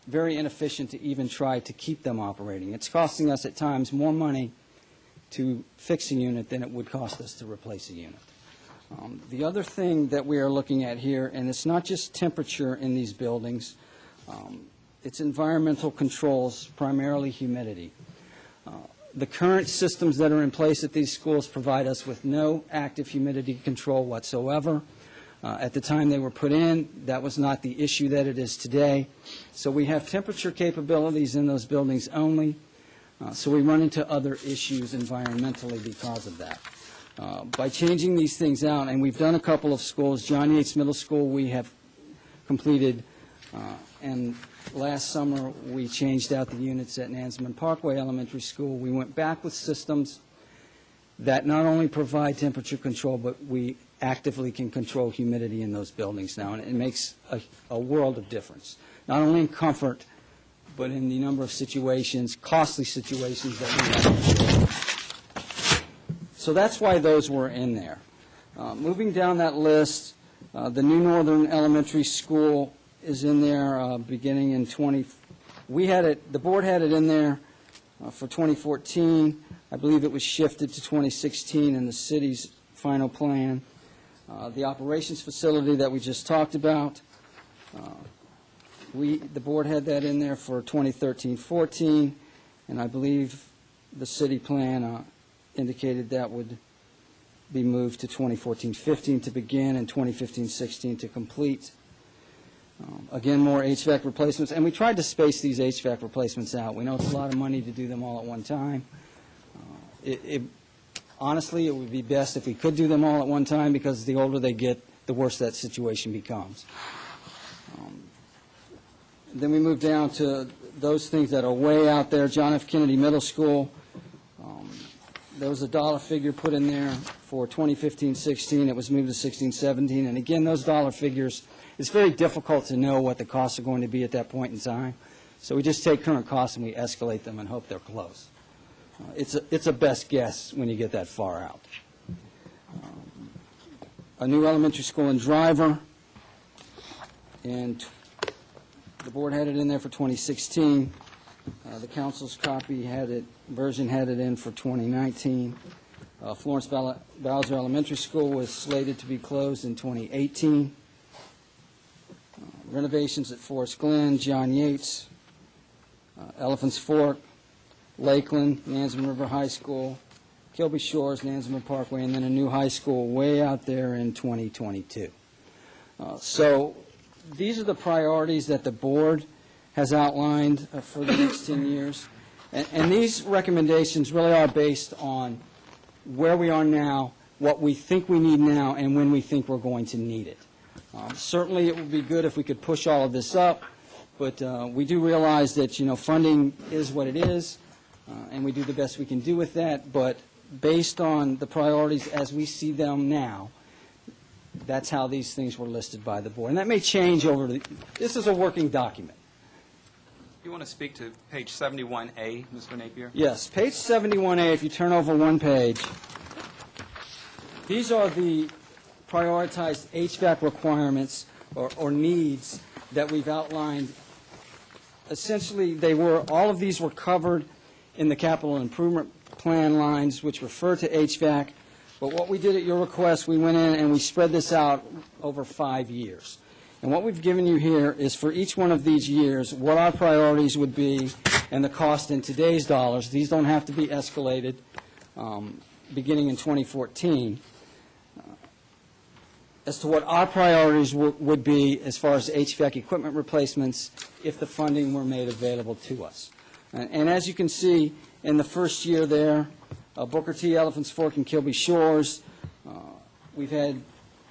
very inefficient to even try to keep them operating. It's costing us at times more money to fix a unit than it would cost us to replace a unit. The other thing that we are looking at here, and it's not just temperature in these buildings, it's environmental controls, primarily humidity. The current systems that are in place at these schools provide us with no active humidity control whatsoever. At the time they were put in, that was not the issue that it is today. So we have temperature capabilities in those buildings only. So we run into other issues environmentally because of that. By changing these things out, and we've done a couple of schools, John Yates Middle School we have completed, and last summer we changed out the units at Nansemond Parkway Elementary School. We went back with systems that not only provide temperature control, but we actively can control humidity in those buildings now, and it makes a world of difference, not only in comfort, but in the number of situations, costly situations that we have. So that's why those were in there. Moving down that list, the new Northern Elementary School is in there beginning in the board had it in there for 2014. I believe it was shifted to 2016 in the city's final plan. The operations facility that we just talked about, the board had that in there for 2013-14, and I believe the city plan indicated that would be moved to 2014-15 to begin and 2015-16 to complete. Again, more HVAC replacements, and we tried to space these HVAC replacements out. We know it's a lot of money to do them all at one time. Honestly, it would be best if we could do them all at one time because the older they get, the worse that situation becomes. Then we move down to those things that are way out there. John F. Kennedy Middle School, there was a dollar figure put in there for 2015-16. It was moved to 16-17. And again, those dollar figures, it's very difficult to know what the costs are going to be at that point in time. So we just take current costs and we escalate them and hope they're close. It's a best guess when you get that far out. A new elementary school in Driver, and the board had it in there for 2016. The council's version had it in for 2019. Florence Bowser Elementary School was slated to be closed in 2018. Renovations at Forest Glen, John Yates, Elephants Fork, Lakeland, Nansemond River High School, Kilby Shores, Nansemond Parkway, and then a new high school way out there in 2022. So these are the priorities that the board has outlined for the next 10 years. And these recommendations really are based on where we are now, what we think we need now, and when we think we're going to need it. Certainly, it would be good if we could push all of this up, but we do realize that, funding is what it is, and we do the best we can do with that. But based on the priorities as we see them now, that's how these things were listed by the board. And that may change this is a working document. You want to speak to page 71A, Mr. Napier? Yes, page 71A, if you turn over one page, these are the prioritized HVAC requirements or needs that we've outlined. Essentially, all of these were covered in the capital improvement plan lines, which refer to HVAC. But what we did at your request, we went in and we spread this out over 5 years. And what we've given you here is for each one of these years, what our priorities would be and the cost in today's dollars. These don't have to be escalated beginning in 2014. As to what our priorities would be as far as HVAC equipment replacements if the funding were made available to us. And as you can see, in the first year there, Booker T, Elephants Fork, and Kilby Shores, we've had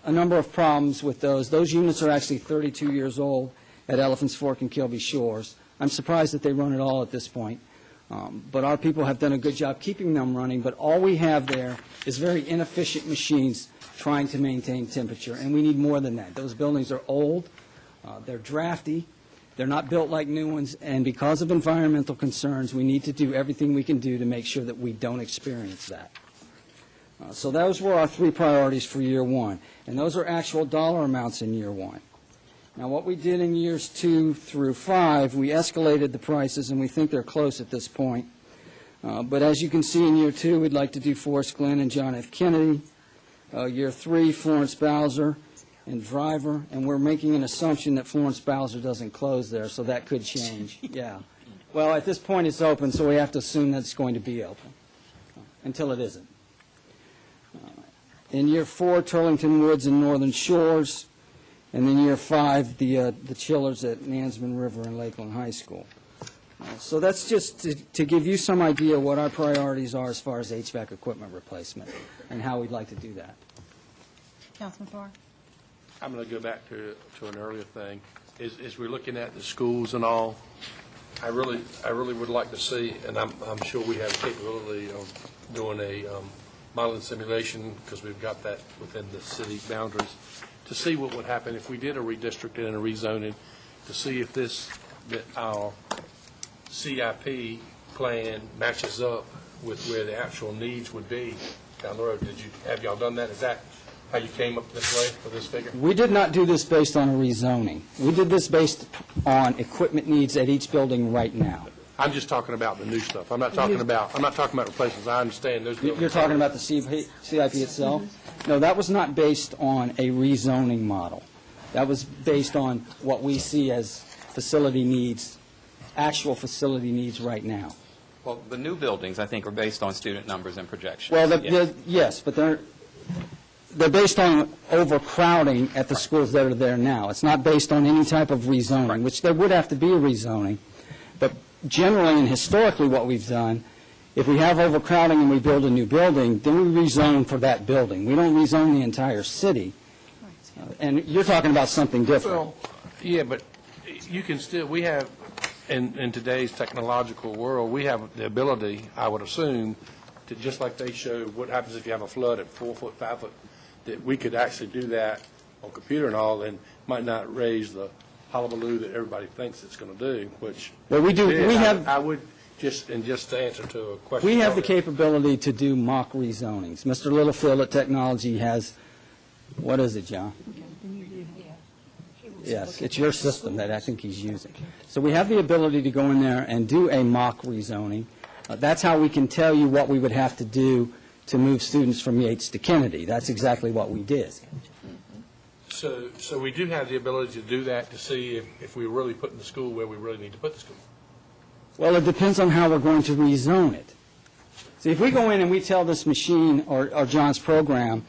a number of problems with those. Those units are actually 32 years old at Elephants Fork and Kilby Shores. I'm surprised that they run at all at this point. But our people have done a good job keeping them running. But all we have there is very inefficient machines trying to maintain temperature, and we need more than that. Those buildings are old, they're drafty, they're not built like new ones, and because of environmental concerns, we need to do everything we can do to make sure that we don't experience that. So those were our 3 priorities for year 1, and those are actual dollar amounts in year 1. Now, what we did in years 2 through 5, we escalated the prices, and we think they're close at this point. But as you can see in year 2, we'd like to do Forest Glen and John F. Kennedy. Year 3, Florence Bowser and Driver, and we're making an assumption that Florence Bowser doesn't close there, so that could change. Yeah. Well, at this point, it's open, so we have to assume that it's going to be open until it isn't. In year 4, Turlington Woods and Northern Shores, and then year 5, the chillers at Nansemond River and Lakeland High School. So that's just to give you some idea what our priorities are as far as HVAC equipment replacement and how we'd like to do that. Councilman Farr? I'm going to go back to an earlier thing. As we're looking at the schools and all, I really would like to see, and I'm sure we have the capability of doing a modeling simulation, because we've got that within the city boundaries, to see what would happen if we did a redistricting and a rezoning, to see if our CIP plan matches up with where the actual needs would be down the road. Have y'all done that? Is that how you came up this way for this figure? We did not do this based on a rezoning. We did this based on equipment needs at each building right now. I'm just talking about the new stuff. I'm not talking about replacements. I understand those. You're talking about the CIP itself? No, that was not based on a rezoning model. That was based on what we see as facility needs, actual facility needs right now. Well, the new buildings, I think, are based on student numbers and projections. Well, yes, but they're based on overcrowding at the schools that are there now. It's not based on any type of rezoning, which there would have to be a rezoning. But generally and historically what we've done, if we have overcrowding and we build a new building, then we rezone for that building. We don't rezone the entire city. And you're talking about something different. Well, yeah, but you can still, we have, in today's technological world, we have the ability, I would assume, to, just like they showed what happens if you have a flood at 4 foot, 5 foot, that we could actually do that on computer and all, and might not raise the hullabaloo that everybody thinks it's going to do, which well, we do. We have. I would, just to answer to a question. We have the earlier. capability to do mock rezonings. Mr. Littlefield at Technology has, what is it, John? Yes, it's your system that I think he's using. So we have the ability to go in there and do a mock rezoning. That's how we can tell you what we would have to do to move students from Yates to Kennedy. That's exactly what we did. So we do have the ability to do that to see if we're really putting the school where we really need to put the school. Well, it depends on how we're going to rezone it. See, if we go in and we tell this machine or John's program,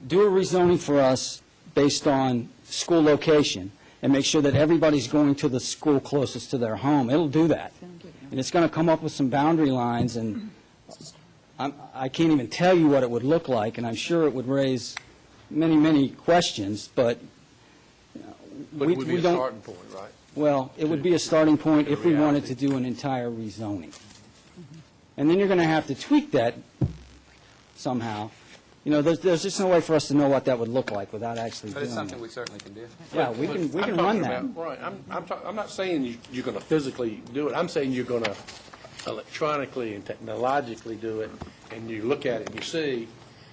do a rezoning for us based on school location and make sure that everybody's going to the school closest to their home, it'll do that. And it's going to come up with some boundary lines, and I can't even tell you what it would look like, and I'm sure it would raise many, many questions, but But it would be a starting point, right? well, it would be a starting point if we wanted to do an entire rezoning. And then you're going to have to tweak that somehow. You know, there's just no way for us to know what that would look like without actually But doing it's something it. we certainly can do. Yeah, we can I'm run talking that. about- Right, I'm not saying you're going to physically do it, I'm saying you're going to electronically and technologically do it, and you look at it and you see,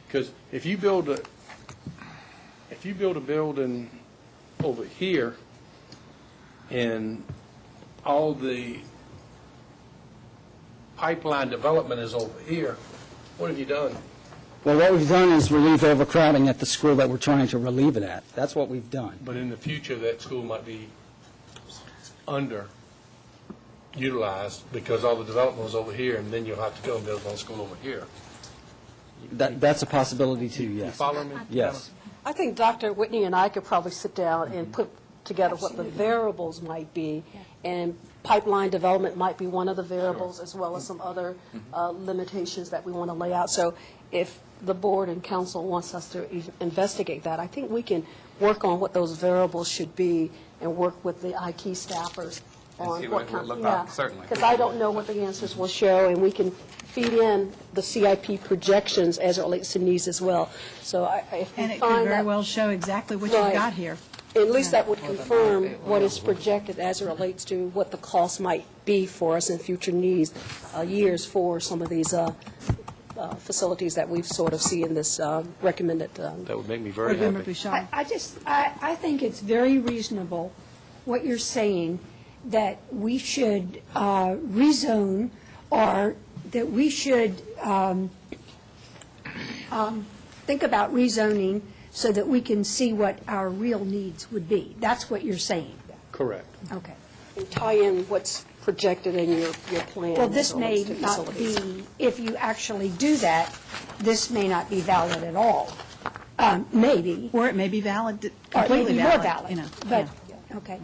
because if you build a building over here, and all the pipeline development is over here, what have you done? Well, what we've done is relieve overcrowding at the school that we're trying to relieve it at. That's what we've done. But in the future, that school might be underutilized because all the development was over here, and then you'll have to go and build one school over here. That's a possibility too, You yes. follow me? Yes. I think Dr. Whitney and I could probably sit down and put together what the variables might be, and pipeline development might be one of the variables, as well as some other limitations that we want to lay out. So if the board and council wants us to investigate that, I think we can work on what those variables should be and work with the IT staffers on see what what it would kind. look like, certainly. Because I don't know what the answers will show, and we can feed in the CIP projections as it relates to needs as well. So if we And it find could very that, well show exactly what you've Right. got here. at least that would confirm what is projected as it relates to what the cost might be for us in future needs, years for some of these facilities that we've sort of see in this recommended. That would make me very Member happy. Bouchard. I think it's very reasonable what you're saying, that we should rezone, or that we should think about rezoning so that we can see what our real needs would be. That's what you're saying. Correct. Okay. And tie in what's projected in your plan. Well, this as it may relates to not facilities. be, if you actually do that, this may not be valid at all. Maybe. Or it may be valid, Or it may completely be more valid. valid. You know, But, yeah. okay.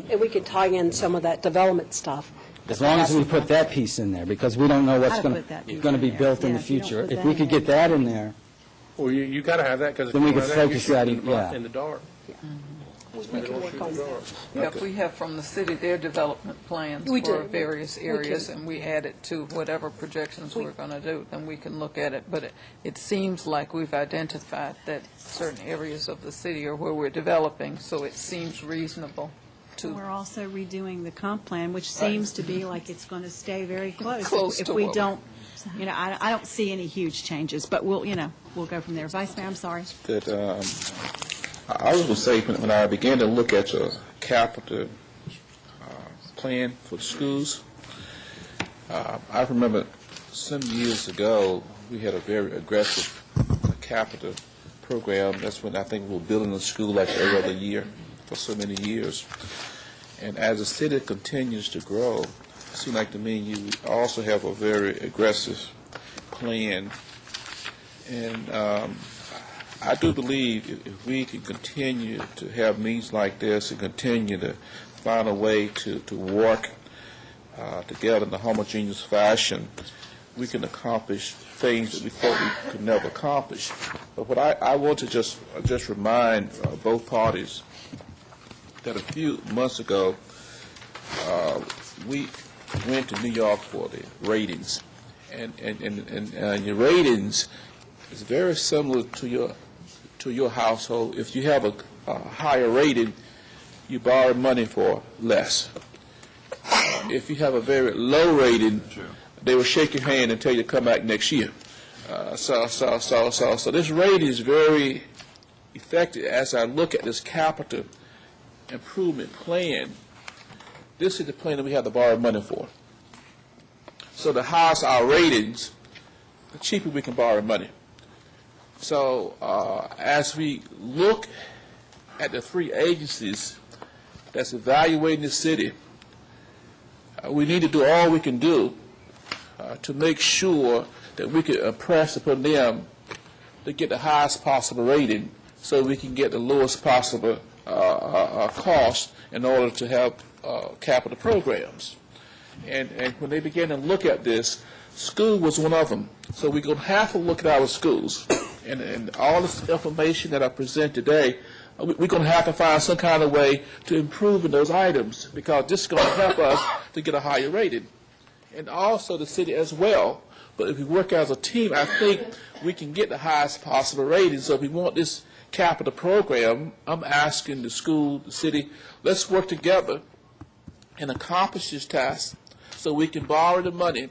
And we could tie in some of that development stuff. As long as we put that piece in there, because we don't know what's How to going put that piece to be in there. built in Yeah, the if you don't future. put If that we in could there. get that in there, Well, you got to have that, because if Then we you could don't have that, focus you're that shooting in- yeah. in the dark. We can work on that. Yeah, if we have from the city their development plans We for do. various We areas, can- and we add it to whatever projections we're going to do, then we can look at it. But it seems like we've identified that certain areas of the city are where we're developing, so it seems reasonable to. We're also redoing the comp plan, which seems to be like it's going to stay very close. Close If to we what- don't, I don't see any huge changes, but we'll go from there. Vice Mayor, I'm sorry. That I was going to say, when I began to look at your capital plan for the schools, I remember some years ago, we had a very aggressive capital program. That's when I think we were building a school like every other year for so many years. And as the city continues to grow, it seems like to me you also have a very aggressive plan. And I do believe if we can continue to have meetings like this and continue to find a way to work together in a homogeneous fashion, we can accomplish things that we thought we could never accomplish. But what I want to just remind both parties that a few months ago, we went to New York for the ratings. And your ratings is very similar to your household. If you have a higher rating, you borrow money for less. if you have a very low rating, they will shake your hand and tell you to come back next year. So this rating is very effective. As I look at this capital improvement plan, this is the plan that we have to borrow money for. So the higher our ratings, the cheaper we can borrow money. So as we look at the three agencies that's evaluating the city, we need to do all we can do to make sure that we can impress upon them to get the highest possible rating so we can get the lowest possible cost in order to have capital programs. And when they began to look at this, school was one of them. So we're going to have to look at our schools. And all this information that I present today, we're going to have to find some kind of way to improve in those items, because this is going to help us to get a higher rating. And also the city as well. But if we work as a team, I think we can get the highest possible rating. So if we want this capital program, I'm asking the school, the city, let's work together and accomplish this task so we can borrow the money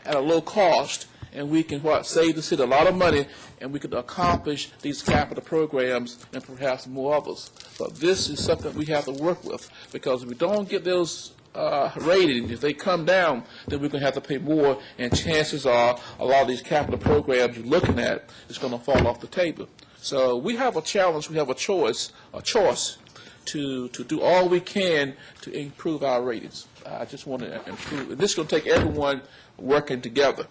at a low cost, and we can save the city a lot of money, and we can accomplish these capital programs and perhaps more others. But this is something we have to work with, because if we don't get those ratings, if they come down, then we're going to have to pay more, and chances are a lot of these capital programs you're looking at is going to fall off the table. So we have a challenge, we have a choice to do all we can to improve our ratings. I just want to improve. And this is going to take everyone working together.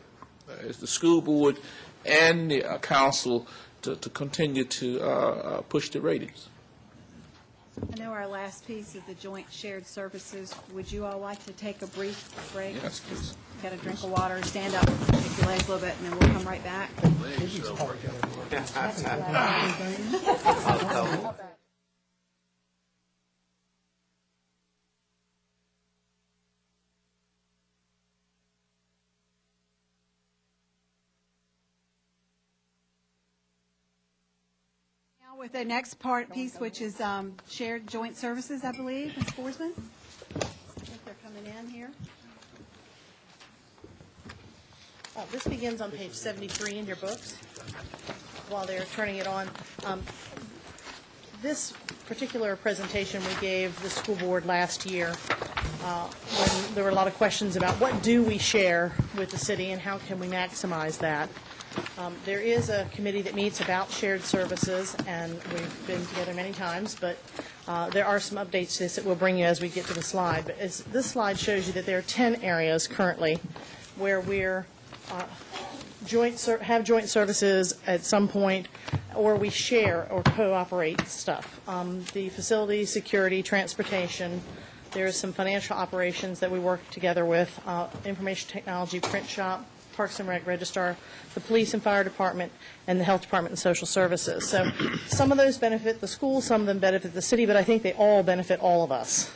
It's the school board and the council to continue to push the ratings. I know our last piece is the joint shared services. Would you all like to take a brief break? Yes, please. Just get a drink of water, stand up, take your legs a little bit, and then we'll come right back. With the next piece, which is shared joint services, I believe, Ms. Forsman. I think they're coming in here. This begins on page 73 in your books. While they're turning it on, this particular presentation we gave the school board last year, when there were a lot of questions about what do we share with the city and how can we maximize that. There is a committee that meets about shared services, and we've been together many times, but there are some updates to this that we'll bring you as we get to the slide. But this slide shows you that there are 10 areas currently where we're have joint services at some point, or we share or cooperate stuff. The facility, security, transportation. There's some financial operations that we work together with, information technology, print shop, Parks and Rec Registrar, the police and fire department, and the health department and social services. So some of those benefit the school, some of them benefit the city, but I think they all benefit all of us.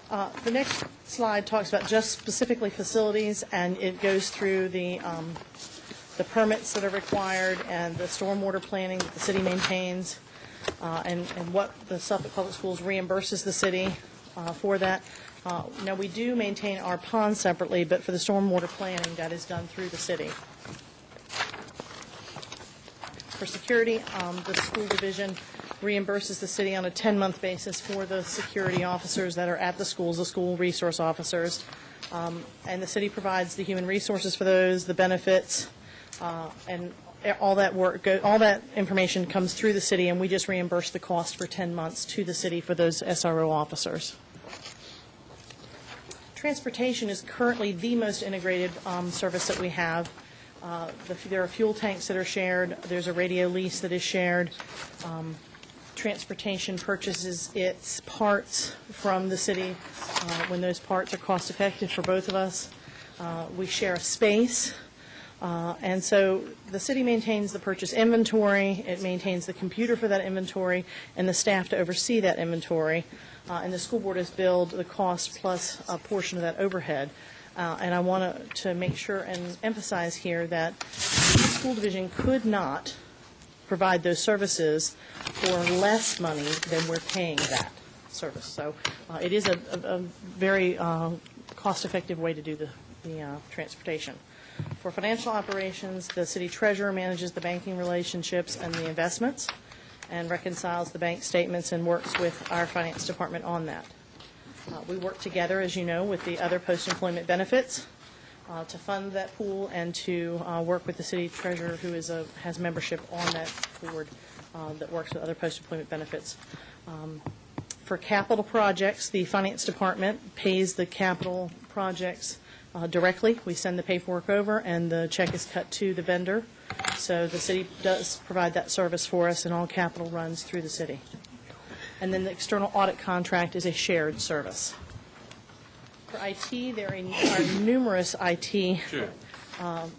The next slide talks about just specifically facilities, and it goes through the permits that are required and the stormwater planning that the city maintains, and what the Suffolk Public Schools reimburses the city for that. Now, we do maintain our ponds separately, but for the stormwater planning, that is done through the city. For security, the school division reimburses the city on a 10-month basis for the security officers that are at the schools, the school resource officers. And the city provides the human resources for those, the benefits, and all that work, all that information comes through the city, and we just reimburse the cost for 10 months to the city for those SRO officers. Transportation is currently the most integrated service that we have. There are fuel tanks that are shared. There's a radio lease that is shared. Transportation purchases its parts from the city when those parts are cost effective for both of us. We share a space. And so the city maintains the purchase inventory. It maintains the computer for that inventory and the staff to oversee that inventory. And the school board has billed the cost plus a portion of that overhead. And I want to make sure and emphasize here that the school division could not provide those services for less money than we're paying that. service. So it is a very cost-effective way to do the transportation. For financial operations, the city treasurer manages the banking relationships and the investments and reconciles the bank statements and works with our finance department on that. We work together, as you know, with the other post-employment benefits to fund that pool and to work with the city treasurer, who has membership on that board that works with other post-employment benefits. For capital projects, the finance department pays the capital projects directly. We send the paperwork over, and the check is cut to the vendor. So the city does provide that service for us, and all capital runs through the city. And then the external audit contract is a shared service. For IT, there are numerous IT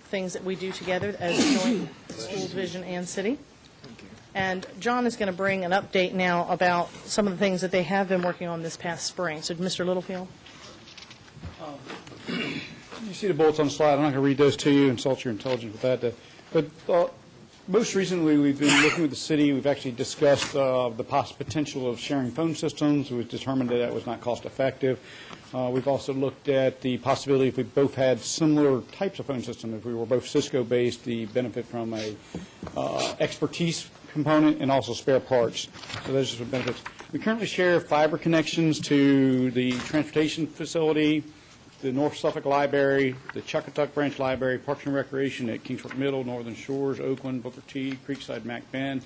things that we do together as joint school division and city. And John is going to bring an update now about some of the things that they have been working on this past spring. So, Mr. Littlefield? You see the bullets on the slide. I'm not going to read those to you, insult your intelligence with that. But most recently, we've been looking with the city. We've actually discussed the potential of sharing phone systems. We've determined that was not cost effective. We've also looked at the possibility, if we both had similar types of phone systems, if we were both Cisco-based, the benefit from a expertise component and also spare parts. So those are some benefits. We currently share fiber connections to the transportation facility, the North Suffolk Library, the Chuckatuck Branch Library, Parks and Recreation at Kingsford Middle, Northern Shores, Oakland, Booker T, Creekside, Mac Bend,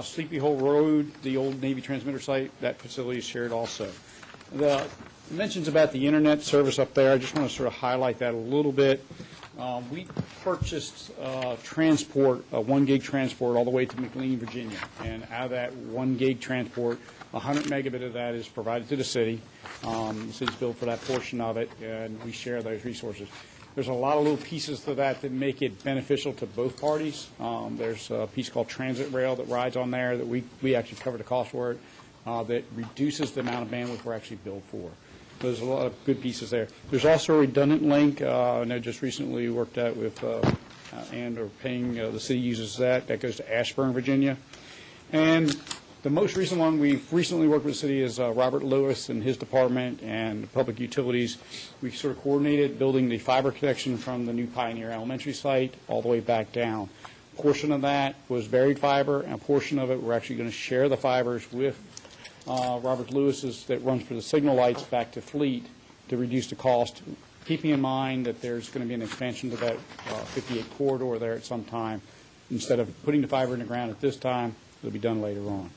Sleepy Hole Road, the old Navy transmitter site, that facility is shared also. The mentions about the internet service up there, I just want to sort of highlight that a little bit. We purchased transport, a 1 gig transport all the way to McLean, Virginia. And out of that 1 gig transport, 100 megabit of that is provided to the city. The city's billed for that portion of it, and we share those resources. There's a lot of little pieces to that that make it beneficial to both parties. There's a piece called Transit Rail that rides on there that we actually cover the cost for it, that reduces the amount of bandwidth we're actually billed for. There's a lot of good pieces there. There's also a redundant link. I know just recently worked out with and are paying, the city uses that. That goes to Ashburn, Virginia. And the most recent one we've recently worked with the city is Robert Lewis and his department and public utilities. We've sort of coordinated building the fiber connection from the new Pioneer Elementary site all the way back down. A portion of that was buried fiber, and a portion of it we're actually going to share the fibers with Robert Lewis's that runs for the signal lights back to Fleet to reduce the cost, keeping in mind that there's going to be an expansion to that 58 corridor there at some time. Instead of putting the fiber in the ground at this time, it'll be done later on.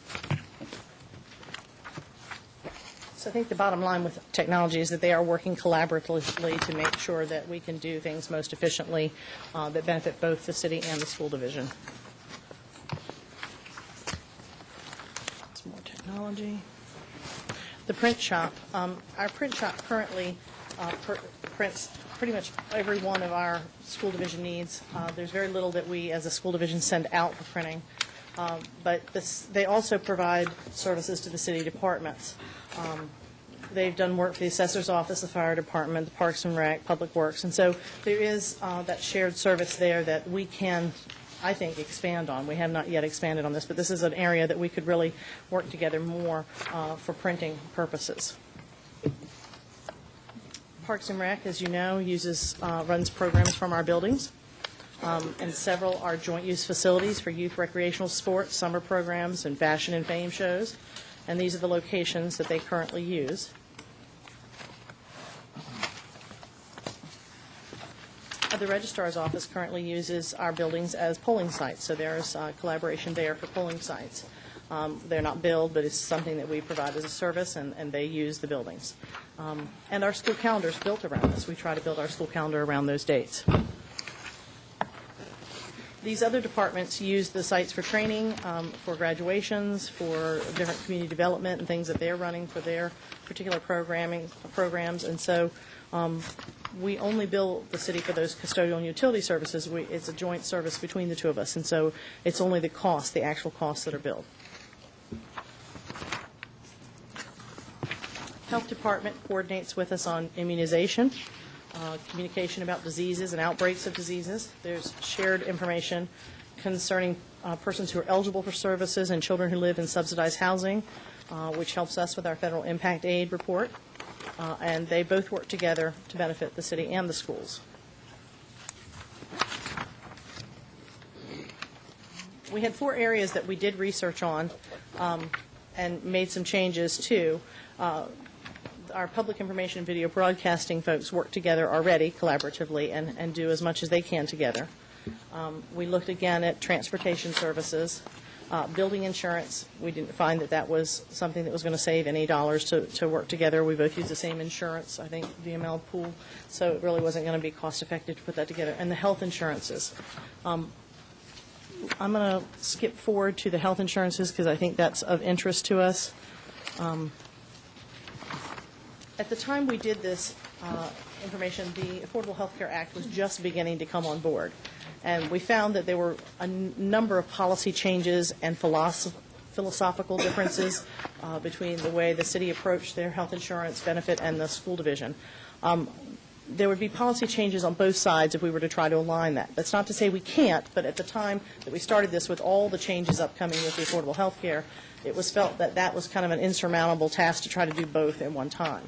So I think the bottom line with technology is that they are working collaboratively to make sure that we can do things most efficiently that benefit both the city and the school division. Some more technology. The print shop. Our print shop currently prints pretty much every one of our school division needs. There's very little that we as a school division send out for printing. But they also provide services to the city departments. They've done work for the assessor's office, the fire department, the Parks and Rec, Public Works. And so there is that shared service there that we can, I think, expand on. We have not yet expanded on this, but this is an area that we could really work together more for printing purposes. Parks and Rec, as you know, runs programs from our buildings. And several are joint use facilities for youth recreational sports, summer programs, and fashion and fame shows. And these are the locations that they currently use. The registrar's office currently uses our buildings as polling sites, so there's collaboration there for polling sites. They're not billed, but it's something that we provide as a service, and they use the buildings. And our school calendar is built around this. We try to build our school calendar around those dates. These other departments use the sites for training, for graduations, for different community development and things that they're running for their particular programs. And so we only bill the city for those custodial and utility services. It's a joint service between the two of us. And so it's only the actual costs that are billed. Health Department coordinates with us on immunization. Communication about diseases and outbreaks of diseases. There's shared information concerning persons who are eligible for services and children who live in subsidized housing. which helps us with our federal impact aid report, and they both work together to benefit the city and the schools. We had 4 areas that we did research on and made some changes to. Our public information and video broadcasting folks work together already collaboratively and do as much as they can together. We looked again at transportation services, building insurance. We didn't find that that was something that was going to save any dollars to work together. We both use the same insurance, I think, VML pool, so it really wasn't going to be cost effective to put that together. And the health insurances. I'm going to skip forward to the health insurances because I think that's of interest to us. At the time we did this information, the Affordable Health Care Act was just beginning to come on board. And we found that there were a number of policy changes and philosophical differences between the way the city approached their health insurance benefit and the school division. There would be policy changes on both sides if we were to try to align that. That's not to say we can't, but at the time that we started this with all the changes upcoming with the affordable health care, it was felt that that was kind of an insurmountable task to try to do both at one time.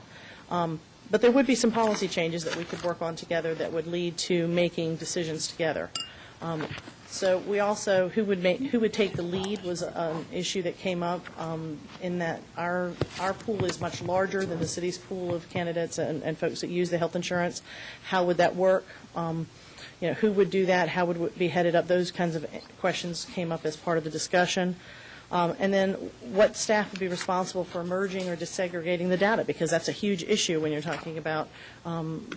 But there would be some policy changes that we could work on together that would lead to making decisions together. So we also, who would take the lead was an issue that came up in that our pool is much larger than the city's pool of candidates and folks that use the health insurance. How would that work? Who would do that? How would it be headed up? Those kinds of questions came up as part of the discussion. And then what staff would be responsible for merging or desegregating the data, because that's a huge issue when you're talking about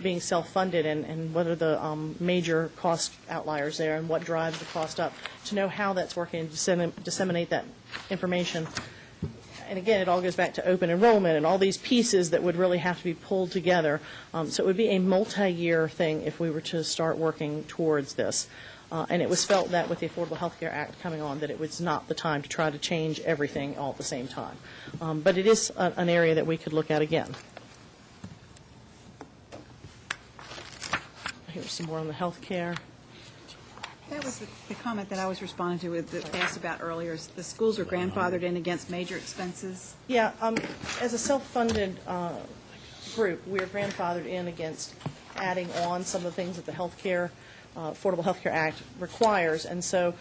being self-funded and what are the major cost outliers there and what drives the cost up, to know how that's working and disseminate that information. And again, it all goes back to open enrollment and all these pieces that would really have to be pulled together. So it would be a multi-year thing if we were to start working towards this. And it was felt that with the Affordable Health Care Act coming on that it was not the time to try to change everything all at the same time. But it is an area that we could look at again. Here's some more on the health care. That was the comment that I was responding to with that asked about earlier. Is the schools are grandfathered in against major expenses? Yeah, as a self-funded group, we are grandfathered in against adding on some of the things that the health care Affordable Health Care Act requires. And so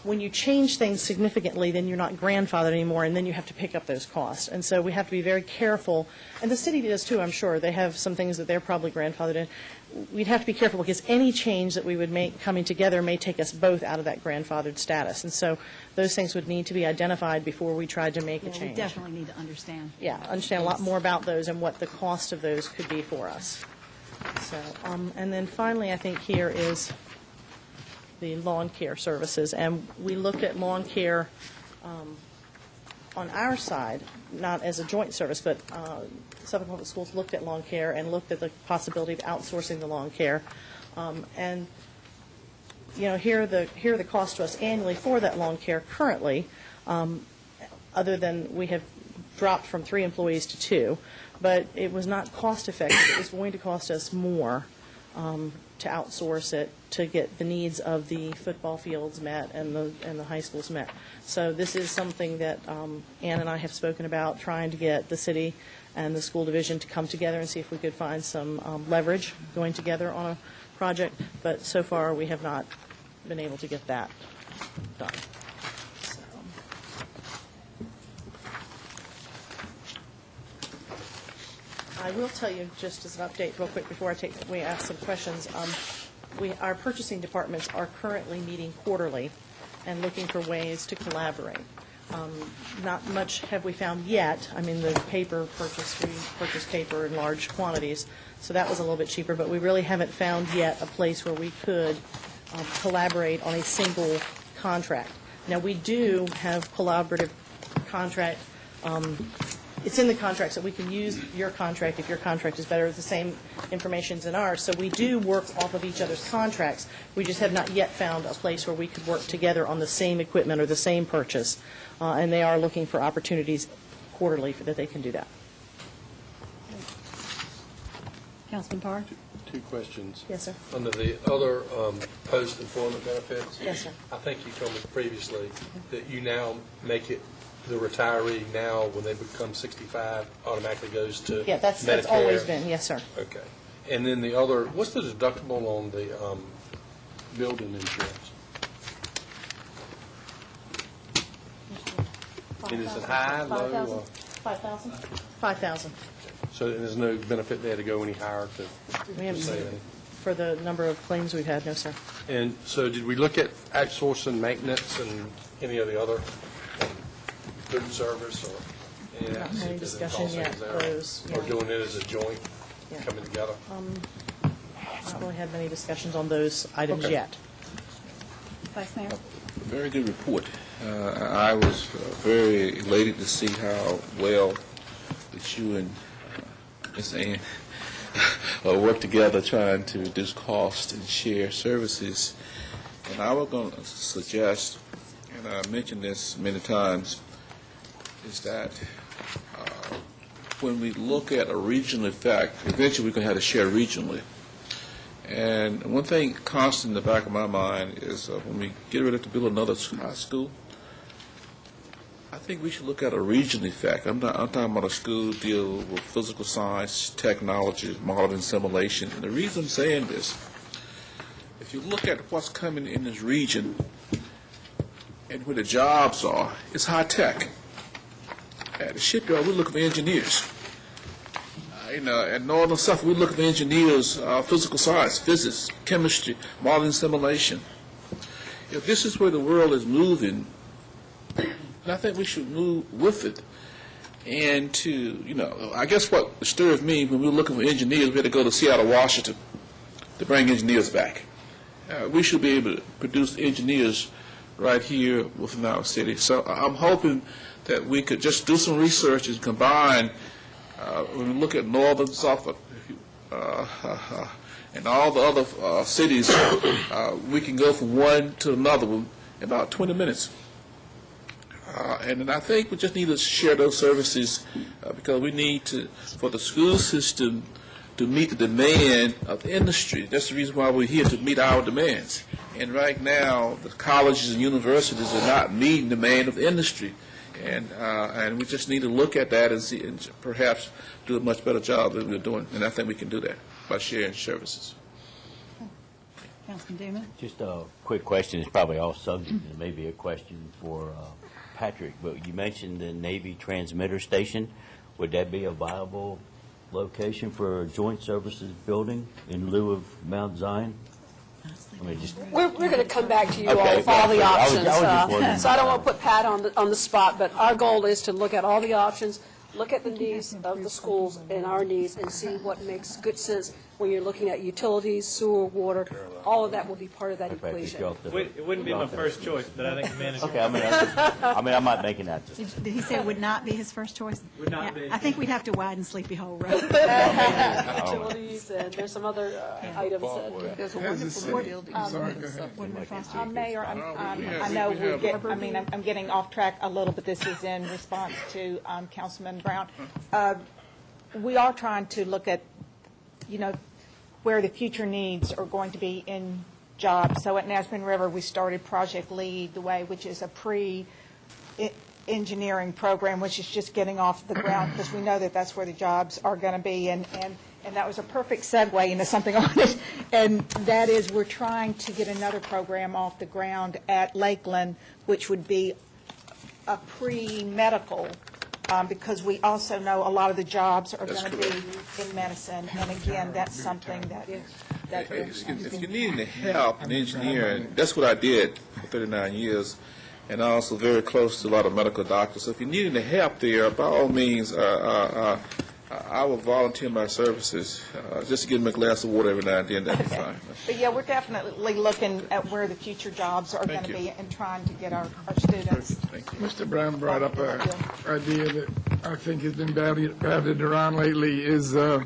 when you change things significantly, then you're not grandfathered anymore, and then you have to pick up those costs. And so we have to be very careful. And the city does too, I'm sure. They have some things that they're probably grandfathered in. We'd have to be careful because any change that we would make coming together may take us both out of that grandfathered status. And so those things would need to be identified before we tried to make a change. We definitely need to understand. Yeah, understand a lot more about those and what the cost of those could be for us. So, and then finally, I think here is the lawn care services. And we looked at lawn care on our side, not as a joint service, but Suffolk Public Schools looked at lawn care and looked at the possibility of outsourcing the lawn care. And, here are the costs to us annually for that lawn care currently, other than we have dropped from 3 employees to 2. But it was not cost effective. It was going to cost us more to outsource it to get the needs of the football fields met and the high schools met. So this is something that Ann and I have spoken about, trying to get the city and the school division to come together and see if we could find some leverage going together on a project. But so far we have not been able to get that done. I will tell you, just as an update real quick before we ask some questions, our purchasing departments are currently meeting quarterly and looking for ways to collaborate. Not much have we found yet. I mean, the paper purchase, we purchased paper in large quantities, so that was a little bit cheaper, but we really haven't found yet a place where we could collaborate on a single contract. Now, we do have collaborative contract. It's in the contracts that we can use your contract if your contract is better. The same information is in ours. So we do work off of each other's contracts. We just have not yet found a place where we could work together on the same equipment or the same purchase. And they are looking for opportunities quarterly that they can do that. Councilman Parr? Two questions. Yes, sir. Under the other post-employment benefits. Yes, sir. I think you told me previously that you now make it the retiree now, when they become 65, automatically goes to Medicare? Yeah, that's always been, yes, sir. Okay. And then the other, what's the deductible on the building insurance? And is it high, low, or? 5,000? 5,000. So there's no benefit there to go any higher to We haven't say seen that? it. For the number of claims we've had, no, sir. And so did we look at outsourcing maintenance and any of the other food service or any of that? Not any discussion yet, those, Or yeah. doing it as a joint, Yeah. coming together? Not really had many discussions on those items Okay. yet. Vice Mayor? Very good report. I was very elated to see how well that you and Ms. Ann work together trying to reduce cost and share services. And I was going to suggest, and I mentioned this many times, is that when we look at a regional effect, eventually we're going to have to share regionally. And one thing constant in the back of my mind is when we get ready to build another high school, I think we should look at a regional effect. I'm talking about a school deal with physical science, technology, modeling, simulation. And the reason I'm saying this, if you look at what's coming in this region and where the jobs are, it's high tech. At the shipyard, we're looking for engineers. At Northern Suffolk, we're looking for engineers, physical science, physics, chemistry, modeling, simulation. If this is where the world is moving, and I think we should move with it. And I guess what disturbs me when we were looking for engineers, we had to go to Seattle, Washington to bring engineers back. We should be able to produce engineers right here within our city. So I'm hoping that we could just do some research and combine, when we look at Northern Suffolk and all the other cities, we can go from one to another in about 20 minutes. And then I think we just need to share those services because we need to, for the school system to meet the demand of the industry. That's the reason why we're here, to meet our demands. And right now, the colleges and universities are not meeting the demand of the industry. And we just need to look at that and see, and perhaps do a much better job than we're doing. And I think we can do that by sharing services. Councilman Duman? Just a quick question. It's probably off subject, and maybe a question for Patrick. But you mentioned the Navy transmitter station. Would that be a viable location for a joint services building in lieu of Mount Zion? We're going to come back to you all Okay, with all the I was options. just wondering. So I don't want to put Pat on the spot, but our goal is to look at all the options, look at the needs of the schools and our needs, and see what makes good sense when you're looking at utilities, sewer, water. All of that will be part of that equation. It wouldn't be my first choice, but I think the manager. Okay, I might make an answer. Did he say would not be his first choice? Would not be. I think we'd have to widen Sleepy Hole Road. Utilities, and there's some other items. There's a As a wonderful city, building. I'm sorry, go ahead. Mayor, I know I'm getting off track a little, but this is in response to Councilman Brown. We are trying to look at, where the future needs are going to be in jobs. So at Nasbin River, we started Project Lead the Way, which is a pre-engineering program, which is just getting off the ground, because we know that that's where the jobs are going to be. And that was a perfect segue into something on it. And that is, we're trying to get another program off the ground at Lakeland, which would be a pre-medical, because we also know a lot of the jobs are going to be in medicine. And again, that's something that If you need any help in engineering, that's what I did for 39 years, and I'm also very close to a lot of medical doctors. So if you need any help there, by all means, I will volunteer my services just to give them a glass of water every now and then. That'd be fine. But yeah, we're definitely looking at where the future jobs are going to be and trying to get our students. Mr. Brown brought up an idea that I think has been batted around lately, is the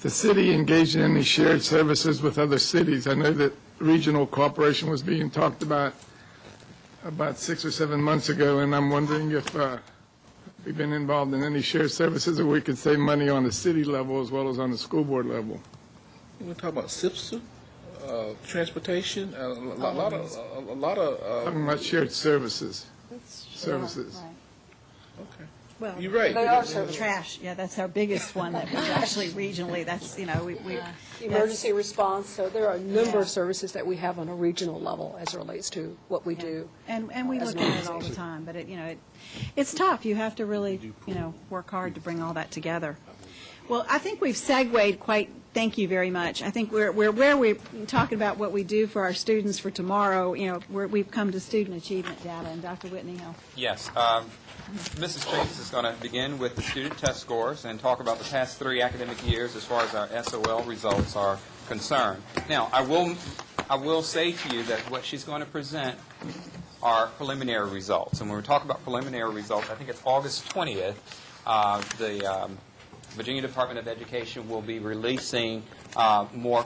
city engaging in these shared services with other cities. I know that regional cooperation was being talked about 6 or 7 months ago, and I'm wondering if we've been involved in any shared services where we could save money on the city level as well as on the school board level. We're talking about SIPSU, transportation, a lot of. Talking about shared services. Well, You're right. They are so trash. Yeah, that's our biggest one that we actually regionally, that's, we. Emergency response, so there are a number Yeah. of services that we have on a regional level as it relates to what we do. And we as look an at it all the time, but it's tough. You have to really, work hard to bring all that together. Well, I think we've segued thank you very much. I think we're where we're talking about what we do for our students for tomorrow, we've come to student achievement data, and Dr. Whitney, Yes. Mrs. Chase is going to begin with the student test scores and talk about the past 3 academic years as far as our SOL results are concerned. Now, I will say to you that what she's going to present are preliminary results. And when we talk about preliminary results, I think it's August 20th, the Virginia Department of Education will be releasing more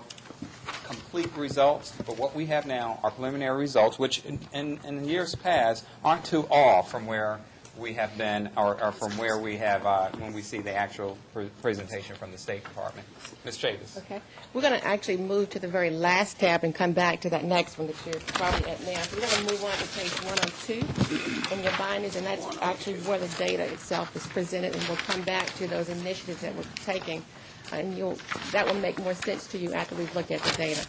complete results. But what we have now are preliminary results, which in years past aren't too off from where we have been, or from where we have when we see the actual presentation from the State Department. Ms. Chavis. Okay. We're going to actually move to the very last tab and come back to that next one that you're probably at now. So we're going to move on to page 102 in your bindings, and that's actually where the data itself is presented, and we'll come back to those initiatives that we're taking, and that will make more sense to you after we've looked at the data.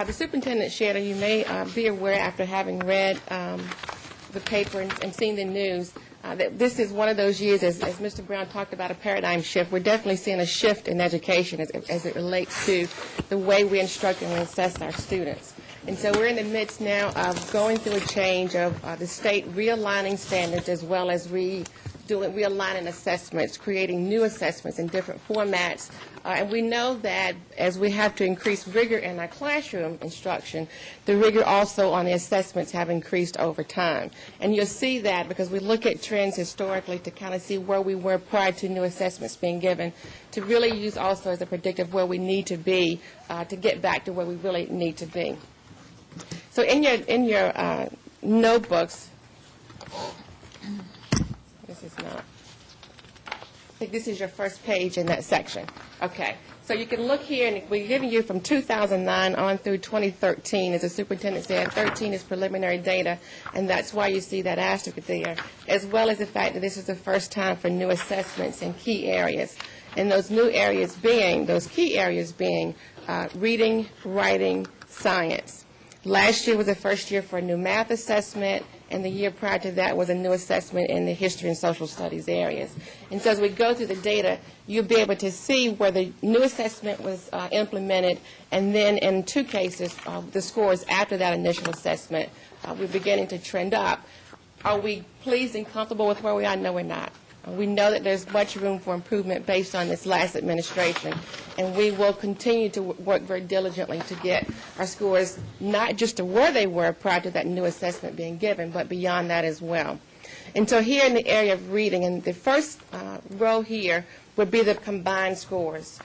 The superintendent, Shadow, you may be aware after having read the paper and seen the news that this is one of those years, as Mr. Brown talked about, a paradigm shift. We're definitely seeing a shift in education as it relates to the way we instruct and we assess our students. And so we're in the midst now of going through a change of the state realigning standards as well as realigning assessments, creating new assessments in different formats. And we know that as we have to increase rigor in our classroom instruction, the rigor also on the assessments have increased over time. And you'll see that because we look at trends historically to kind of see where we were prior to new assessments being given, to really use also as a predictive where we need to be to get back to where we really need to be. So in your notebooks, this is not. I think this is your first page in that section. Okay. So you can look here, and we're giving you from 2009 on through 2013. As the superintendent said, 13 is preliminary data, and that's why you see that asterisk there, as well as the fact that this is the first time for new assessments in key areas. And those new areas being, those key areas being reading, writing, science. Last year was the first year for a new math assessment, and the year prior to that was a new assessment in the history and social studies areas. And so as we go through the data, you'll be able to see where the new assessment was implemented, and then in 2 cases, the scores after that initial assessment, we're beginning to trend up. Are we pleased and comfortable with where we are? No, we're not. We know that there's much room for improvement based on this last administration, and we will continue to work very diligently to get our scores not just to where they were prior to that new assessment being given, but beyond that as well. And so here in the area of reading, and the first row here would be the combined scores.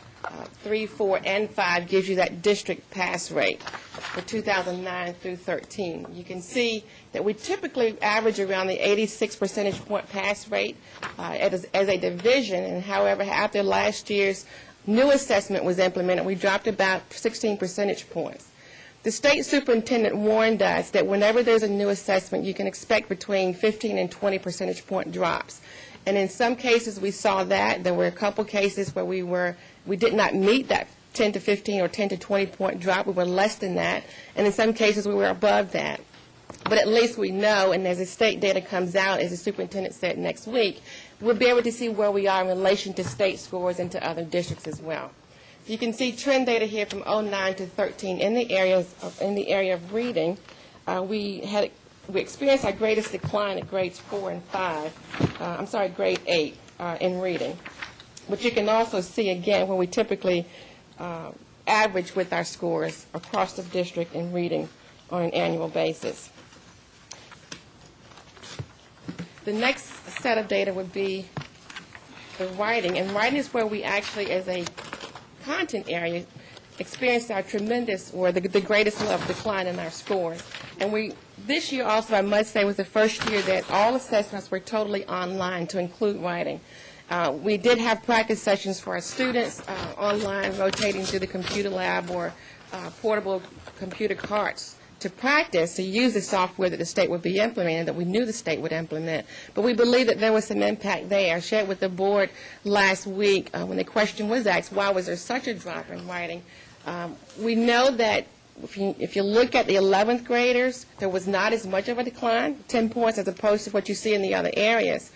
3, 4, and 5 gives you that district pass rate for 2009 through 13. You can see that we typically average around the 86 percentage point pass rate as a division, and however, after last year's new assessment was implemented, we dropped about 16 percentage points. The state superintendent warned us that whenever there's a new assessment, you can expect between 15 and 20 percentage point drops. And in some cases, we saw that. There were a couple cases where we did not meet that 10 to 15 or 10 to 20 point drop. We were less than that. And in some cases, we were above that. But at least we know, and as the state data comes out, as the superintendent said next week, we'll be able to see where we are in relation to state scores and to other districts as well. So you can see trend data here from 09 to 13 in the area of reading. We experienced our greatest decline at grades 4 and 5. Grade 8 in reading. But you can also see, again, where we typically average with our scores across the district in reading on an annual basis. The next set of data would be the writing. And writing is where we actually, as a content area, experienced our tremendous, or the greatest level of decline in our scores. And this year also, I must say, was the first year that all assessments were totally online to include writing. We did have practice sessions for our students online, rotating through the computer lab or portable computer carts to practice to use the software that the state would be implementing, that we knew the state would implement. But we believe that there was some impact there. I shared with the board last week when the question was asked, why was there such a drop in writing? We know that if you look at the 11th graders, there was not as much of a decline, 10 points, as opposed to what you see in the other areas.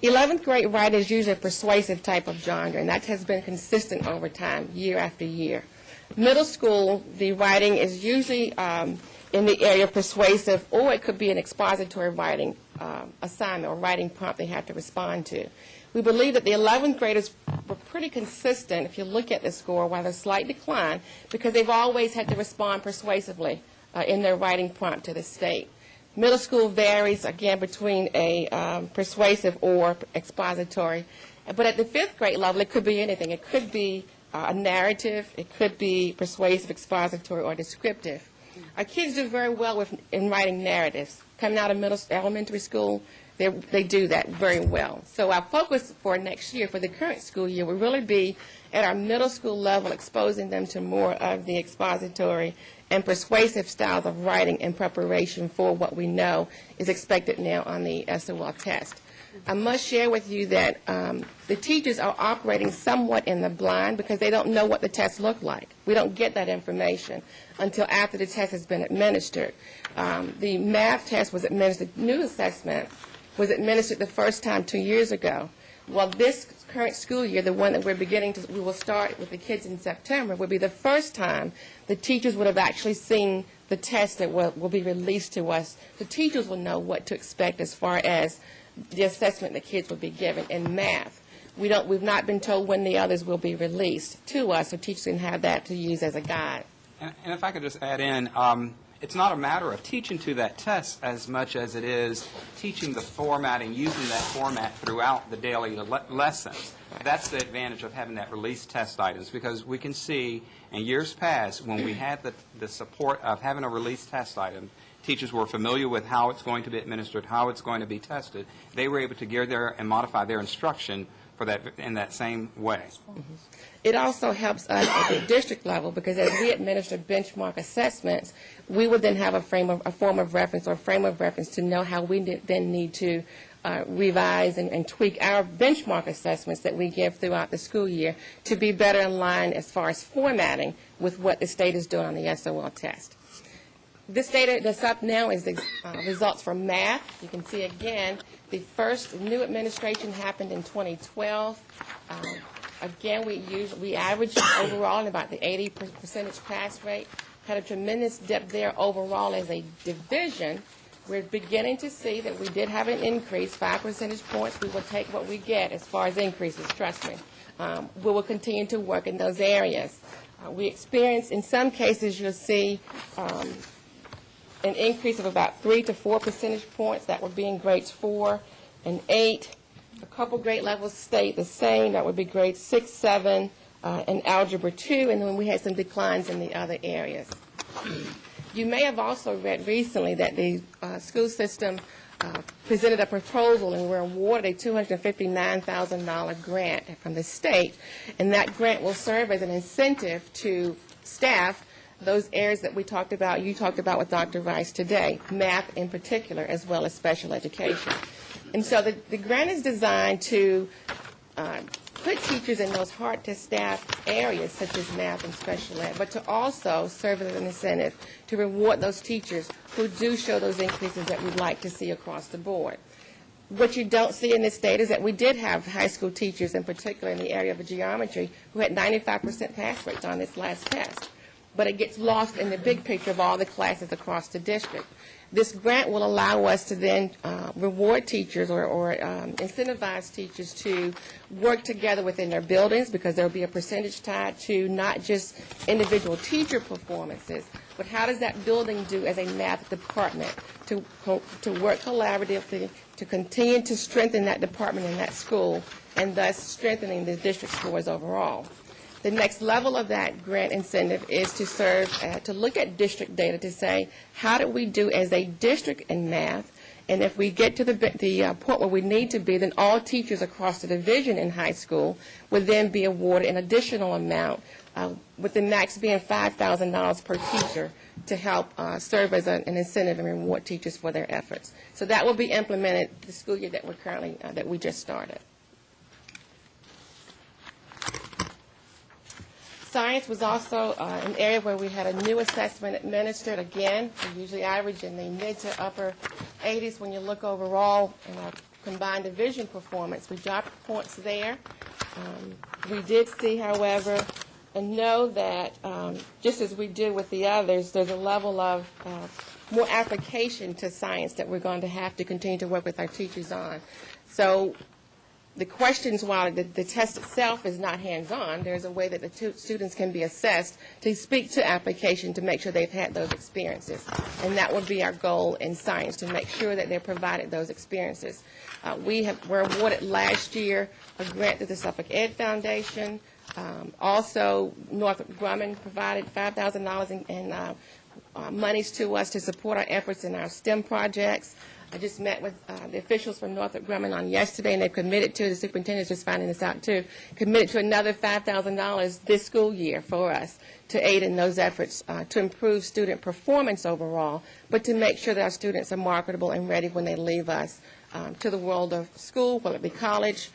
11th grade writing is usually a persuasive type of genre, and that has been consistent over time, year after year. Middle school, the writing is usually in the area of persuasive, or it could be an expository writing assignment or writing prompt they have to respond to. We believe that the 11th graders were pretty consistent, if you look at the score, while there's a slight decline, because they've always had to respond persuasively in their writing prompt to the state. Middle school varies, again, between a persuasive or expository. But at the 5th grade level, it could be anything. It could be a narrative. It could be persuasive, expository, or descriptive. Our kids do very well in writing narratives. Coming out of elementary school, they do that very well. So our focus for next year, for the current school year, will really be at our middle school level, exposing them to more of the expository and persuasive styles of writing in preparation for what we know is expected now on the SOL test. I must share with you that the teachers are operating somewhat in the blind because they don't know what the tests look like. We don't get that information until after the test has been administered. The math test was administered, new assessment was administered the first time 2 years ago. Well, this current school year, the one that we will start with the kids in September, will be the first time the teachers would have actually seen the test that will be released to us. The teachers will know what to expect as far as the assessment the kids will be given in math. We've not been told when the others will be released to us, so teachers can have that to use as a guide. And if I could just add in, it's not a matter of teaching to that test as much as it is teaching the formatting, using that format throughout the daily lessons. That's the advantage of having that release test items, because we can see in years past when we had the support of having a release test item, teachers were familiar with how it's going to be administered, how it's going to be tested. They were able to gear and modify their instruction for that in that same way. It also helps us at the district level because as we administer benchmark assessments, we would then have a form of reference or frame of reference to know how we then need to revise and tweak our benchmark assessments that we give throughout the school year to be better in line as far as formatting with what the state is doing on the SOL test. This data that's up now is the results for math. You can see again, the first new administration happened in 2012. Again, we averaged overall in about the 80% pass rate. Had a tremendous dip there overall as a division. We're beginning to see that we did have an increase, 5 percentage points. We will take what we get as far as increases, trust me. We will continue to work in those areas. We experienced, in some cases, you'll see an increase of about 3 to 4 percentage points. That would be in grades 4 and 8. A couple grade levels stayed the same. That would be grades 6, 7, and Algebra 2, and then we had some declines in the other areas. You may have also read recently that the school system presented a proposal and were awarded a $259,000 grant from the state, and that grant will serve as an incentive to staff those areas that we talked about, you talked about with Dr. Rice today, math in particular, as well as special education. And so the grant is designed to put teachers in those hard-to-staff areas, such as math and special ed, but to also serve as an incentive to reward those teachers who do show those increases that we'd like to see across the board. What you don't see in this data is that we did have high school teachers, in particular in the area of geometry, who had 95% pass rates on this last test. But it gets lost in the big picture of all the classes across the district. This grant will allow us to then reward teachers or incentivize teachers to work together within their buildings, because there will be a percentage tied to not just individual teacher performances, but how does that building do as a math department to work collaboratively to continue to strengthen that department in that school, and thus strengthening the district scores overall. The next level of that grant incentive is to serve, to look at district data to say, how do we do as a district in math? And if we get to the point where we need to be, then all teachers across the division in high school would then be awarded an additional amount, with the max being $5,000 per teacher to help serve as an incentive and reward teachers for their efforts. So that will be implemented the school year that we're currently, that we just started. Science was also an area where we had a new assessment administered. Again, we usually average in the mid to upper 80s when you look overall in our combined division performance. We dropped points there. We did see, however, and know that just as we did with the others, there's a level of more application to science that we're going to have to continue to work with our teachers on. So the questions, while the test itself is not hands-on, there's a way that the students can be assessed to speak to application to make sure they've had those experiences. And that would be our goal in science, to make sure that they're provided those experiences. Were awarded last year a grant to the Suffolk Ed Foundation. Also, Northrop Grumman provided $5,000 in monies to us to support our efforts in our STEM projects. I just met with the officials from Northrop Grumman on yesterday, and they've committed to, the superintendent's just finding this out too, committed to another $5,000 this school year for us to aid in those efforts to improve student performance overall, but to make sure that our students are marketable and ready when they leave us to the world of school, whether it be college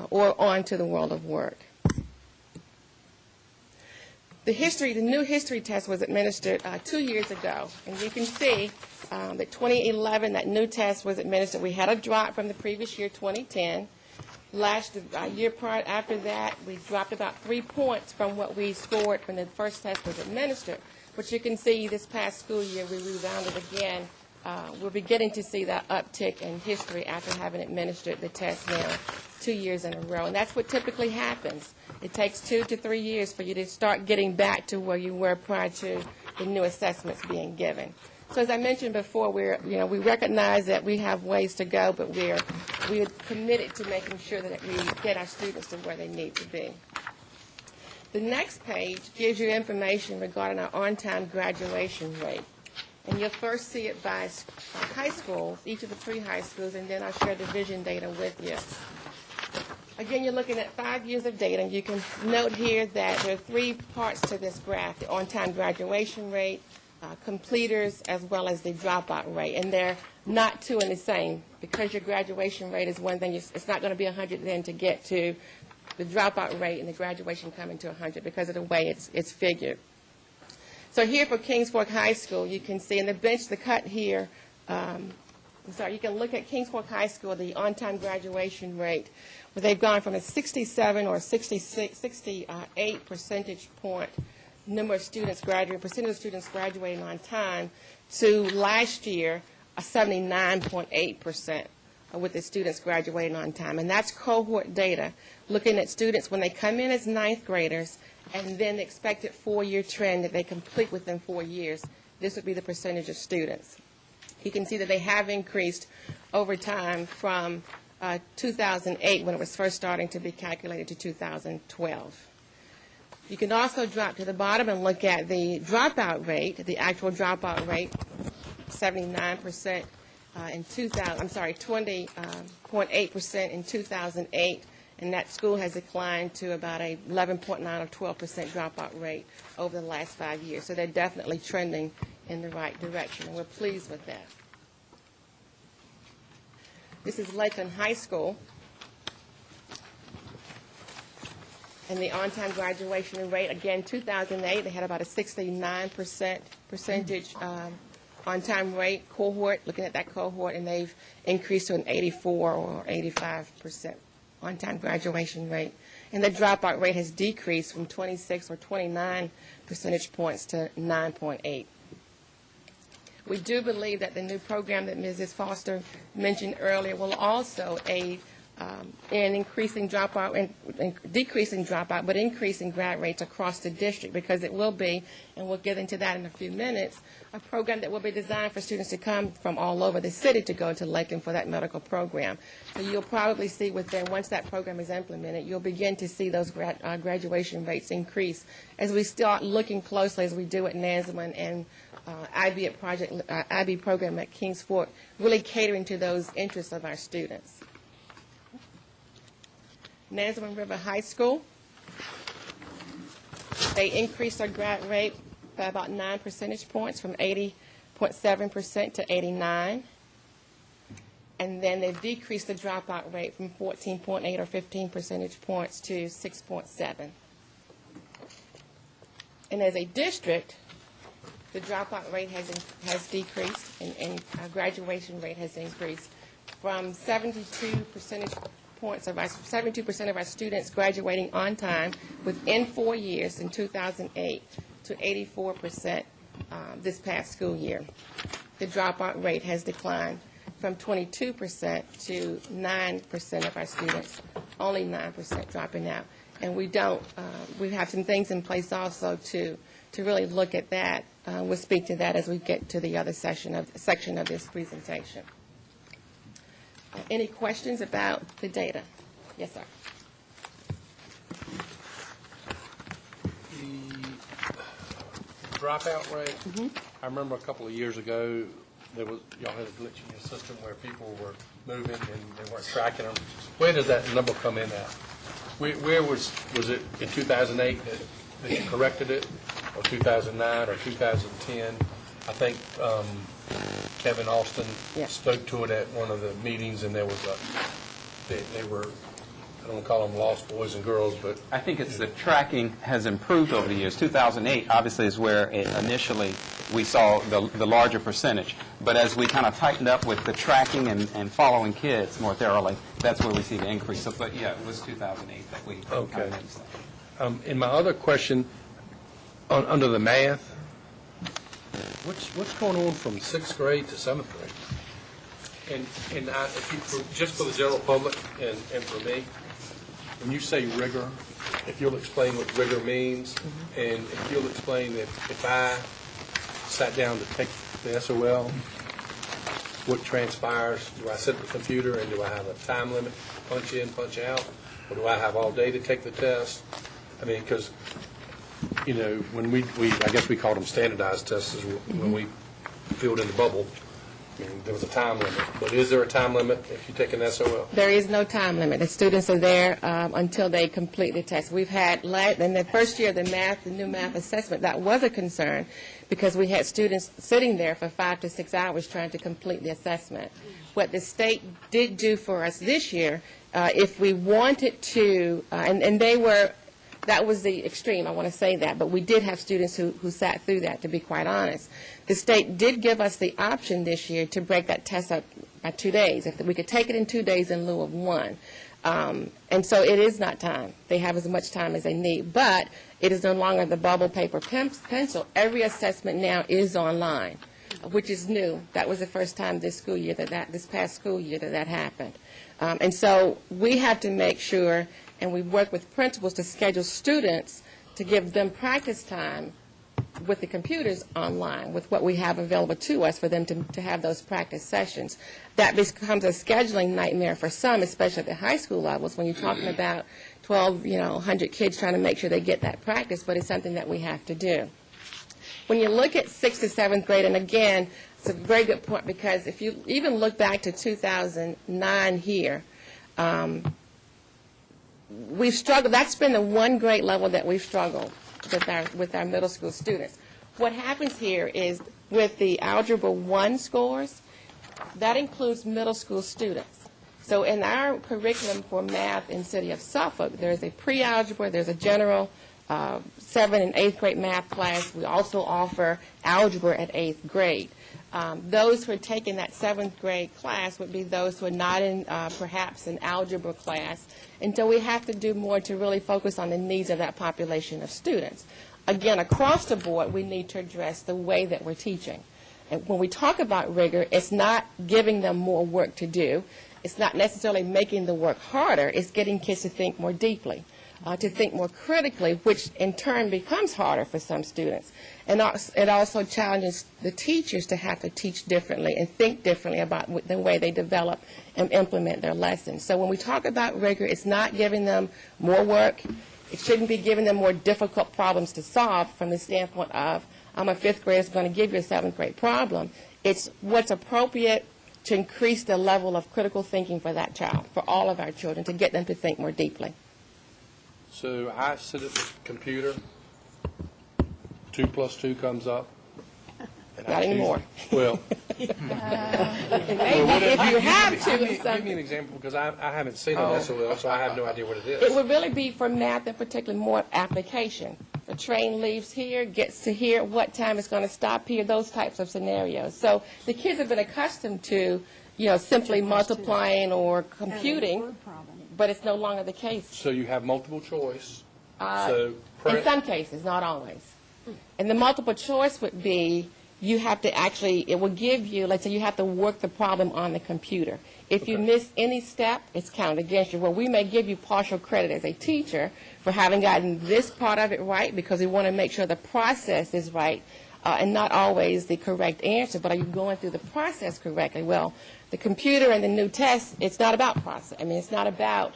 or on to the world of work. The new history test was administered 2 years ago, and you can see that 2011, that new test was administered. We had a drop from the previous year, 2010. Last year prior after that, we dropped about 3 points from what we scored when the first test was administered. But you can see this past school year, we rebounded again. We're beginning to see that uptick in history after having administered the test now 2 years in a row. And that's what typically happens. It takes 2 to 3 years for you to start getting back to where you were prior to the new assessments being given. So as I mentioned before, we recognize that we have ways to go, but we're committed to making sure that we get our students to where they need to be. The next page gives you information regarding our on-time graduation rate. And you'll first see it by high schools, each of the 3 high schools, and then I'll share division data with you. Again, you're looking at 5 years of data. You can note here that there are 3 parts to this graph: the on-time graduation rate, completers, as well as the dropout rate. And they're not two and the same. Because your graduation rate is one thing, it's not going to be 100 then to get to the dropout rate and the graduation coming to 100 because of the way it's figured. So here for Kings Fork High School, you can see in the bench, the cut here, you can look at Kings Fork High School, the on-time graduation rate, where they've gone from a 67 or 68 percentage point number of students graduating, percentage of students graduating on time, to last year, a 79.8% with the students graduating on time. And that's cohort data, looking at students when they come in as 9th graders, and then the expected 4-year trend that they complete within 4 years. This would be the percentage of students. You can see that they have increased over time from 2008, when it was first starting to be calculated, to 2012. You can also drop to the bottom and look at the dropout rate, the actual dropout rate, 79% in 20.8% in 2008. And that school has declined to about a 11.9 or 12% dropout rate over the last 5 years. So they're definitely trending in the right direction, and we're pleased with that. This is Lakeland High School. And the on-time graduation rate, again, 2008, they had about a 69% percentage on-time rate cohort, looking at that cohort, and they've increased to an 84 or 85% on-time graduation rate. And the dropout rate has decreased from 26 or 29 percentage points to 9.8. We do believe that the new program that Mrs. Foster mentioned earlier will also aid in increasing dropout and decreasing dropout, but increasing grad rates across the district, because it will be, and we'll get into that in a few minutes, a program that will be designed for students to come from all over the city to go to Lakeland for that medical program. So you'll probably see once that program is implemented, you'll begin to see those graduation rates increase as we start looking closely, as we do at Nansemond and IB program at Kings Fork, really catering to those interests of our students. Nansemond River High School, they increased their grad rate by about 9 percentage points, from 80.7% to 89. And then they've decreased the dropout rate from 14.8 or 15 percentage points to 6.7. And as a district, the dropout rate has decreased, and our graduation rate has increased from 72% of our students graduating on time within 4 years in 2008 to 84% this past school year. The dropout rate has declined from 22% to 9% of our students, only 9% dropping out. And we have some things in place also to really look at that. We'll speak to that as we get to the other section of this presentation. Any questions about the data? Yes, sir. The dropout rate, I remember a couple of years ago, y'all had a glitch in your system where people were moving and they weren't tracking them. Where does that number come in at? Where was it in 2008 that you corrected it, or 2009 or 2010? I think Kevin Austin spoke to it at one of the meetings, and there was they were, I don't want to call them lost boys and girls, but I think it's the tracking has improved over the years. 2008 obviously is where initially we saw the larger percentage. But as we kind of tightened up with the tracking and following kids more thoroughly, that's where we see the increase. So, but yeah, it was 2008 that we kind of noticed that. And my other question, under the math, what's going on from 6th grade to 7th grade? And just for the general public and for me, when you say rigor, if you'll explain what rigor means, and if you'll explain that if I sat down to take the SOL, what transpires? Do I sit at the computer and do I have a time limit, punch in, punch out, or do I have all day to take the test? I mean, because, when we I guess we called them standardized tests when we filled in the bubble. I mean, there was a time limit. But is there a time limit if you take an SOL? There is no time limit. The students are there until they complete the test. We've had, in the first year of the new math assessment, that was a concern because we had students sitting there for 5 to 6 hours trying to complete the assessment. What the state did do for us this year, if we wanted to, and they were, that was the extreme, I want to say that, but we did have students who sat through that, to be quite honest. The state did give us the option this year to break that test up by 2 days. If we could take it in 2 days in lieu of 1. And so it is not time. They have as much time as they need. But it is no longer the bubble paper pencil. Every assessment now is online, which is new. That was the first time this school year this past school year that happened. And so we have to make sure, and we work with principals to schedule students to give them practice time with the computers online, with what we have available to us for them to have those practice sessions. That becomes a scheduling nightmare for some, especially at the high school levels, when you're talking about 100 kids trying to make sure they get that practice, but it's something that we have to do. When you look at 6th to 7th grade, and again, it's a very good point, because if you even look back to 2009 here, we've struggled. That's been the one grade level that we've struggled with our middle school students. What happens here is with the Algebra 1 scores, that includes middle school students. So in our curriculum for math in the city of Suffolk, there's a pre-algebra, there's a general 7th and 8th grade math class. We also offer algebra at 8th grade. Those who are taking that 7th grade class would be those who are not in perhaps an algebra class. And so we have to do more to really focus on the needs of that population of students. Again, across the board, we need to address the way that we're teaching. And when we talk about rigor, it's not giving them more work to do. It's not necessarily making the work harder. It's getting kids to think more deeply, to think more critically, which in turn becomes harder for some students. And it also challenges the teachers to have to teach differently and think differently about the way they develop and implement their lessons. So when we talk about rigor, it's not giving them more work. It shouldn't be giving them more difficult problems to solve from the standpoint of, I'm a 5th grader who's going to give you a 7th grade problem. It's what's appropriate to increase the level of critical thinking for that child, for all of our children, to get them to think more deeply. So I sit at the computer 2 plus 2 comes up. and I Not choose- anymore. Well. It may be if you have to. Give or me something. an example, because I haven't seen an SOL, so I have no idea what it is. It would really be for math and particularly more application. The train leaves here, gets to here, what time it's going to stop here, those types of scenarios. So the kids have been accustomed to, simply multiplying or computing, but it's no longer the case. So you have multiple choice. In some cases, not always. And the multiple choice would be, you have to actually, it will give you, let's say you have to work the problem on the computer. If you miss any step, it's counted against you. Well, we may give you partial credit as a teacher for having gotten this part of it right, because we want to make sure the process is right, and not always the correct answer, but are you going through the process correctly? Well, the computer and the new test, it's not about process. I mean, it's not about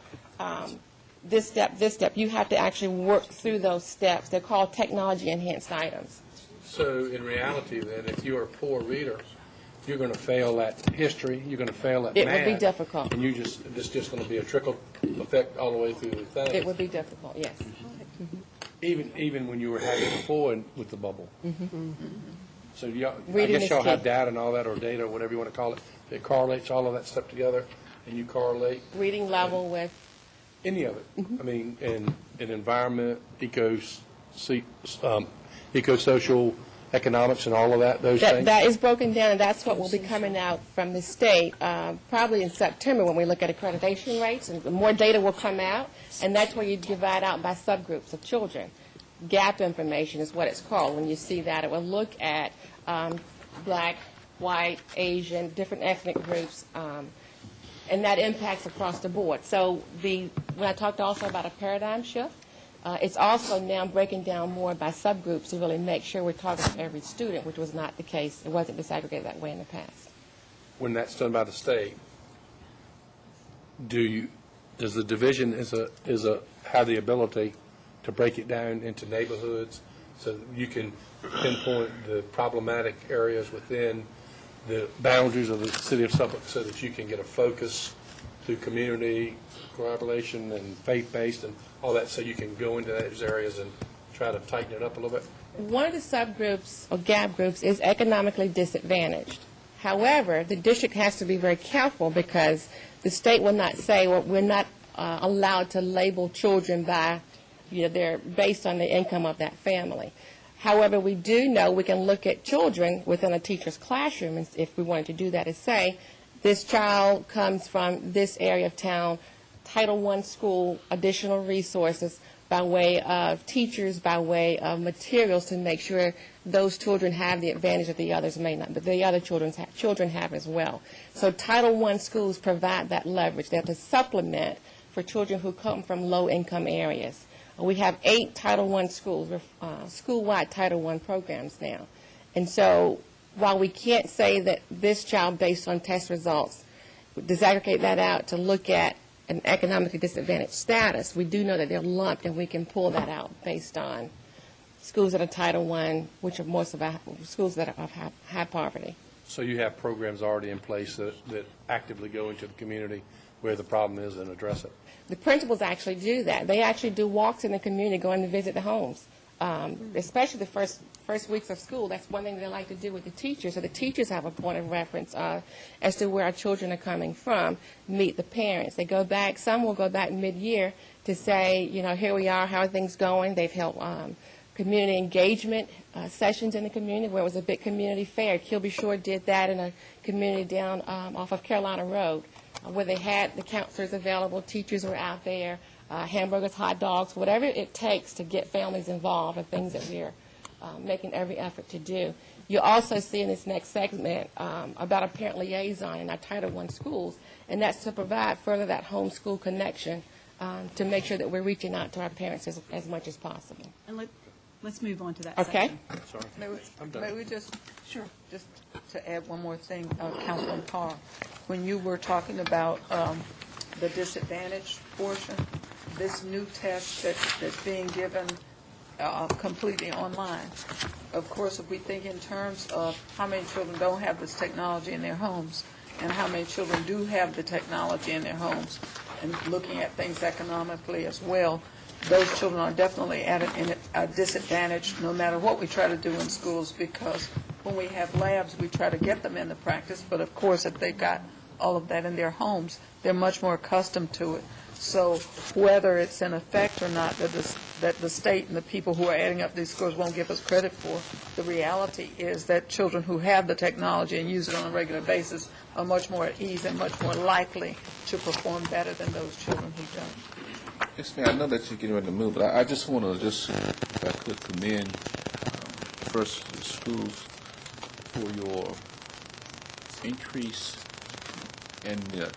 this step, this step. You have to actually work through those steps. They're called technology-enhanced items. So in reality, then, if you're a poor reader, you're going to fail at history, you're going to fail at math. It would be difficult. And it's just going to be a trickle effect all the way through the thing. It would be difficult, yes. Even when you were having it before with the bubble. So I Reading guess is y'all key. have data and all that, or data, or whatever you want to call it, that correlates all of that stuff together, and you correlate Reading level with, any of it. I mean, in environment, eco-social economics and all of that, those things. that is broken down, and that's what will be coming out from the state, probably in September when we look at accreditation rates, and more data will come out, and that's where you divide out by subgroups of children. Gap information is what it's called. When you see that, it will look at black, white, Asian, different ethnic groups, and that impacts across the board. So when I talked also about a paradigm shift, it's also now breaking down more by subgroups to really make sure we're targeting every student, which was not the case. It wasn't disaggregated that way in the past. When that's done by the state, does the division have the ability to break it down into neighborhoods so that you can pinpoint the problematic areas within the boundaries of the city of Suffolk, so that you can get a focus through community correlation and faith-based and all that, so you can go into those areas and try to tighten it up a little bit? One of the subgroups or gap groups is economically disadvantaged. However, the district has to be very careful, because the state will not say, well, we're not allowed to label children by, they're based on the income of that family. However, we do know we can look at children within a teacher's classroom, and if we wanted to do that, is say, this child comes from this area of town, Title I school, additional resources by way of teachers, by way of materials, to make sure those children have the advantage that the others may not, but the other children have as well. So Title I schools provide that leverage. They're to supplement for children who come from low-income areas. We have 8 Title I schools, school-wide Title I programs now. And so while we can't say that this child, based on test results, disaggregate that out to look at an economically disadvantaged status, we do know that they're lumped, and we can pull that out based on schools that are Title I, which are most of our schools that are of high poverty. So you have programs already in place that actively go into the community where the problem is and address it? The principals actually do that. They actually do walks in the community, going to visit the homes, especially the first weeks of school. That's one thing they like to do with the teachers, so the teachers have a point of reference as to where our children are coming from, meet the parents. They go back, some will go back mid-year to say, here we are, how are things going? They've held community engagement sessions in the community, where it was a big community fair. Kilby Shore did that in a community down off of Carolina Road, where they had the counselors available, teachers were out there, hamburgers, hot dogs, whatever it takes to get families involved, are things that we're making every effort to do. You'll also see in this next segment about a parent liaison in our Title I schools, and that's to provide further that homeschool connection to make sure that we're reaching out to our parents as much as possible. And let's move on to that Okay. section. Sorry. May we just to add one more thing, Councilman Parr, when you were talking about the disadvantaged portion, this new test that's being given completely online. Of course, if we think in terms of how many children don't have this technology in their homes, and how many children do have the technology in their homes, and looking at things economically as well, those children are definitely at a disadvantage no matter what we try to do in schools, because when we have labs, we try to get them into practice, but of course, if they've got all of that in their homes, they're much more accustomed to it. So whether it's in effect or not, that the state and the people who are adding up these scores won't give us credit for, the reality is that children who have the technology and use it on a regular basis are much more at ease and much more likely to perform better than those children who don't. Yes, ma'am, I know that you're getting ready to move, but I just want to if I could commend first the schools for your increase in the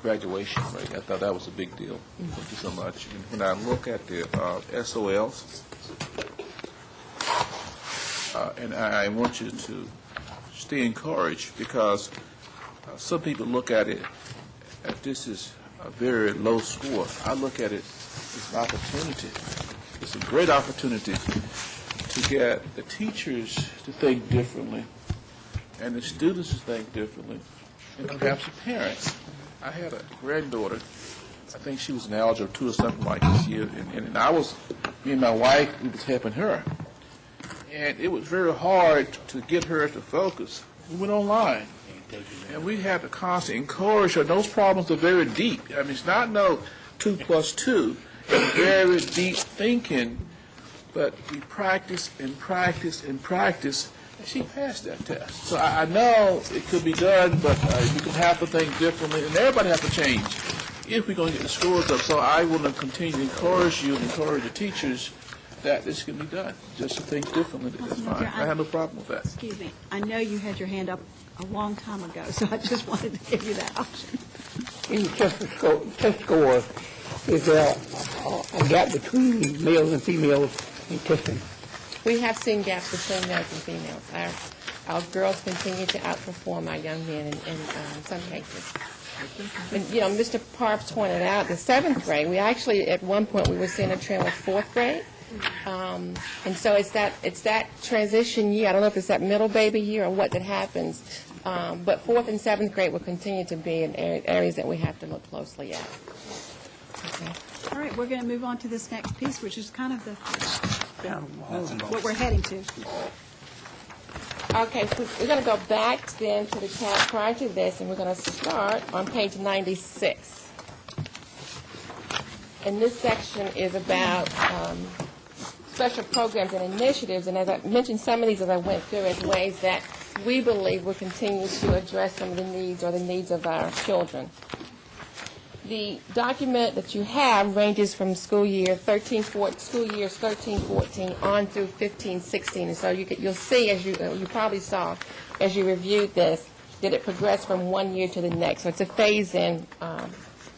graduation rate. I thought that was a big deal. Thank you so much. And when I look at the SOLs, and I want you to stay encouraged, because some people look at it as this is a very low score. I look at it as an opportunity. It's a great opportunity to get the teachers to think differently and the students to think differently, and perhaps the parents. I had a granddaughter, I think she was in algebra 2 or something like this year, and me and my wife, we was helping her. And it was very hard to get her to focus. We went online, and we had to constantly encourage her. Those problems are very deep. I mean, it's not no 2 plus 2. It's very deep thinking, but we practice and practice and practice, and she passed that test. So I know it could be done, but you can have to think differently, and everybody has to change if we're going to get the scores up. So I want to continue to encourage you and encourage the teachers that this can be done. Just to think differently, that's fine. I have no problem with that. Excuse me. I know you had your hand up a long time ago, so I just wanted to give you that option. In test score, is there a gap between males and females in testing? We have seen gaps between males and females. Our girls continue to outperform our young men in some cases. And, Mr. Parps pointed out the 7th grade, we actually, at one point, we were seeing a trend with 4th grade. And so it's that transition year. I don't know if it's that middle baby year or what that happens. But 4th and 7th grade will continue to be in areas that we have to look closely at. Okay. All right, we're going to move on to this next piece, which is kind of what we're heading to. Okay, so we're going to go back then to the tab prior to this, and we're going to start on page 96. And this section is about special programs and initiatives, and as I mentioned some of these as I went through as ways that we believe will continue to address some of the needs or the needs of our children. The document that you have ranges from school years 13-14 on through 15-16, and so you'll see, as you probably saw as you reviewed this, that it progressed from one year to the next. So it's a phase-in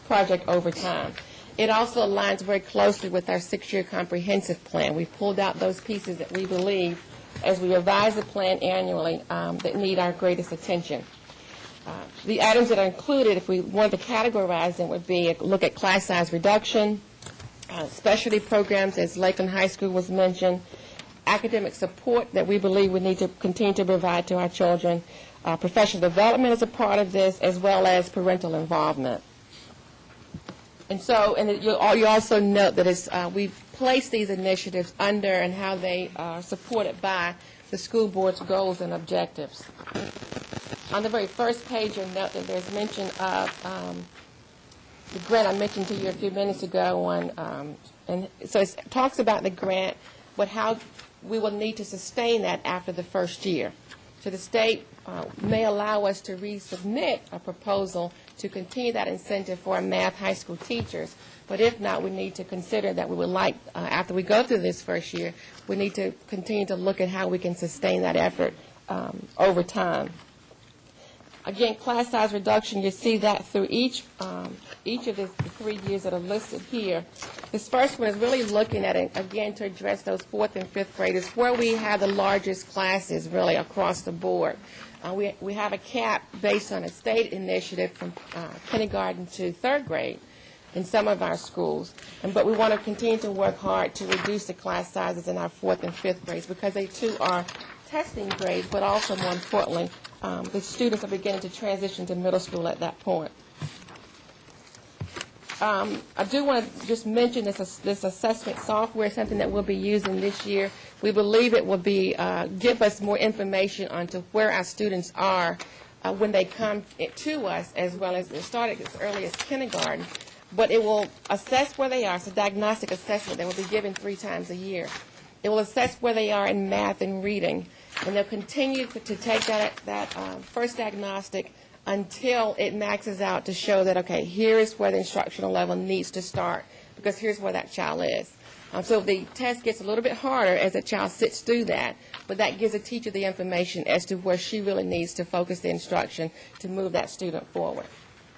project over time. It also aligns very closely with our 6-year comprehensive plan. We've pulled out those pieces that we believe, as we revise the plan annually, that need our greatest attention. The items that are included, if we wanted to categorize them, would be a look at class size reduction, specialty programs, as Lakeland High School was mentioned, academic support that we believe we need to continue to provide to our children, professional development is a part of this, as well as parental involvement. And so, you also note that we've placed these initiatives under and how they are supported by the school board's goals and objectives. On the very first page, you'll note that there's mention of the grant I mentioned to you a few minutes ago. And so it talks about the grant, but how we will need to sustain that after the first year. So the state may allow us to resubmit a proposal to continue that incentive for our math high school teachers. But if not, we need to consider that we would like, after we go through this first year, we need to continue to look at how we can sustain that effort over time. Again, class size reduction, you see that through each of the 3 years that are listed here. This first one is really looking at it, again, to address those 4th and 5th graders, where we have the largest classes really across the board. We have a cap based on a state initiative from kindergarten to 3rd grade in some of our schools. But we want to continue to work hard to reduce the class sizes in our 4th and 5th grades, because they too are testing grades, but also, more importantly, the students are beginning to transition to middle school at that point. I do want to just mention this assessment software, something that we'll be using this year. We believe it will be give us more information onto where our students are when they come to us, as well as start as early as kindergarten. But it will assess where they are. It's a diagnostic assessment that will be given 3 times a year. It will assess where they are in math and reading, and they'll continue to take that first diagnostic until it maxes out to show that, okay, here is where the instructional level needs to start, because here's where that child is. So the test gets a little bit harder as a child sits through that, but that gives a teacher the information as to where she really needs to focus the instruction to move that student forward.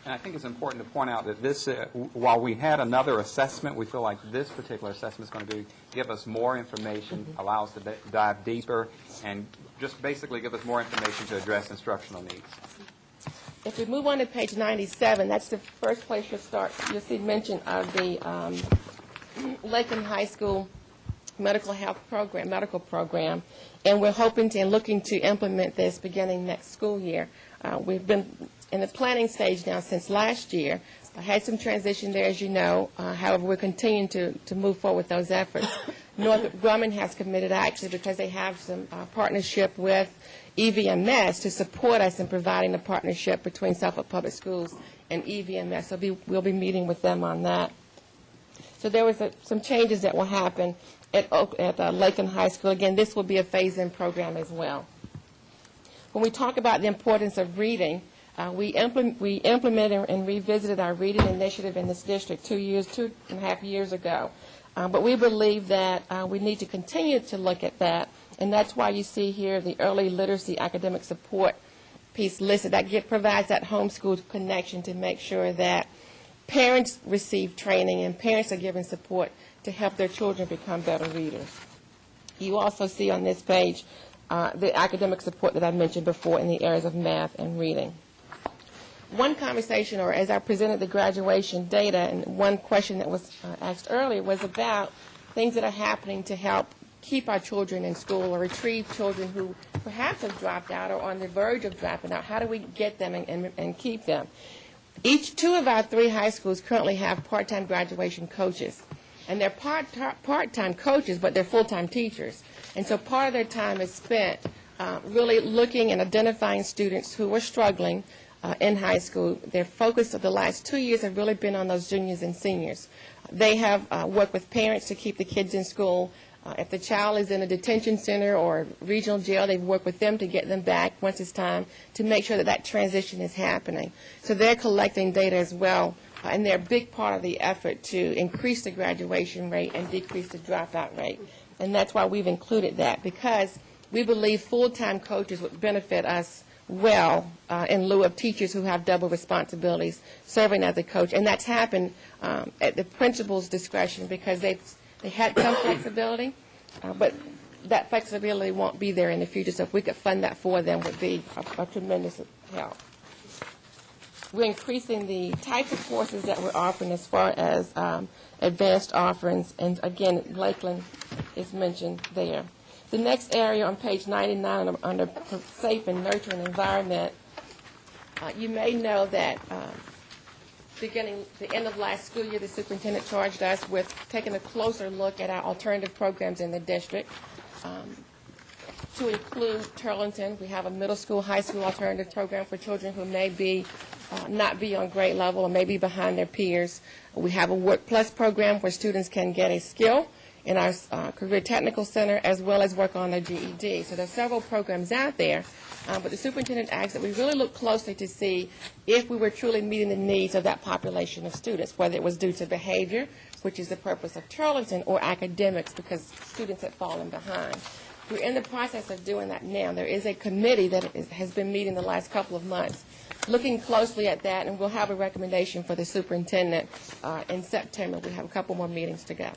And I think it's important to point out that this, while we had another assessment, we feel like this particular assessment is going to give us more information, allow us to dive deeper, and just basically give us more information to address instructional needs. If we move on to page 97, that's the first place you'll start. You'll see mention of the Lakeland High School medical program, and we're hoping to and looking to implement this beginning next school year. We've been in the planning stage now since last year. I had some transition there, as you know. However, we're continuing to move forward with those efforts. Northrop Grumman has committed, actually, because they have some partnership with EVMS to support us in providing a partnership between Suffolk Public Schools and EVMS. So we'll be meeting with them on that. So there was some changes that will happen at Lakeland High School. Again, this will be a phase-in program as well. When we talk about the importance of reading, we implemented and revisited our reading initiative in this district 2.5 years ago. But we believe that we need to continue to look at that, and that's why you see here the early literacy academic support piece listed. That provides that homeschool connection to make sure that parents receive training and parents are given support to help their children become better readers. You also see on this page the academic support that I mentioned before in the areas of math and reading. One conversation, or as I presented the graduation data, and one question that was asked earlier was about things that are happening to help keep our children in school or retrieve children who perhaps have dropped out or on the verge of dropping out. How do we get them and keep them? Two of our 3 high schools currently have part-time graduation coaches. And they're part-time coaches, but they're full-time teachers. And so part of their time is spent really looking and identifying students who are struggling in high school. Their focus of the last 2 years have really been on those juniors and seniors. They have worked with parents to keep the kids in school. If the child is in a detention center or regional jail, they've worked with them to get them back once it's time to make sure that that transition is happening. So they're collecting data as well, and they're a big part of the effort to increase the graduation rate and decrease the dropout rate. And that's why we've included that, because we believe full-time coaches would benefit us well in lieu of teachers who have double responsibilities serving as a coach. And that's happened at the principal's discretion because they had some flexibility, but that flexibility won't be there in the future. So if we could fund that for them, would be a tremendous help. We're increasing the type of courses that we're offering as far as advanced offerings, and again, Lakeland is mentioned there. The next area on page 99 under safe and nurturing environment, you may know that beginning the end of last school year, the superintendent charged us with taking a closer look at our alternative programs in the district. To include Turlington, we have a middle school, high school alternative program for children who may be not be on grade level or may be behind their peers. We have a Work Plus program where students can get a skill in our Career Technical Center as well as work on their GED. So there are several programs out there, but the superintendent asked that we really look closely to see if we were truly meeting the needs of that population of students, whether it was due to behavior, which is the purpose of Turlington, or academics because students had fallen behind. We're in the process of doing that now. There is a committee that has been meeting the last couple of months, looking closely at that, and we'll have a recommendation for the superintendent in September. We have a couple more meetings to go.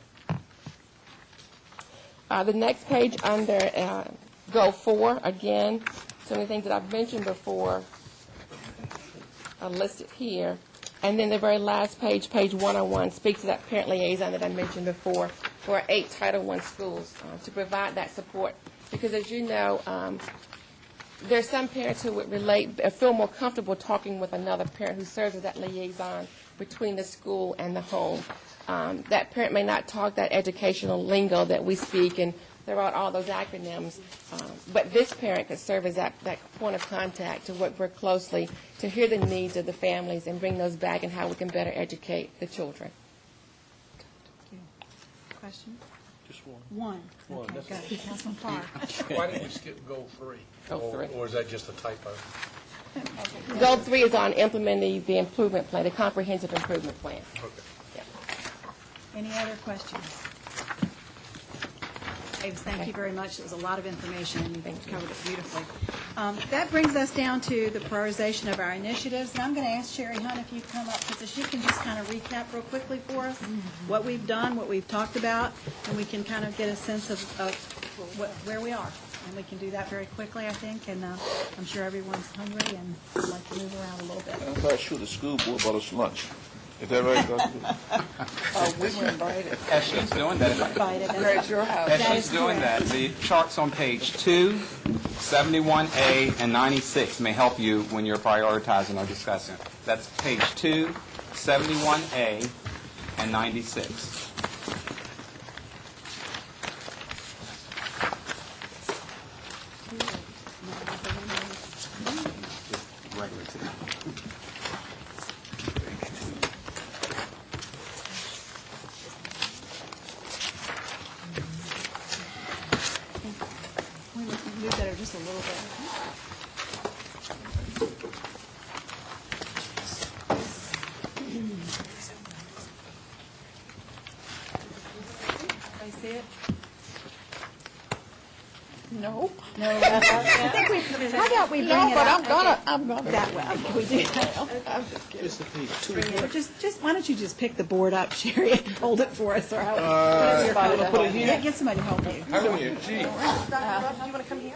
The next page under Goal 4, again, some of the things that I've mentioned before are listed here. And then the very last page, page 101, speaks to that parent liaison that I mentioned before for our 8 Title I schools to provide that support. Because as you know, there are some parents who would feel more comfortable talking with another parent who serves as that liaison between the school and the home. That parent may not talk that educational lingo that we speak and throw out all those acronyms, but this parent could serve as that point of contact to work very closely to hear the needs of the families and bring those back and how we can better educate the children. Question? Just one. One. One, Okay, that's go. it. Councilman Parr. Why did you skip goal 3? Goal 3. Or is that just a typo? Goal 3 is on implementing the improvement plan, the comprehensive improvement plan. Okay. Any other questions? Davis, thank you very much. It was a lot of information, and you covered it beautifully. That brings us down to the prioritization of our initiatives, and I'm going to ask Sherry Hunt if you'd come up, because she can just kind of recap real quickly for us what we've done, what we've talked about, and we can kind of get a sense of where we are. And we can do that very quickly, I think, and I'm sure everyone's hungry and would like to move around a little bit. I'm not sure the school board bought us lunch. Is that right, Dr.? Oh, we were invited. As she's doing that, We're at your house. as she's doing that, the charts on page 2, 71A, and 96 may help you when you're prioritizing or discussing. That's page 2, 71A, and 96. We move that just a little bit. I see it? No. No. I think how about we bring it but up? I'm gonna. That way. Okay, we do that. I'm just kidding. It's the page 2. Or just, why don't you just pick the board up, Sherry, and hold it for us, or how? put it here? Yeah, get somebody to help you. How many? Gee. Do you want to come here?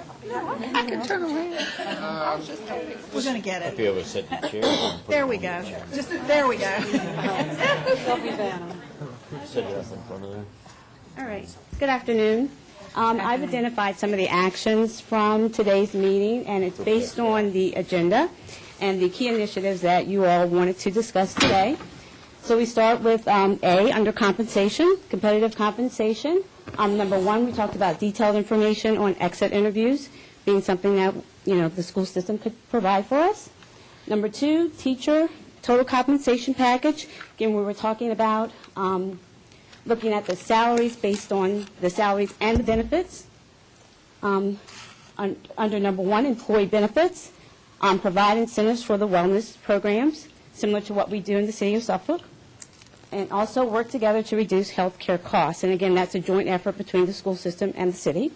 I can turn around. We're going to get If it. you ever sit in the chair, There we go. Just, there we go. sit it up in front of them. All right. Good afternoon. I've identified some of the actions from today's meeting, and it's based on the agenda and the key initiatives that you all wanted to discuss today. So we start with A, under compensation, competitive compensation. Number 1, we talked about detailed information on exit interviews being something that, the school system could provide for us. Number 2, teacher total compensation package. Again, we were talking about looking at the salaries based on the salaries and the benefits. Under number 1, employee benefits, provide incentives for the wellness programs, similar to what we do in the city of Suffolk, and also work together to reduce health care costs. And again, that's a joint effort between the school system and the city.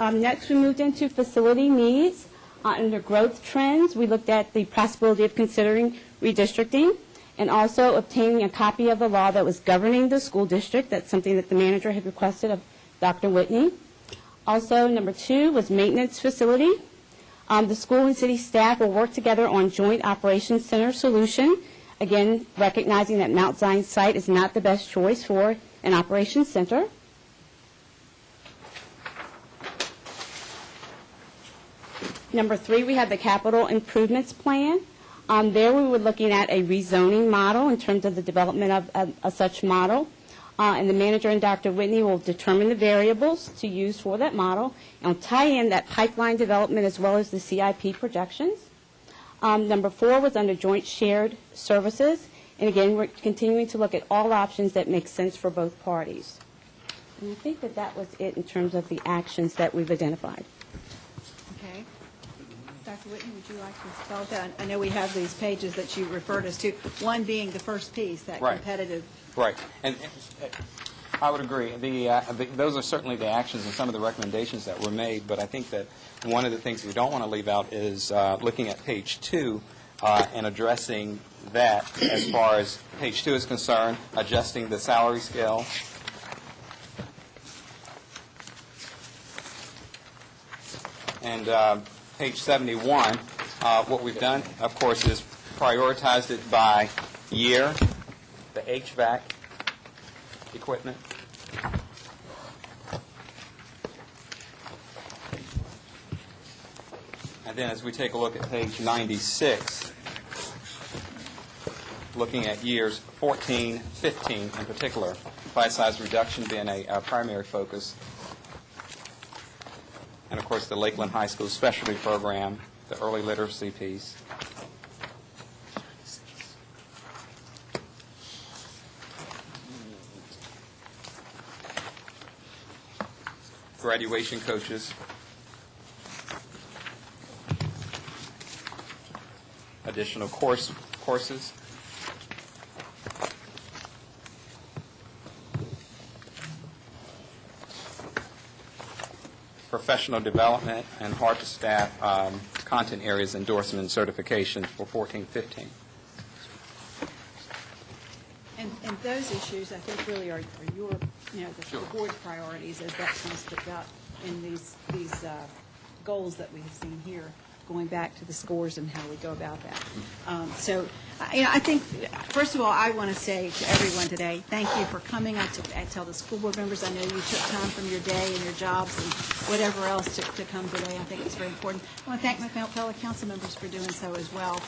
Next, we moved into facility needs. Under growth trends, we looked at the possibility of considering redistricting and also obtaining a copy of the law that was governing the school district. That's something that the manager had requested of Dr. Whitney. Also, number 2 was maintenance facility. The school and city staff will work together on joint operations center solution, again, recognizing that Mount Zion site is not the best choice for an operations center. Number 3, we have the capital improvements plan. There we were looking at a rezoning model in terms of the development of such model. And the manager and Dr. Whitney will determine the variables to use for that model and tie in that pipeline development as well as the CIP projections. Number 4 was under joint shared services. And again, we're continuing to look at all options that make sense for both parties. And I think that that was it in terms of the actions that we've identified. Okay. Dr. Whitney, would you like to spell that? I know we have these pages that you referred us to, one being the first piece, that Right. competitive. Right. And I would agree. Those are certainly the actions and some of the recommendations that were made, but I think that one of the things we don't want to leave out is looking at page 2 and addressing that as far as page 2 is concerned, adjusting the salary scale. And page 71, what we've done, of course, is prioritized it by year, the HVAC equipment. then as we take a look at page 96, looking at years 14, 15 in particular, class size reduction being a primary focus, and of course the Lakeland High School specialty program, the early literacy piece. Graduation coaches, additional courses, professional development, and hard-to-staff content areas, endorsement, and certification for 14-15. And those issues, I think, really are your, the board's priorities as that's going to stick out in these goals that we have seen here, going back to the scores and how we go about that. I think, first of all, I want to say to everyone today, thank you for coming. I tell the school board members, I know you took time from your day and your jobs and whatever else to come today. I think it's very important. I want to thank my fellow council members for doing so as well.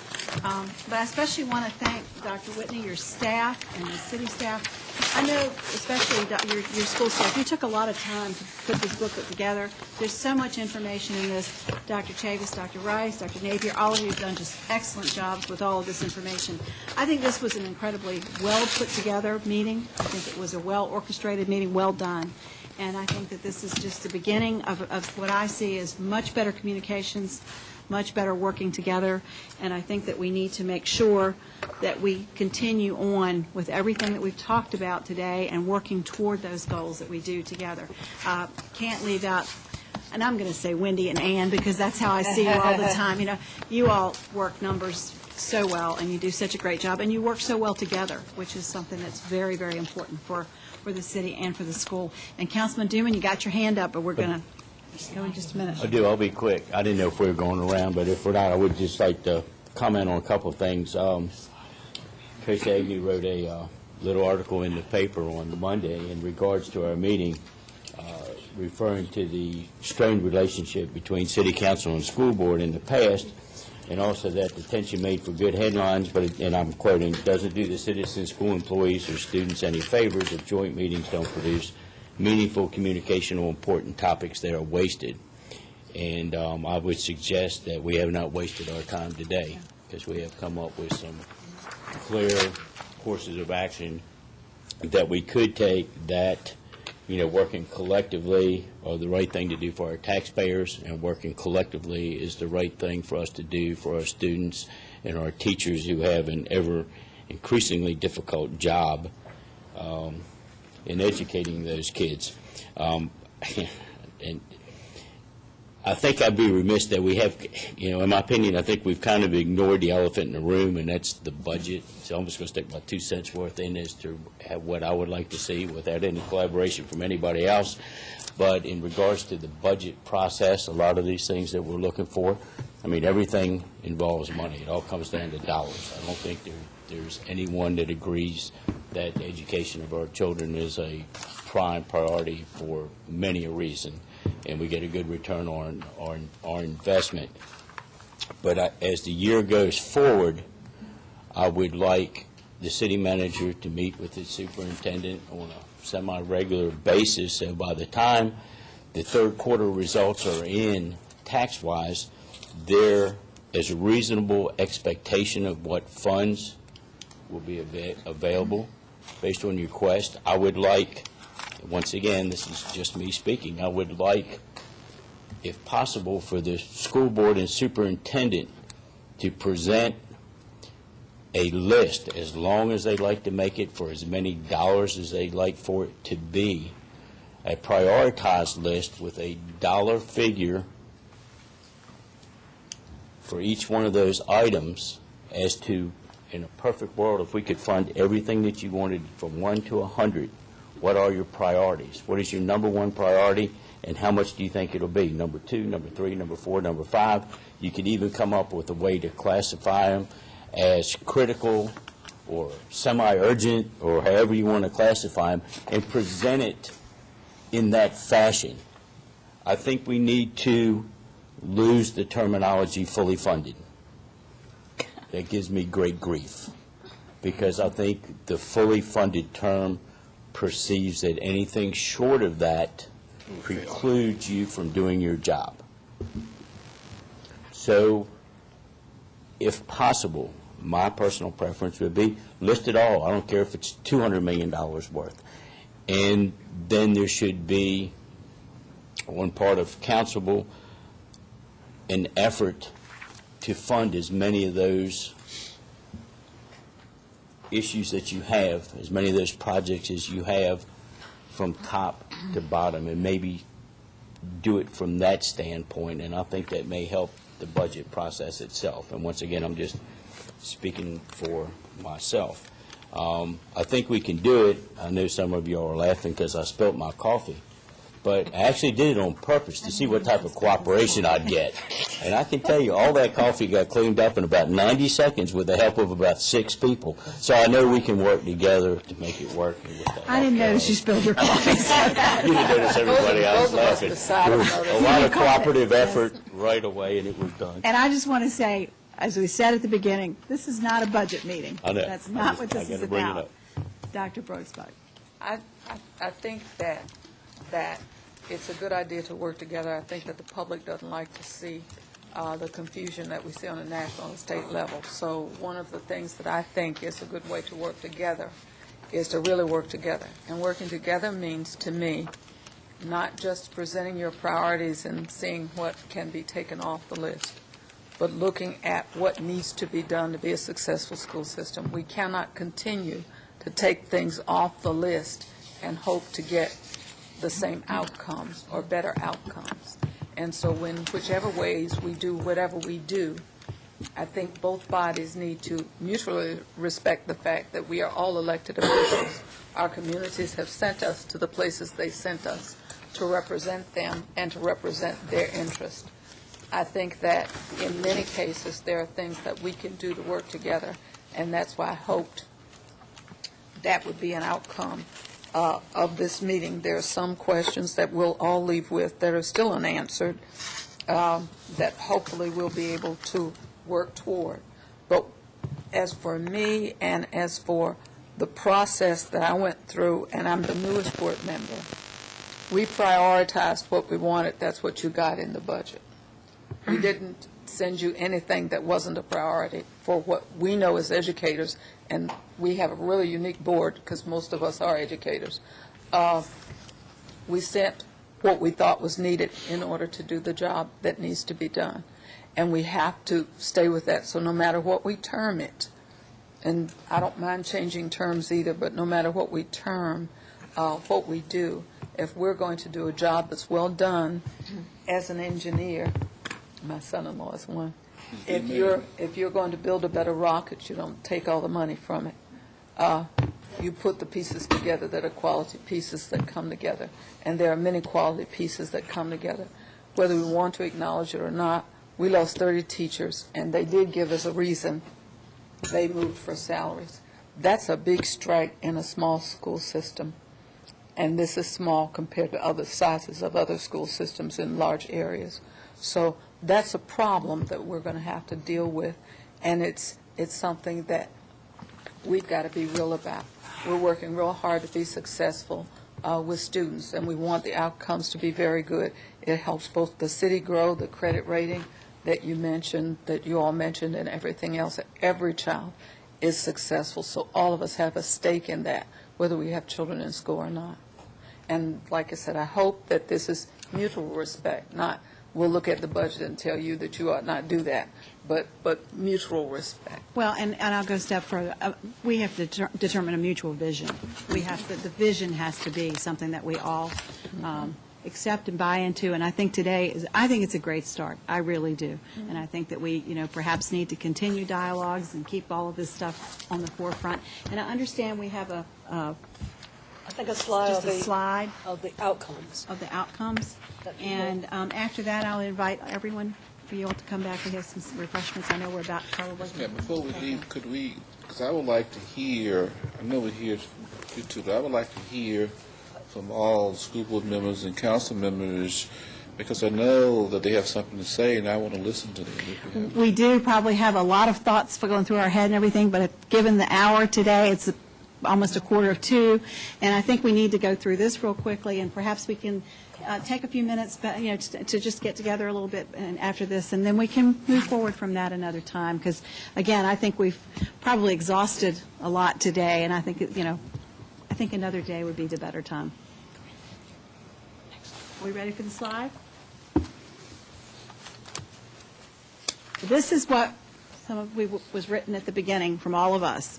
But I especially want to thank Dr. Whitney, your staff, and the city staff. I know, especially your school staff, you took a lot of time to put this booklet together. There's so much information in this. Dr. Chavis, Dr. Rice, Dr. Napier, all of you have done just excellent jobs with all of this information. I think this was an incredibly well put together meeting. I think it was a well orchestrated meeting, well done. And I think that this is just the beginning of what I see as much better communications, much better working together, and I think that we need to make sure that we continue on with everything that we've talked about today and working toward those goals that we do together. Can't leave out, and I'm going to say Wendy and Ann because that's how I see you all the time. You all work numbers so well, and you do such a great job, and you work so well together, which is something that's very, very important for the city and for the school. And Councilman Duman, you got your hand up, but we're going to go in just a minute. I do. I'll be quick. I didn't know if we were going around, but if we're not, I would just like to comment on a couple of things. Tracy Agnew wrote a little article in the paper on Monday in regards to our meeting, referring to the strained relationship between city council and school board in the past, and also that the attention made for good headlines, but, and I'm quoting, doesn't do the citizens, school employees, or students any favors if joint meetings don't produce meaningful communication on important topics that are wasted. And I would suggest that we have not wasted our time today, because we have come up with some clear courses of action that we could take that, working collectively are the right thing to do for our taxpayers, and working collectively is the right thing for us to do for our students and our teachers who have an ever increasingly difficult job in educating those kids. And I think I'd be remiss that we have, in my opinion, I think we've kind of ignored the elephant in the room, and that's the budget. So I'm just going to stick my 2 cents worth in as to what I would like to see without any collaboration from anybody else. But in regards to the budget process, a lot of these things that we're looking for, everything involves money. It all comes down to dollars. I don't think there's anyone that agrees that the education of our children is a prime priority for many a reason, and we get a good return on our investment. But as the year goes forward, I would like the city manager to meet with the superintendent on a semi-regular basis, so by the time the third quarter results are in tax-wise, there is a reasonable expectation of what funds will be available based on your request. I would like, once again, this is just me speaking, I would like, if possible, for the school board and superintendent to present a list, as long as they'd like to make it, for as many dollars as they'd like for it to be, a prioritized list with a dollar figure for each one of those items as to, in a perfect world, if we could fund everything that you wanted from 1 to 100, what are your priorities? What is your number one priority, and how much do you think it'll be? Number 2, number 3, number 4, number 5. You could even come up with a way to classify them as critical or semi-urgent, or however you want to classify them, and present it in that fashion. I think we need to lose the terminology fully funded. That gives me great grief, because I think the fully funded term perceives that anything short of that precludes you from doing your job. So, if possible, my personal preference would be list it all. I don't care if it's $200 million worth. And then there should be, on part of council, an effort to fund as many of those issues that you have, as many of those projects as you have, from top to bottom, and maybe do it from that standpoint. And I think that may help the budget process itself. And once again, I'm just speaking for myself. I think we can do it. I know some of you are laughing because I spilt my coffee, but I actually did it on purpose to see what type of cooperation I'd get. And I can tell you, all that coffee got cleaned up in about 90 seconds with the help of about 6 people. So I know we can work together to make it work. I didn't notice you spilled your coffee. You didn't notice everybody else laughing. A lot of cooperative effort right away, and it was done. And I just want to say, as we said at the beginning, this is not a budget meeting. I know. That's not what this is bring it about. up. Dr. Brooksbuck. I think that it's a good idea to work together. I think that the public doesn't like to see the confusion that we see on the national and state level. So one of the things that I think is a good way to work together is to really work together. And working together means, to me, not just presenting your priorities and seeing what can be taken off the list, but looking at what needs to be done to be a successful school system. We cannot continue to take things off the list and hope to get the same outcomes or better outcomes. And so whichever ways we do whatever we do, I think both bodies need to mutually respect the fact that we are all elected officials. Our communities have sent us to the places they sent us to represent them and to represent their interest. I think that in many cases there are things that we can do to work together, and that's why I hoped that would be an outcome of this meeting. There are some questions that we'll all leave with that are still unanswered that hopefully we'll be able to work toward. But as for me and as for the process that I went through, and I'm the newest board member, we prioritized what we wanted. That's what you got in the budget. We didn't send you anything that wasn't a priority for what we know as educators, and we have a really unique board because most of us are educators. We sent what we thought was needed in order to do the job that needs to be done, and we have to stay with that. So no matter what we term it, and I don't mind changing terms either, but no matter what we term what we do, if we're going to do a job that's well done as an engineer, my son-in-law is one. If you're going to build a better rocket, you don't take all the money from it. You put the pieces together that are quality pieces that come together, and there are many quality pieces that come together. Whether we want to acknowledge it or not, we lost 30 teachers, and they did give us a reason. They moved for salaries. That's a big strike in a small school system, and this is small compared to other sizes of other school systems in large areas. So that's a problem that we're going to have to deal with, and it's something that we've got to be real about. We're working real hard to be successful with students, and we want the outcomes to be very good. It helps both the city grow, the credit rating that you mentioned, that you all mentioned, and everything else. Every child is successful, so all of us have a stake in that, whether we have children in school or not. And like I said, I hope that this is mutual respect, not we'll look at the budget and tell you that you ought not do that, but mutual respect. Well, and I'll go a step further. We have to determine a mutual vision. We have to, the vision has to be something that we all accept and buy into, and I think I think it's a great start. I really do. And I think that we, perhaps need to continue dialogues and keep all of this stuff on the forefront. And I understand we have I think a slide of the outcomes. Of the outcomes. And after that, I'll invite everyone for you all to come back and have some refreshments. I know we're about probably. Yeah, before we leave, could we, because I would like to hear, I know we hear you too, but I would like to hear from all school board members and council members Because I know that they have something to say, and I want to listen to them. We do probably have a lot of thoughts going through our head and everything, but given the hour today, it's almost 1:45, and I think we need to go through this real quickly, and perhaps we can take a few minutes, to just get together a little bit after this, and then we can move forward from that another time, because, again, I think we've probably exhausted a lot today, and I think, I think another day would be the better time. Are we ready for the slide? This is what was written at the beginning from all of us.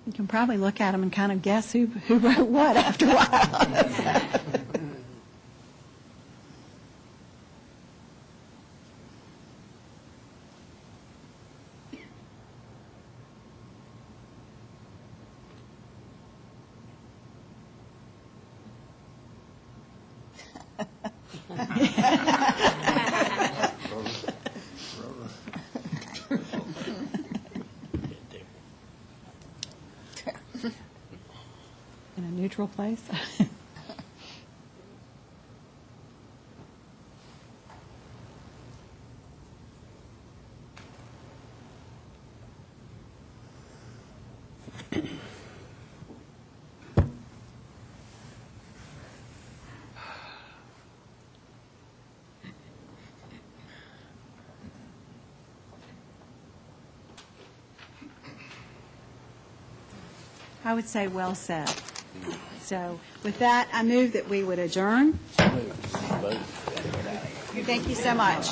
You can probably look at them and kind of guess who wrote what after a while. In a neutral place. I would say well said. So with that, I move that we would adjourn. Thank you so much.